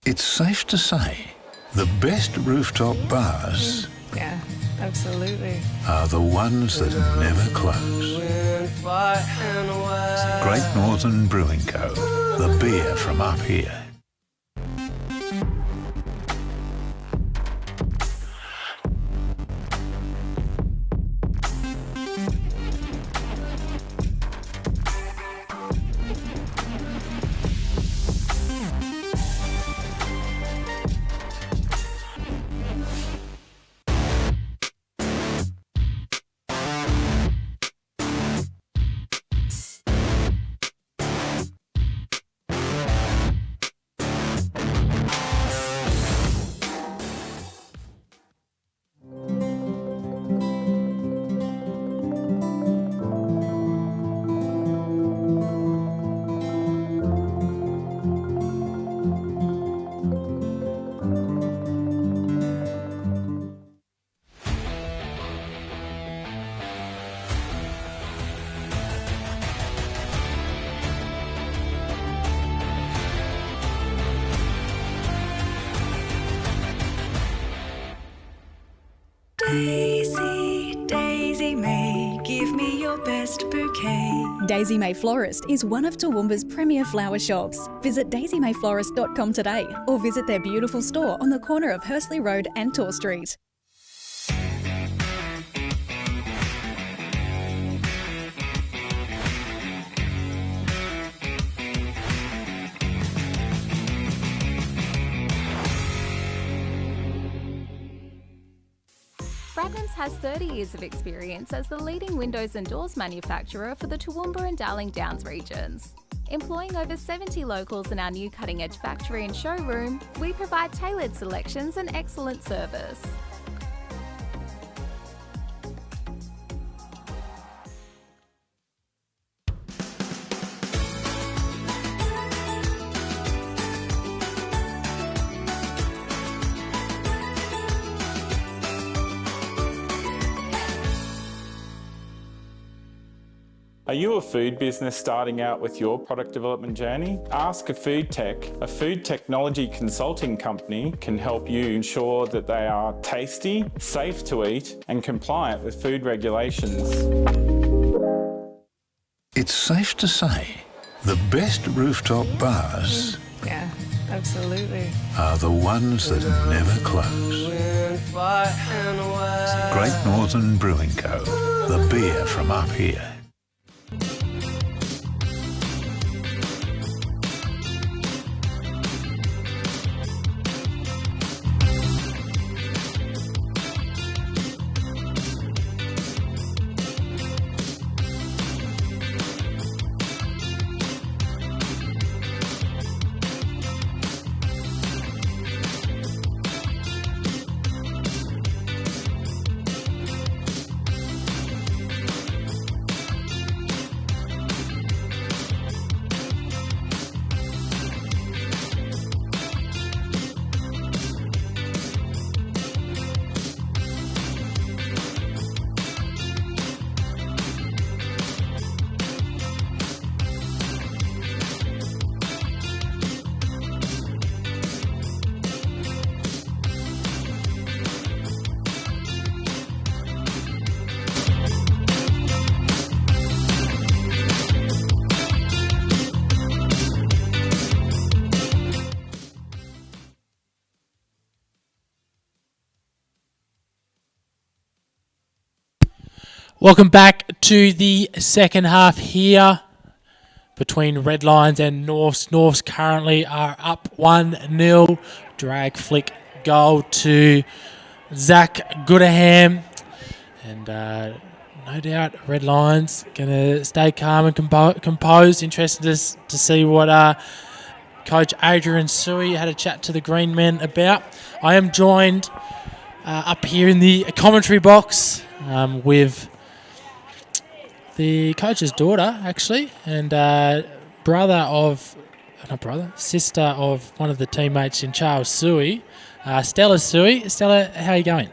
It's safe to say the best rooftop bars Yeah, absolutely. are the ones that never close. Great Northern Brewing Co., the beer from up here. Daisy, Daisy May, give me your best bouquet. Daisy May Florist is one of Toowoomba's premier flower shops. Visit daisymayflorist.com today or visit their beautiful store on the corner of Hursley Road and Tor Street. Bradnams has 30 years of experience as the leading windows and doors manufacturer for the Toowoomba and Darling Downs regions. Employing over 70 locals in our new cutting-edge factory and showroom, we provide tailored selections and excellent service. Are you a food business starting out with your product development journey? Ask a Food Tech, a food technology consulting company, can help you ensure that they are tasty, safe to eat, and compliant with food regulations. It's safe to say the best rooftop bars Yeah, absolutely. are the ones that never close. Great Northern Brewing Co., the beer from up here. Welcome back to the second half here between Red Lions and Norths. Norths currently are up 1-0. Drag flick goal to Zach Goodaham. And no doubt Red Lions going to stay calm and composed. Interested to see what Coach Adrian Suey had a chat to the Green Men about. I am joined up here in the commentary box with the coach's daughter, actually, and sister of one of the teammates in Charles Suey, Stella Suey. Stella, how are you going?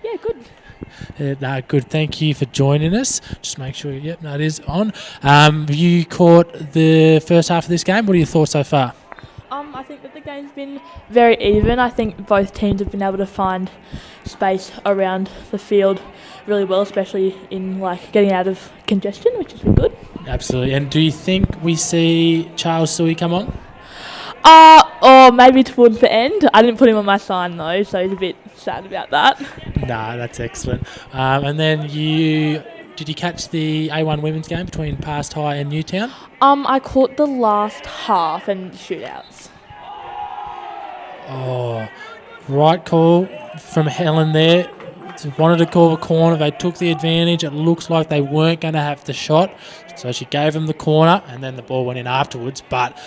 Yeah, good. Good. Thank you for joining us. Just make sure, it is on. You caught the first half of this game. What are your thoughts so far? I think that the game's been very even. I think both teams have been able to find space around the field really well, especially in like getting out of congestion, which has been good. Absolutely. And do you think we see Charles Suey come on? Or maybe towards the end. I didn't put him on my sign though, so he's a bit sad about that. Nah, that's excellent. And then did you catch the A1 women's game between Past High and Newtown? I caught the last half and shootouts. Oh, right call from Helen there. Wanted to call a corner. They took the advantage. It looks like they weren't going to have the shot. So she gave them the corner, and then the ball went in afterwards. But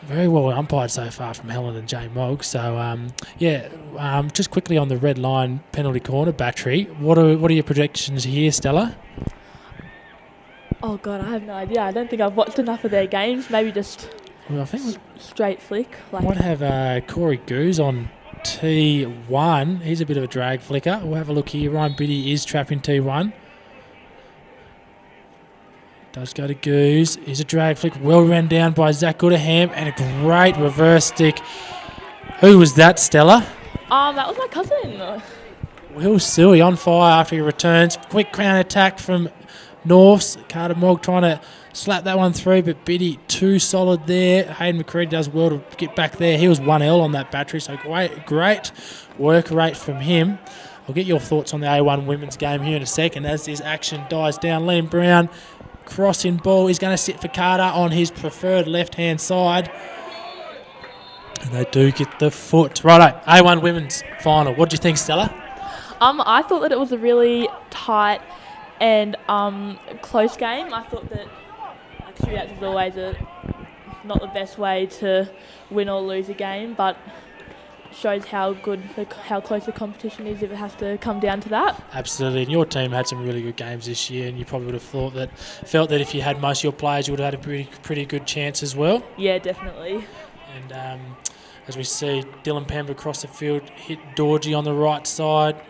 very well umpired so far from Helen and Jay Mogg. So, just quickly on the red line penalty corner battery, what are your predictions here, Stella? Oh, God, I have no idea. I don't think I've watched enough of their games. Maybe just straight flick. Might have Corey Goose on T1. He's a bit of a drag flicker. We'll have a look here. Ryan Biddy is trapped in T1. Does go to Goose. He's a drag flick. Well run down by Zach Goodaham. And a great reverse stick. Who was that, Stella? That was my cousin. Will Suey on fire after he returns. Quick crown attack from Norths. Carter Mogg trying to slap that one through, but Biddy too solid there. Hayden McCready does well to get back there. He was 1L on that battery, so great work rate from him. I'll get your thoughts on the A1 women's game here in a second as this action dies down. Liam Brown crossing ball. He's going to sit for Carter on his preferred left-hand side. And they do get the foot. Righto, A1 women's final. What do you think, Stella? I thought that it was a really tight and close game. I thought that shootouts is always not the best way to win or lose a game, but shows how close the competition is if it has to come down to that. Absolutely, and your team had some really good games this year, and you probably would have felt that if you had most of your players, you would have had a pretty good chance as well. Yeah, definitely. And as we see, Dylan Pember across the field hit Dorji on the right side.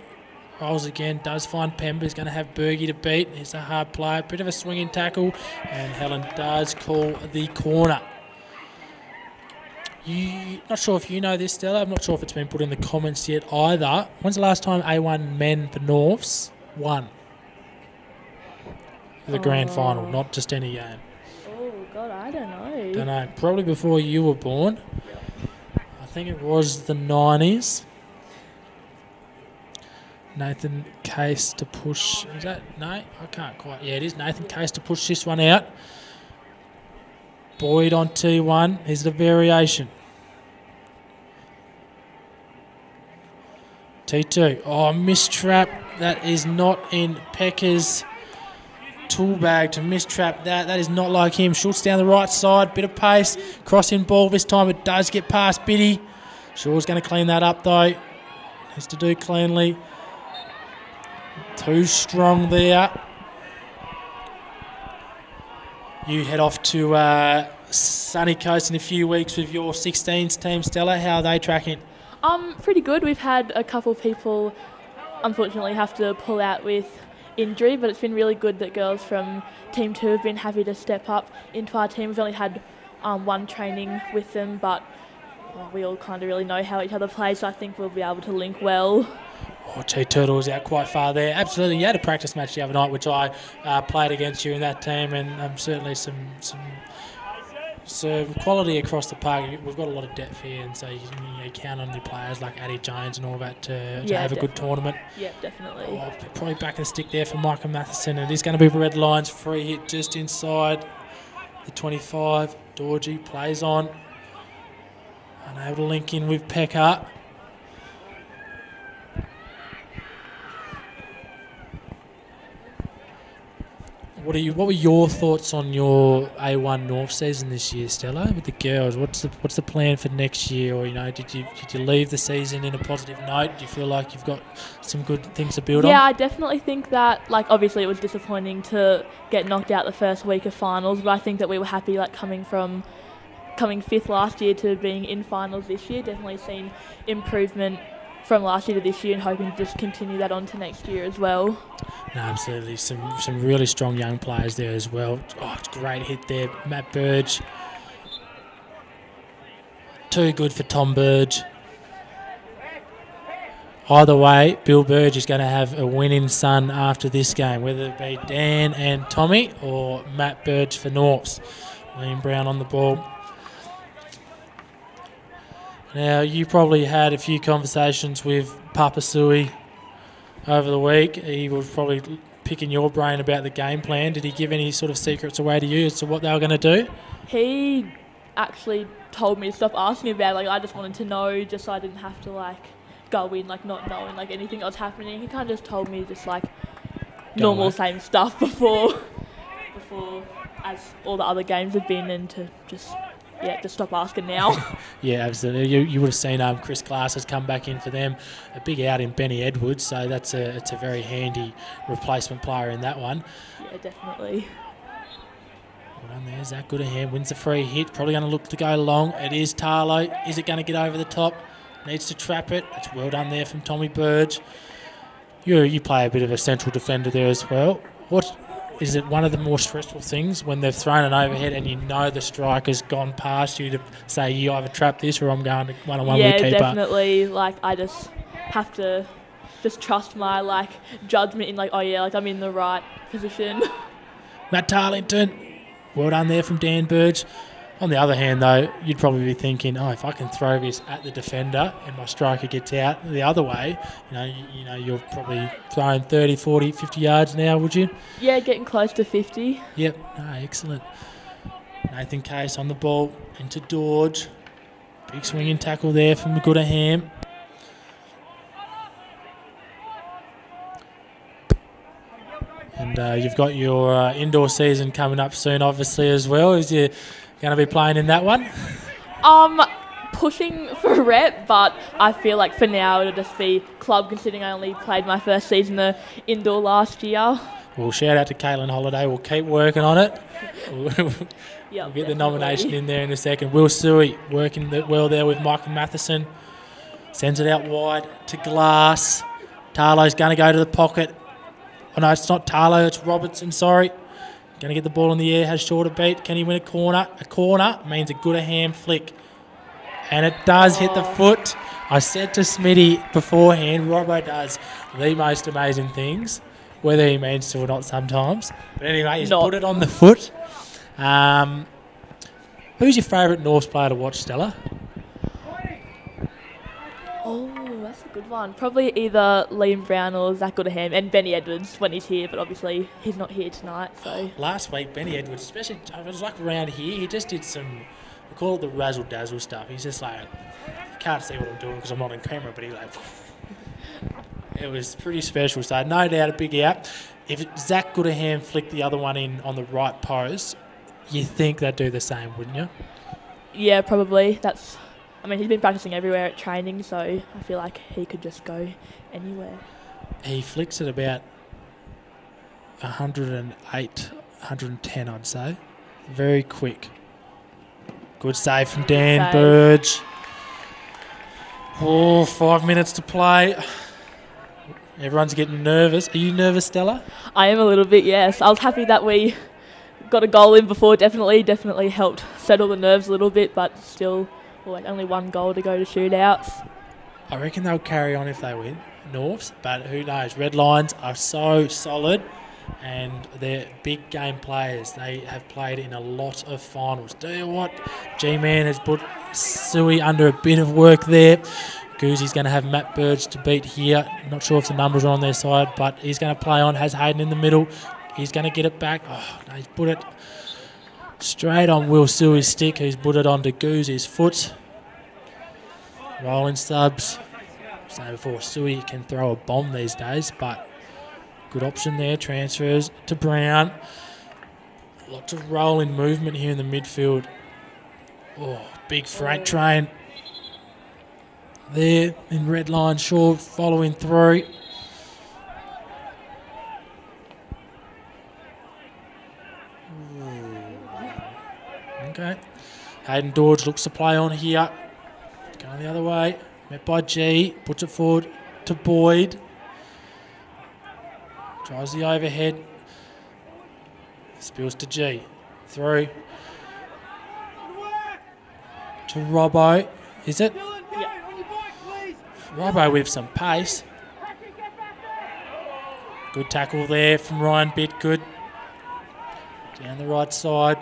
Rolls again, does find Pember. He's going to have Bergie to beat. He's a hard player, bit of a swinging tackle, and Helen does call the corner. Not sure if you know this, Stella. I'm not sure if it's been put in the comments yet either. When's the last time A1 men, the Norths, won the grand final, not just any game? Oh, God, I don't know. Don't know. Probably before you were born. I think it was the 90s. Nathan Case to push. Is that? No, I can't quite. Yeah, it is Nathan Case to push this one out. Boyd on T1. Here's the variation. T2. Oh, mistrap. That is not in Pecker's tool bag to mistrap that. That is not like him. Schultz down the right side. Bit of pace. Crossing ball. This time it does get past Biddy. Shaw's going to clean that up though. Has to do cleanly. Too strong there. You head off to Sunny Coast in a few weeks with your 16s team, Stella. How are they tracking? Pretty good. We've had a couple of people unfortunately have to pull out with injury, but it's been really good that girls from Team 2 have been happy to step up into our team. We've only had one training with them, but we all kind of really know how each other play, so I think we'll be able to link well. Oh, T-Turtle was out quite far there. Absolutely. You had a practice match the other night, which I played against you in that team, and certainly some quality across the park. We've got a lot of depth here, and so you count on your players like Addie Jones and all that to have a good tournament. Yeah, definitely. Oh, probably back in the stick there for Micah Matheson. It is going to be red lines. Free hit just inside the 25. Dorji plays on. Unable to link in with Pecker. What were your thoughts on your A1 North season this year, Stella, with the girls? What's the plan for next year? Or did you leave the season in a positive note? Do you feel like you've got some good things to build on? Yeah, I definitely think that. Obviously, it was disappointing to get knocked out the first week of finals, but I think that we were happy, coming fifth last year to being in finals this year. Definitely seen improvement from last year to this year, and hoping to just continue that on to next year as well. No, absolutely. Some really strong young players there as well. Oh, it's a great hit there. Matt Burge. Too good for Tom Burge. Either way, Bill Burge is going to have a winning son after this game, whether it be Dan and Tommy or Matt Burge for Norths. William Brown on the ball. Now, you probably had a few conversations with Papa Sui over the week. He was probably picking your brain about the game plan. Did he give any sort of secrets away to you as to what they were going to do? He actually told me to stop asking about it. Like, I just wanted to know just so I didn't have to, like, go in, like, not knowing, like, anything that was happening. He kind of just told me just, like, normal same stuff before as all the other games have been, and to just stop asking now. Yeah, absolutely. You would have seen Chris Glass has come back in for them. A big out in Benny Edwards, so it's a very handy replacement player in that one. Yeah, definitely. Well done there. Zach Gooderham wins the free hit. Probably going to look to go long. It is Tarlo. Is it going to get over the top? Needs to trap it. It's well done there from Tommy Burge. You play a bit of a central defender there as well. What is it? One of the more stressful things when they've thrown an overhead and you know the striker's gone past you to say you either trap this or I'm going to one-on-one with the keeper. Yeah, definitely. Like, I just have to just trust my, like, judgment in, like, oh yeah, like, I'm in the right position. Matt Tarlington, well done there from Dan Burge. On the other hand, though, you'd probably be thinking, oh, if I can throw this at the defender and my striker gets out the other way, you know, you're probably throwing 30, 40, 50 yards now, would you? Yeah, getting close to 50. Yep, excellent. Nathan Case on the ball into Dorge. Big swinging tackle there from Gooderham. And you've got your indoor season coming up soon, obviously, as well. Is you going to be playing in that one? Pushing for a rep, but I feel like for now it'll just be club, considering I only played my first season indoor last year. Well, shout out to Caitlin Holiday. We'll keep working on it. We'll get the nomination in there in a second. Will Suey working well there with Michael Matheson. Sends it out wide to Glass. Tarlo's going to go to the pocket. Oh, no, it's not Tarlo. It's Robertson, sorry. Going to get the ball in the air, has shorter beat. Can he win a corner? A corner means a Gooderham flick. And it does hit the foot. I said to Smitty beforehand, Robbo does the most amazing things, whether he means to or not sometimes. But anyway, he's put it on the foot. Who's your favourite Norths player to watch, Stella? Oh, that's a good one. Probably either Liam Brown or Zach Gooderham, and Benny Edwards when he's here, but obviously he's not here tonight. So last week, Benny Edwards, especially, it was like around here, he just did some, we call it the razzle-dazzle stuff. He's just like, you can't see what I'm doing because I'm not on camera, but he's like, it was pretty special. So no doubt a big out. If Zach Gooderham flicked the other one in on the right post, you think they'd do the same, wouldn't you? Yeah, probably. He's been practicing everywhere at training, so I feel like he could just go anywhere. He flicks at about 108, 110, I'd say. Very quick. Good save from Dan Burge. Oh, 5 minutes to play. Everyone's getting nervous. Are you nervous, Stella? I am a little bit, yes. I was happy that we got a goal in before. Definitely helped settle the nerves a little bit, but still, only one goal to go to shootouts. I reckon they'll carry on if they win, Norths, but who knows? Red Lions are so solid and they're big game players. They have played in a lot of finals. Do you what? G-Man has put Suey under a bit of work there. Goozy's going to have Matt Burge to beat here. Not sure if the numbers are on their side, but he's going to play on. Has Hayden in the middle. He's going to get it back. Oh, no, he's put it straight on Will Suey's stick, who's put it onto Goozy's foot. Rolling subs. Saying before, Suey can throw a bomb these days, but good option there. Transfers to Brown. Lots of rolling movement here in the midfield. Oh, big freight train there in Red Line Shaw following through. Okay. Hayden Dodge looks to play on here. Going the other way. Met by G. Puts it forward to Boyd. Tries the overhead. Spills to G. Through to Robbo. Is it? Yeah. Robbo with some pace. Good tackle there from Ryan Bitgood. Down the right side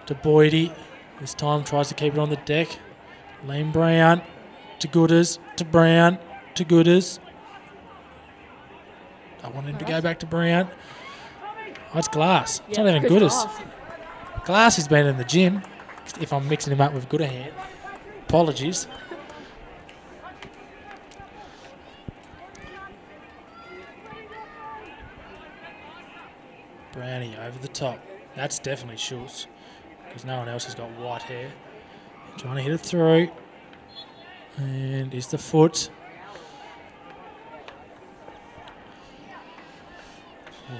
to Boydie. This time tries to keep it on the deck. Liam Brown to Gooders, to Brown, to Gooders. I want him to go back to Brown. Oh, it's Glass. It's not even Gooders. Glass has been in the gym, if I'm mixing him up with Goodahan. Apologies. Brownie over the top. That's definitely Schultz, because no one else has got white hair. Trying to hit it through. And is the foot.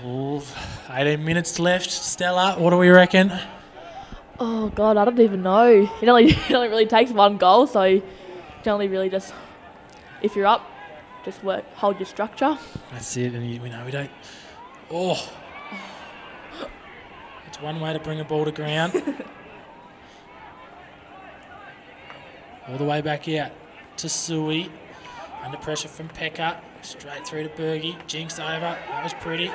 Ooh, 18 minutes left. Stella, what do we reckon? Oh, God, I don't even know. It only really takes one goal, so you can only really just, if you're up, just hold your structure. That's it, and we know we don't. Oh. It's one way to bring a ball to ground. All the way back out to Suey. Under pressure from Pekka. Straight through to Bergie. Jinx over. That was pretty.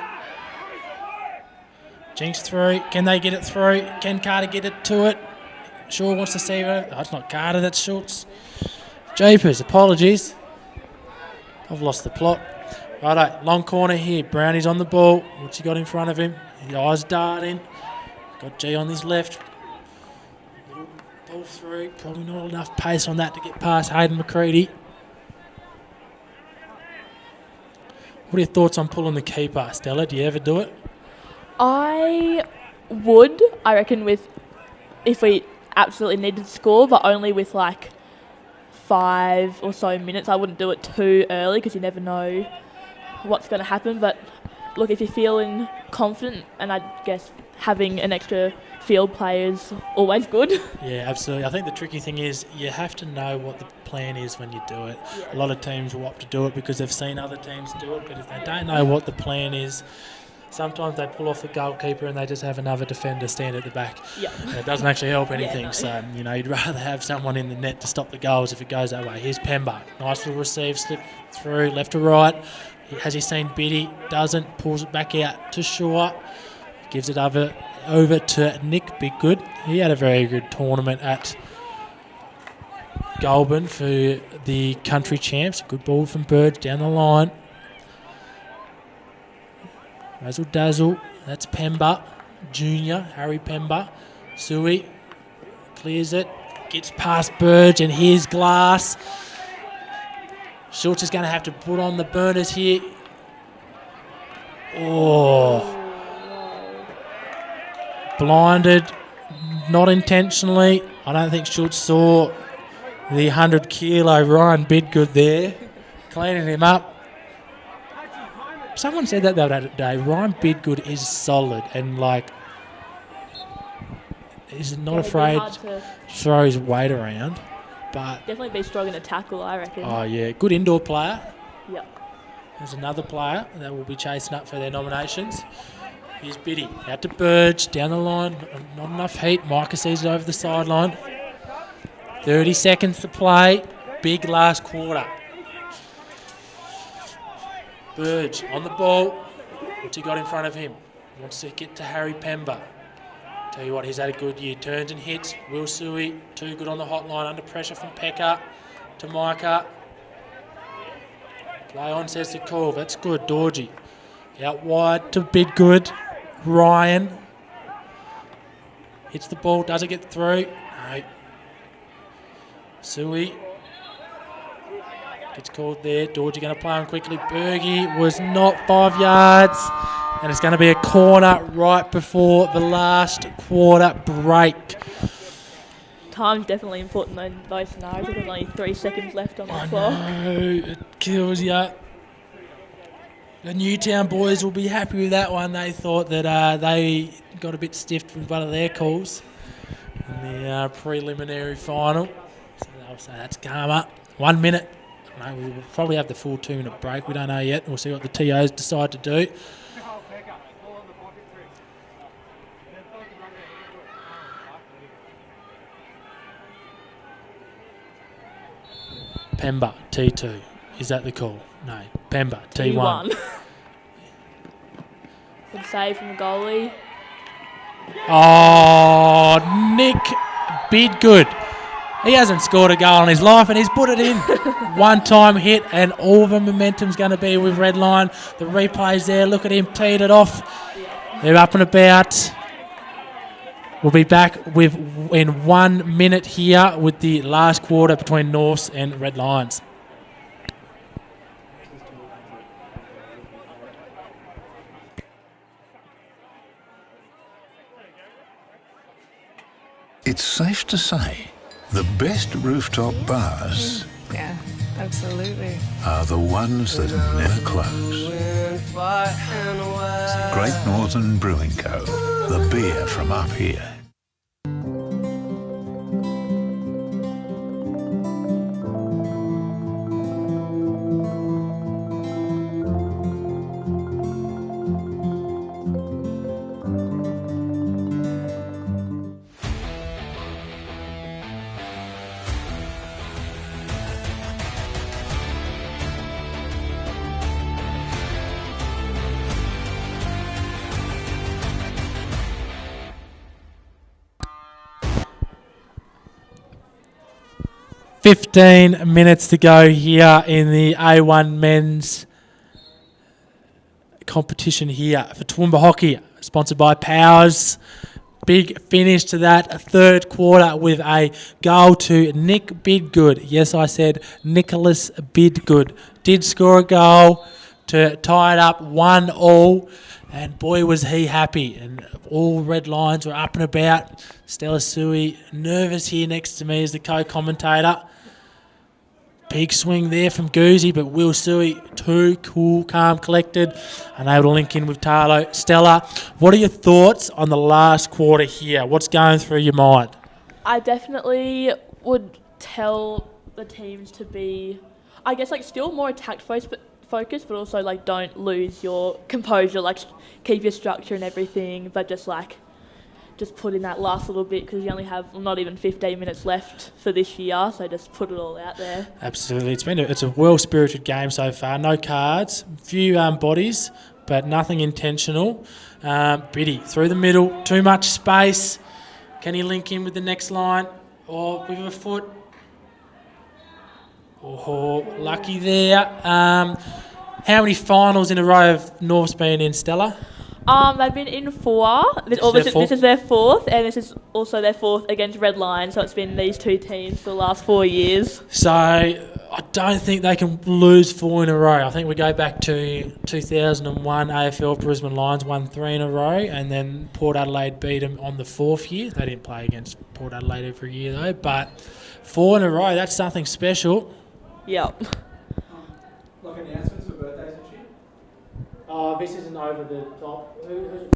Jinx through. Can they get it through? Can Carter get it to it? Shaw wants to see her. Oh, it's not Carter, that's Schultz. Japers, apologies. I've lost the plot. Righto, long corner here. Brownie's on the ball. What's he got in front of him? His eyes darting. Got G on his left. Little ball through. Probably not enough pace on that to get past Hayden McCready. What are your thoughts on pulling the keeper, Stella? Do you ever do it? I would, I reckon, if we absolutely needed to score, but only with like 5 or so minutes. I wouldn't do it too early because you never know what's going to happen. But look, if you're feeling confident, and I guess having an extra field player is always good. Yeah, absolutely. I think the tricky thing is you have to know what the plan is when you do it. Yeah. A lot of teams will opt to do it because they've seen other teams do it, but if they don't know what the plan is, sometimes they pull off the goalkeeper and they just have another defender stand at the back. Yeah. It doesn't actually help anything. No. So, you'd rather have someone in the net to stop the goals if it goes that way. Here's Pemba. Nice little receive, slip through, left to right. Has he seen Biddy? Doesn't. Pulls it back out to Shaw. Gives it over to Nick Biggood. He had a very good tournament at Goulburn for the country champs. Good ball from Burge down the line. Razzle dazzle. That's Pemba. Junior, Harry Pemba. Suey clears it. Gets past Burge, and here's Glass. Schultz is going to have to put on the burners here. Oh. Blinded. Not intentionally. I don't think Schultz saw the 100-kilo Ryan Bidgood there. Cleaning him up. Someone said that the other day. Ryan Bidgood is solid and, he's not afraid to throw his weight around. But definitely be strong in a tackle, I reckon. Oh, yeah. Good indoor player. Yep. There's another player that will be chasing up for their nominations. Here's Biddy. Out to Burge. Down the line. Not enough heat. Micah sees it over the sideline. 30 seconds to play. Big last quarter. Burge on the ball. What's he got in front of him? Wants to get to Harry Pemba. Tell you what, he's had a good year. Turns and hits. Will Suey, too good on the hotline. Under pressure from Pekka to Micah. Play on, says the call. That's good. Dorji. Out wide to Bidgood. Ryan. Hits the ball. Does it get through? No. Suey. Gets called there. Dorji going to play on quickly. Bergie was not 5 yards. And it's going to be a corner right before the last quarter break. Time's definitely important in those scenarios. There's only 3 seconds left on the clock. No, it kills you. The Newtown boys will be happy with that one. They thought that they got a bit stiffed with one of their calls in the preliminary final. So they'll say that's karma. 1 minute. No, we'll probably have the full 2-minute break. We don't know yet. We'll see what the TOs decide to do. Pemba, T2. Is that the call? No, Pemba, T1. Good save from the goalie. Oh, Nick Bidgood. He hasn't scored a goal in his life, and he's put it in. One-time hit, and all the momentum's going to be with Redline. The replay's there. Look at him, teed it off. They're up and about. We'll be back in 1 minute here with the last quarter between Norths and Red Lions. It's safe to say the best rooftop bars Yeah, absolutely. are the ones that never close. Great Northern Brewing Co., the beer from up here. $15 minutes to go here in the A1 men's competition here for Toowoomba Hockey, sponsored by Powers. Big finish to that third quarter with a goal to Nick Bidgood. Yes, I said Nicholas Bidgood. Did score a goal to tie it up 1-1, and boy was he happy. And all Red Lions were up and about. Stella Sui nervous here next to me as the co-commentator. Big swing there from Goozy, but Will Sui, too cool, calm, collected, unable to link in with Tarlo. Stella, what are your thoughts on the last quarter here? What's going through your mind? I definitely would tell the teams to be, I guess, like still more attack focused, but also like don't lose your composure, like keep your structure and everything, but just put in that last little bit because you only have not even 15 minutes left for this year, so just put it all out there. Absolutely. It's a well-spirited game so far. No cards, few bodies, but nothing intentional. Biddy through the middle, too much space. Can he link in with the next line or with a foot? Oh, lucky there. How many finals in a row have North's been in, Stella? They've been in 4. This is their 4th, and this is also their 4th against Red Lions. So it's been these two teams for the last 4 years. So I don't think they can lose 4 in a row. I think we go back to 2001 AFL Brisbane Lions won 3 in a row, and then Port Adelaide beat them on the 4th year. They didn't play against Port Adelaide every year though, but 4 in a row, that's something special. Yep. Like announcements for birthdays and shit? Oh, this isn't over the top. Who's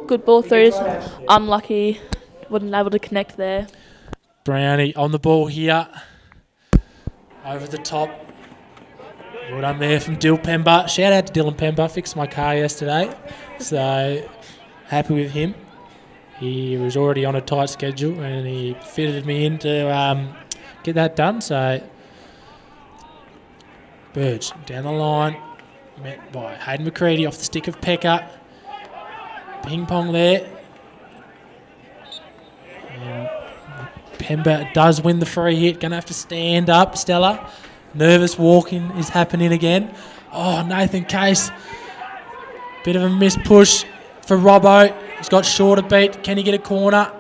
Good ball through. Unlucky. Wasn't able to connect there. Brownie on the ball here. Over the top. Well done there from Dill Pemba. Shout out to Dylan Pemba. Fixed my car yesterday. So happy with him. He was already on a tight schedule and he fitted me in to get that done. So Burge down the line. Met by Hayden McCready off the stick of Pekka. Ping pong there. And Pemba does win the free hit. Going to have to stand up, Stella. Nervous walking is happening again. Oh, Nathan Case. Bit of a missed push for Robbo. He's got shorter beat. Can he get a corner?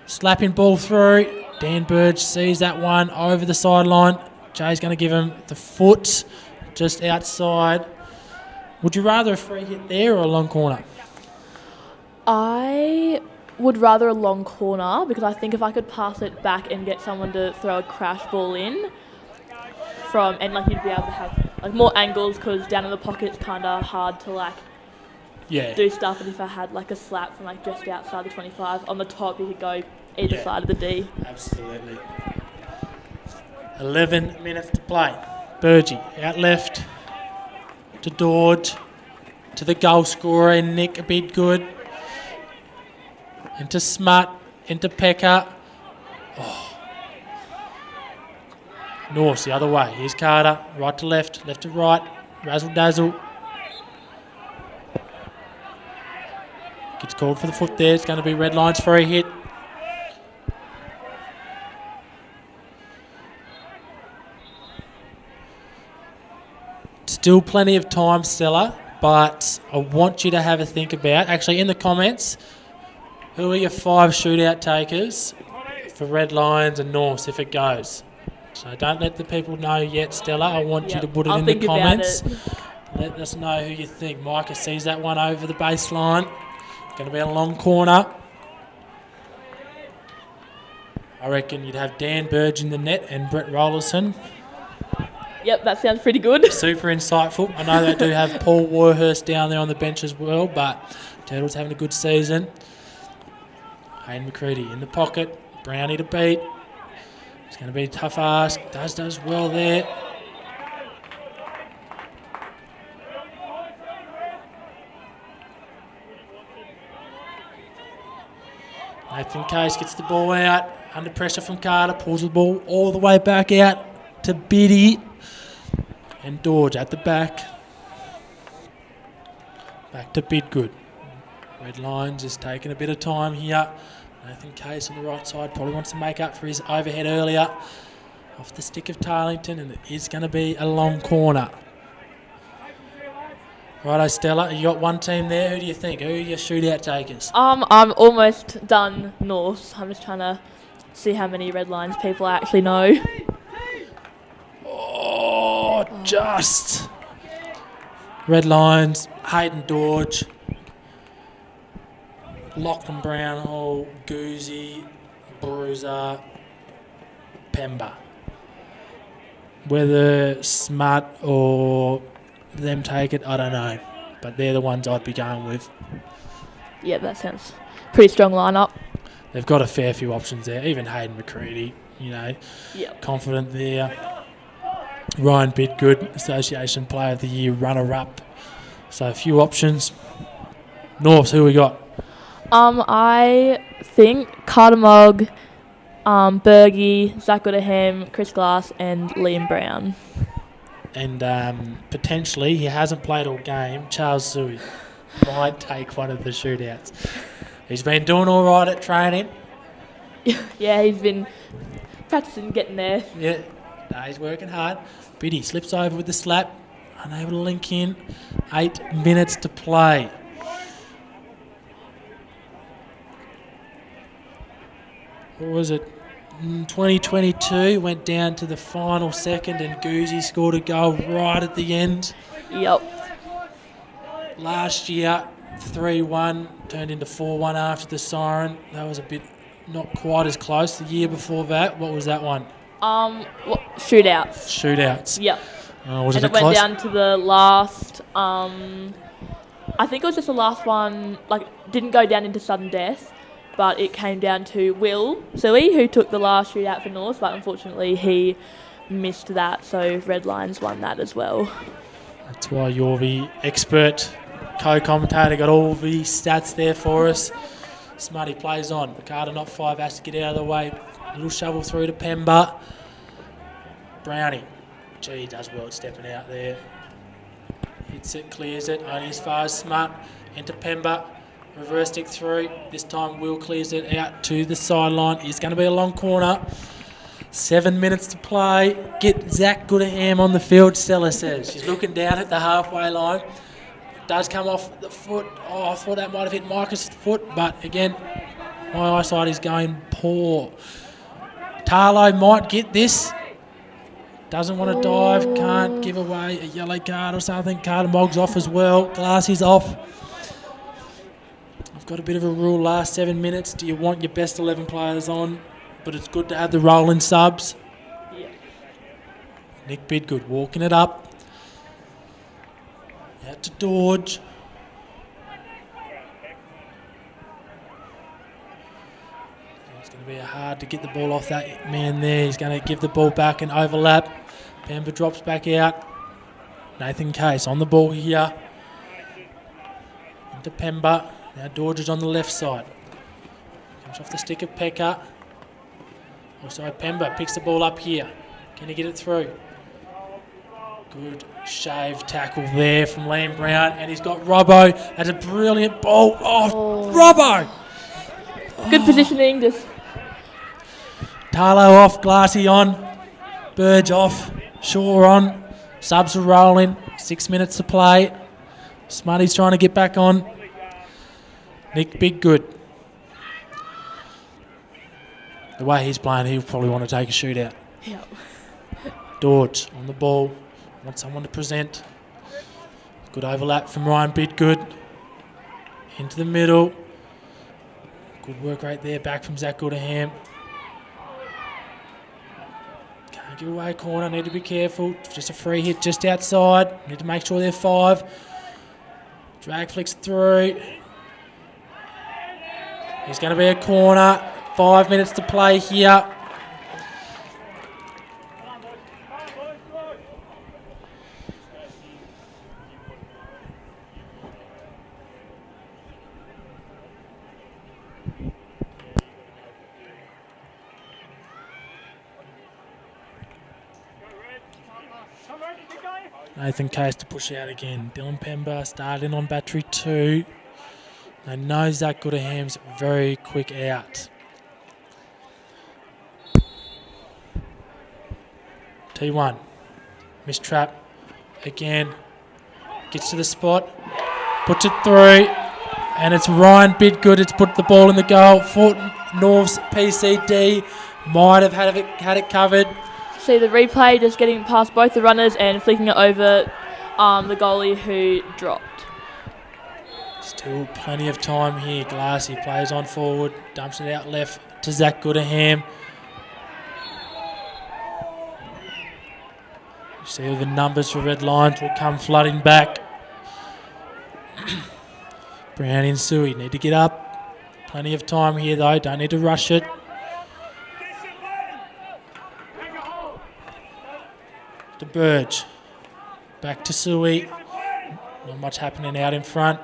Slapping ball through. Dan Burge sees that one over the sideline. Jay's going to give him the foot just outside. Would you rather a free hit there or a long corner? I would rather a long corner because I think if I could pass it back and get someone to throw a crash ball in and like you'd be able to have like more angles because down in the pocket it's kind of hard to do stuff. And if I had like a slap from like just outside the 25 on the top, you could go either side of the D. Absolutely. 11 minutes to play. Burgee out left to Dodge, to the goal scorer, Nick a bit good. Into Smut, into Pecker. Oh. North the other way. Here's Carter, right to left to right. Razzle dazzle. Gets called for the foot there. It's going to be red lines for a hit. Still plenty of time, Stella, but I want you to have a think about, actually in the comments, who are your 5 shootout takers for Red Lions and Norths if it goes. So don't let the people know yet, Stella. I want you to put it in the comments. Let us know who you think. Micah sees that one over the baseline. Going to be a long corner. I reckon you'd have Dan Burge in the net and Brett Rollerson. Yep, that sounds pretty good. Super insightful. I know they do have Paul Warhurst down there on the bench as well, but Turtles having a good season. Hayden McCready in the pocket. Brownie to beat. It's going to be a tough ask. Does well there. Nathan Case gets the ball out. Under pressure from Carter. Pulls the ball all the way back out to Biddy. And Dodge at the back. Back to Bidgood. Red Lions is taking a bit of time here. Nathan Case on the right side probably wants to make up for his overhead earlier. Off the stick of Tarlington, and it is going to be a long corner. Righto, Stella, you got one team there. Who do you think? Who are your shootout takers? I'm almost done North. I'm just trying to see how many Red Lions people I actually know. Oh, just. Red Lions, Hayden Dodge, Lachlan Brownhall, Goozy, Bruiser, Pemba. Whether Smart or them take it, I don't know. But they're the ones I'd be going with. Yeah, that sounds pretty strong lineup. They've got a fair few options there. Even Hayden McCready, confident there. Ryan Bidgood, Association Player of the Year runner-up. So a few options. Norths, who we got? I think Carter Mogg, Bergie, Zach Goodaham, Chris Glass, and Liam Brown. And potentially, he hasn't played all game, Charles Sui might take one of the shootouts. He's been doing all right at training. Yeah, he's been practicing getting there. Yeah, no, he's working hard. Biddy slips over with the slap, unable to link in. 8 minutes to play. What was it? 2022 went down to the final second, and Goozy scored a goal right at the end. Yep. Last year, 3-1 turned into 4-1 after the siren. That was a bit not quite as close. The year before that, what was that one? Shootouts. Shootouts. Yep. Was and it went close? down to the last. I think it was just the last one. Didn't go down into sudden death, but it came down to Will Suey, who took the last shootout for North, but unfortunately he missed that, so Red Lions won that as well. That's why you're the expert co-commentator, got all the stats there for us. Smarty plays on. Carter not 5, has to get out of the way. Little shovel through to Pemba. Brownie. Gee, he does well at stepping out there. Hits it, clears it, only as far as Smart. Into Pemba. Reverse stick through. This time Will clears it out to the sideline. It's going to be a long corner. 7 minutes to play. Get Zach Goodaham on the field, Stella says. She's looking down at the halfway line. It does come off the foot. Oh, I thought that might have hit Micah's foot, but again, my eyesight is going poor. Tarlo might get this. Doesn't want to dive. Can't give away a yellow card or something. Carter Mogg's off as well. Glassy's off. I've got a bit of a rule last 7 minutes. Do you want your best 11 players on? But it's good to have the rolling subs. Yeah. Nick Bidgood walking it up. Out to Dodge. It's going It'll be hard to get the ball off that man there. He's going to give the ball back and overlap. Pemba drops back out. Nathan Case on the ball here. Into Pemba. Now Dordge on the left side. Comes off the stick of Pekka. Also Pemba picks the ball up here. Can he get it through? Good shave tackle there from Liam Brown. And he's got Robbo. That's a brilliant ball. Oh. Robbo! Good positioning. Just Tarlo off, Glassy on. Burge off. Shaw on. Subs are rolling. 6 minutes to play. Smarty's trying to get back on. Nick Big good. The way he's playing, he'll probably want to take a shootout. Yeah. Dodge on the ball. Want someone to present. Good overlap from Ryan Bidgood. Into the middle. Good work right there. Back from Zach Goodham. Can't give away a corner. Need to be careful. Just a free hit just outside. Need to make sure they're 5. Drag flicks through. There's going to be a corner. 5 minutes to play here. Nathan Case to push out again. Dylan Pemba starting on battery 2. They know Zach Goodaham's very quick out. T1. Missed trap. Again. Gets to the spot. Puts it through. And it's Ryan Bidgood. It's put the ball in the goal. Fort North's PCD might have had it covered. See the replay, just getting past both the runners and flicking it over the goalie who dropped. Still plenty of time here. Glassy plays on forward, dumps it out left to Zach Goodham. You see all the numbers for Red Lions will come flooding back. Brown and Suey need to get up. Plenty of time here though, don't need to rush it. To Burge. Back to Suey. Not much happening out in front.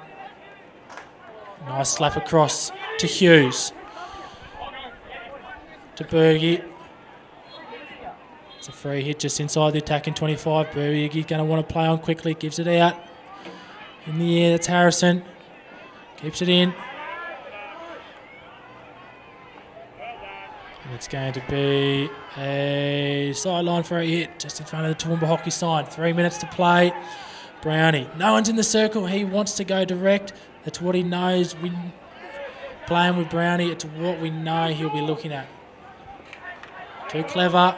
Nice slap across to Hughes. To Bergie. It's a free hit just inside the attacking 25. Bergie going to want to play on quickly. Gives it out. In the air, that's Harrison. Keeps it in. And it's going to be a sideline for a hit just in front of the Toowoomba hockey sign. 3 minutes to play. Brownie. No one's in the circle. He wants to go direct. That's what he knows. Playing with Brownie, it's what we know he'll be looking at. Too clever.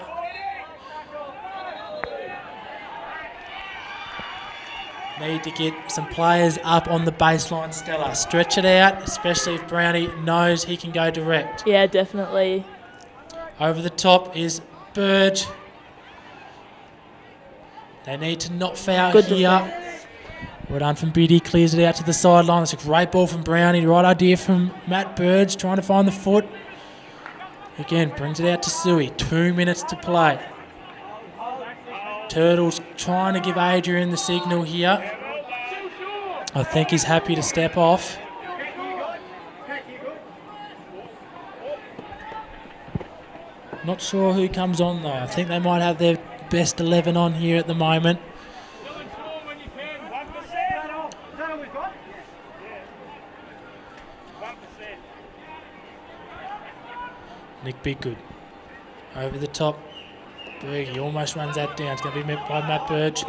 Need to get some players up on the baseline, Stella. Stretch it out, especially if Brownie knows he can go direct. Yeah, definitely. Over the top is Burge. They need to not foul Good here. defense. Well done from Biddy, clears it out to the sideline. It's a great ball from Brownie. Right idea from Matt Burge, trying to find the foot. Again, brings it out to Suey. 2 minutes to play. Turtles trying to give Adrian the signal here. I think he's happy to step off. Not sure who comes on though. I think they might have their best 11 on here at the moment. Nick Biggood over the top. Bergie almost runs that down. It's going to be met by Matt Burge.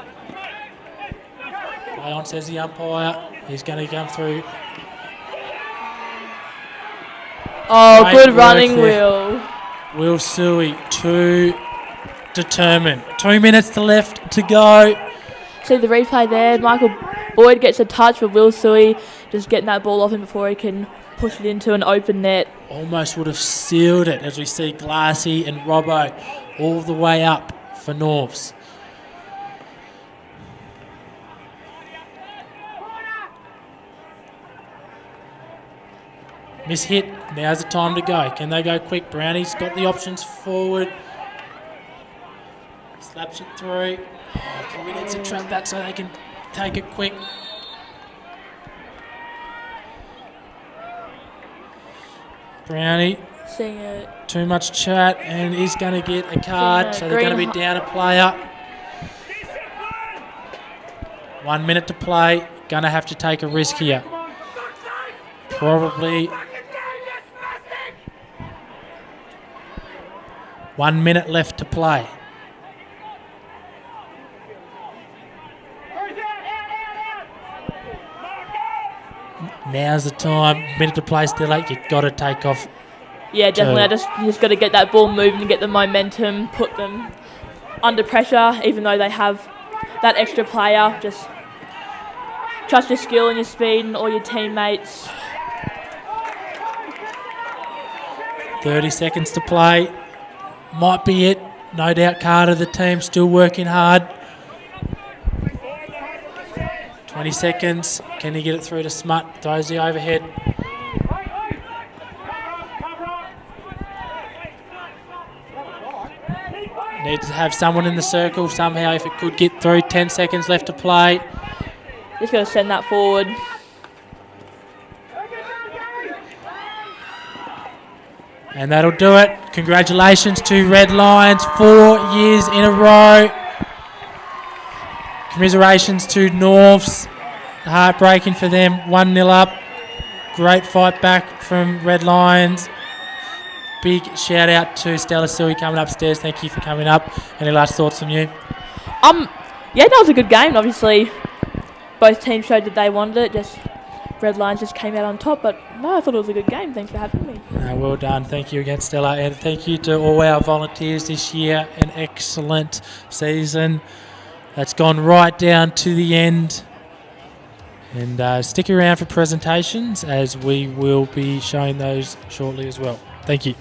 Play on, says the umpire. He's going to come through. Oh, Great good work running, there. Will. Will Suey, too determined. 2 minutes to left to go. See the replay there. Michael Boyd gets a touch for Will Suey, just getting that ball off him before he can push it into an open net. Almost would have sealed it as we see Glassy and Robbo all the way up for Norths. Miss-hit. Now's the time to go. Can they go quick? Brownie's got the options forward. Slaps it through. Oh, probably needs to trap that so they can take it quick. Brownie. Seeing it. Too much chat, and he's going to get a card, so they're going to be down a player. 1 minute to play. Going to have to take a risk here. Probably 1 minute left to play. Now's the time. Minute to play still 8. You've got to take off. Yeah, definitely. You just got to get that ball moving and get the momentum, put them under pressure, even though they have that extra player. Just trust your skill and your speed and all your teammates. 30 seconds to play. Might be it. No doubt Carter, the team, still working hard. 20 seconds. Can he get it through to Smut? Throws the overhead. Needs to have someone in the circle somehow if it could get through. 10 seconds left to play. Just got to send that forward. And that'll do it. Congratulations to Red Lions, 4 years in a row. Commiserations to Norths. Heartbreaking for them, 1-0 up. Great fight back from Red Lions. Big shout out to Stella Sui coming upstairs. Thank you for coming up. Any last thoughts from you? Yeah, that was a good game. Obviously, both teams showed that they wanted it. Just Red Lions just came out on top. But no, I thought it was a good game. Thanks for having me. Well done. Thank you again, Stella. And thank you to all our volunteers this year. An excellent season. That's gone right down to the end. And stick around for presentations, as we will be showing those shortly as well. Thank you.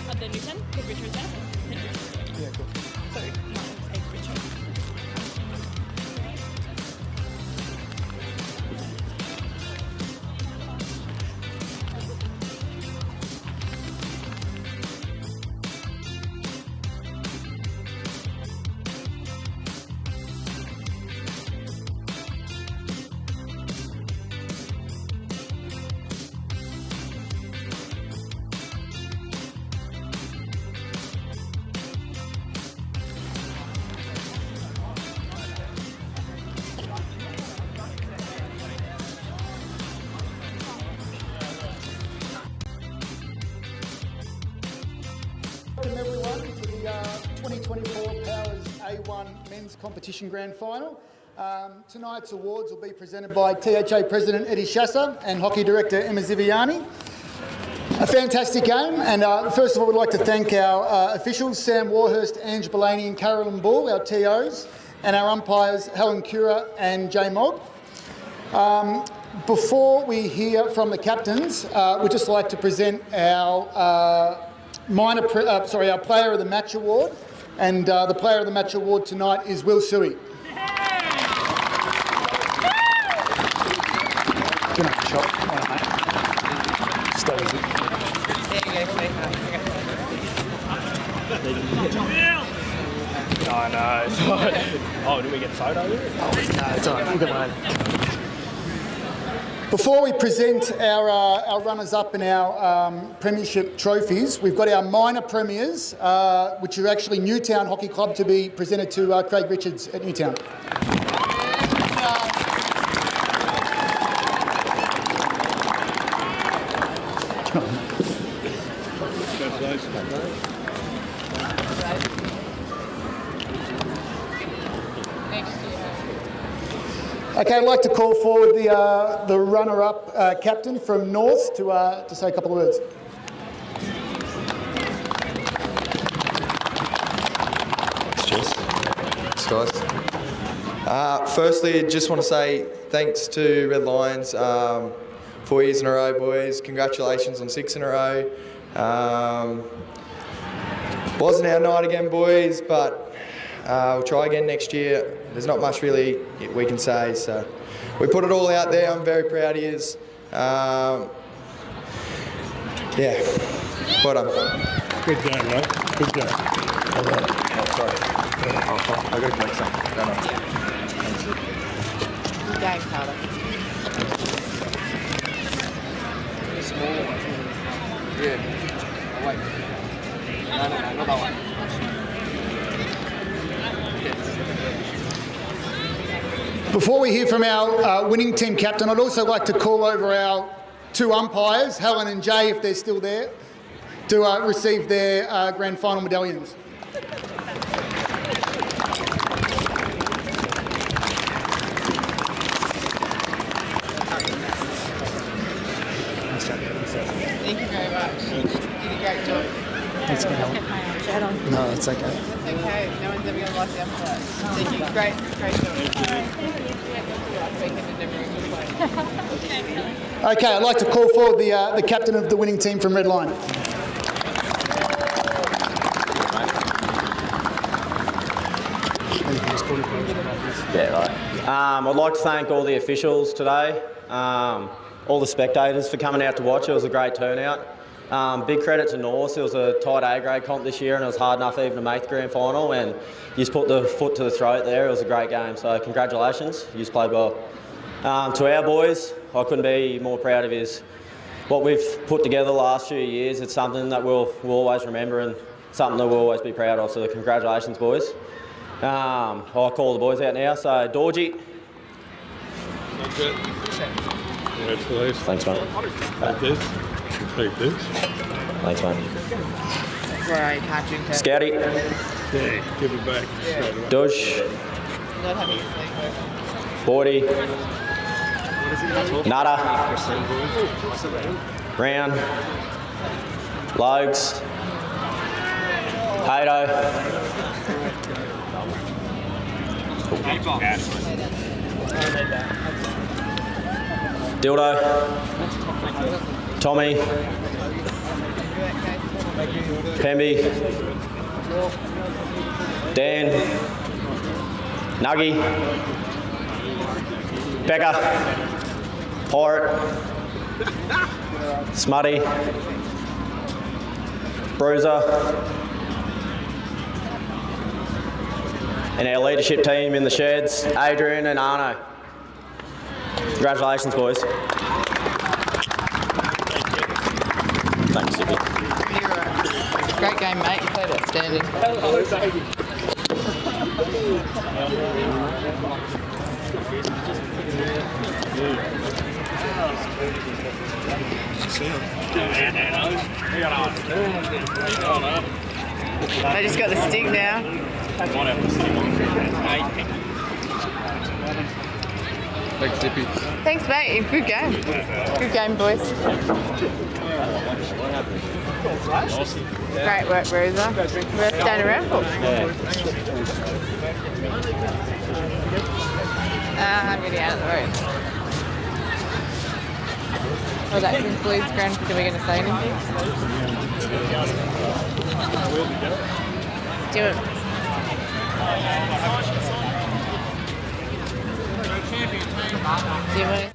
At the Newtown, because Richard was there. Yeah, cool. So, my name's Ed Richard. Welcome everyone to the 2024 Powers A1 Men's Competition Grand Final. Tonight's awards will be presented by THA President Eddie Shasser and Hockey Director Emma Ziviani. A fantastic game, and first of all we'd like to thank our officials Sam Warhurst, Ange Bellany and Carolyn Bull, our TOs, and our umpires Helen Cura and Jay Mogg. Before we hear from the captains, we'd just like to present our our Player of the Match Award, and the Player of the Match Award tonight is Will Suey. Good night, shot. Stay easy. No, no, it's all right. Oh, did we get a photo with it? No, it's all right. We'll get one. Before we present our runners-up and our premiership trophies, we've got our minor premiers, which are actually Newtown Hockey Club, to be presented to Craig Richards at Newtown. Okay, I'd like to call forward the runner-up captain from North to say a couple of words. Thanks, guys. Firstly, just want to say thanks to Red Lions. 4 years in a row, boys. Congratulations on 6 in a row. Wasn't our night again, boys, but we'll try again next year. There's not much really we can say, so we put it all out there. I'm very proud of yous. Yeah, well done. Good game, mate. Good game. Oh, sorry. Oh, I got to collect some. No, no. Good game, Carter. Small one. Yeah. Oh, wait. No, not that one. Before we hear from our winning team captain, I'd also like to call over our 2 umpires, Helen and Jay, if they're still there, to receive their grand final medallions. Thank you very much. You did a great job. Thanks, Helen. No, it's okay. That's okay. No one's ever going to like the umpire. Thank you. Great job. Okay, I'd like to call forward the captain of the winning team from Red Lion. Yeah, right. I'd like to thank all the officials today, all the spectators for coming out to watch. It was a great turnout. Big credit to North. It was a tight A-grade comp this year and it was hard enough even to make the grand final, and you just put the foot to the throat there. It was a great game, so congratulations. You just played well. To our boys, I couldn't be more proud of is what we've put together the last few years. It's something that we'll always remember and something that we'll always be proud of, so congratulations, boys. I'll call the boys out now, so Dorji. Congratulations. Thanks, mate. Take this. Take this. Thanks, mate. Right, can't drink that. Scouty. Yeah, give it back straight away. Dush. Not having it. Bordy. Nutter. Brown. Logs. Hato. Dildo. Tommy. Pemby, Dan, Nuggy, Becca, Pirate, Smutty, Bruiser, and our leadership team in the sheds, Adrian and Arno. Congratulations, boys. Thanks, Zippy. Great game, mate. You played outstanding. They just got the stick now. Thanks, Zippy. Thanks, mate. Good game. Good game, boys. Great work, Bruiser. We're staying around for. I'm getting out of the road. Well, that concludes Grand. Are we going to say anything? Do it. Do you want to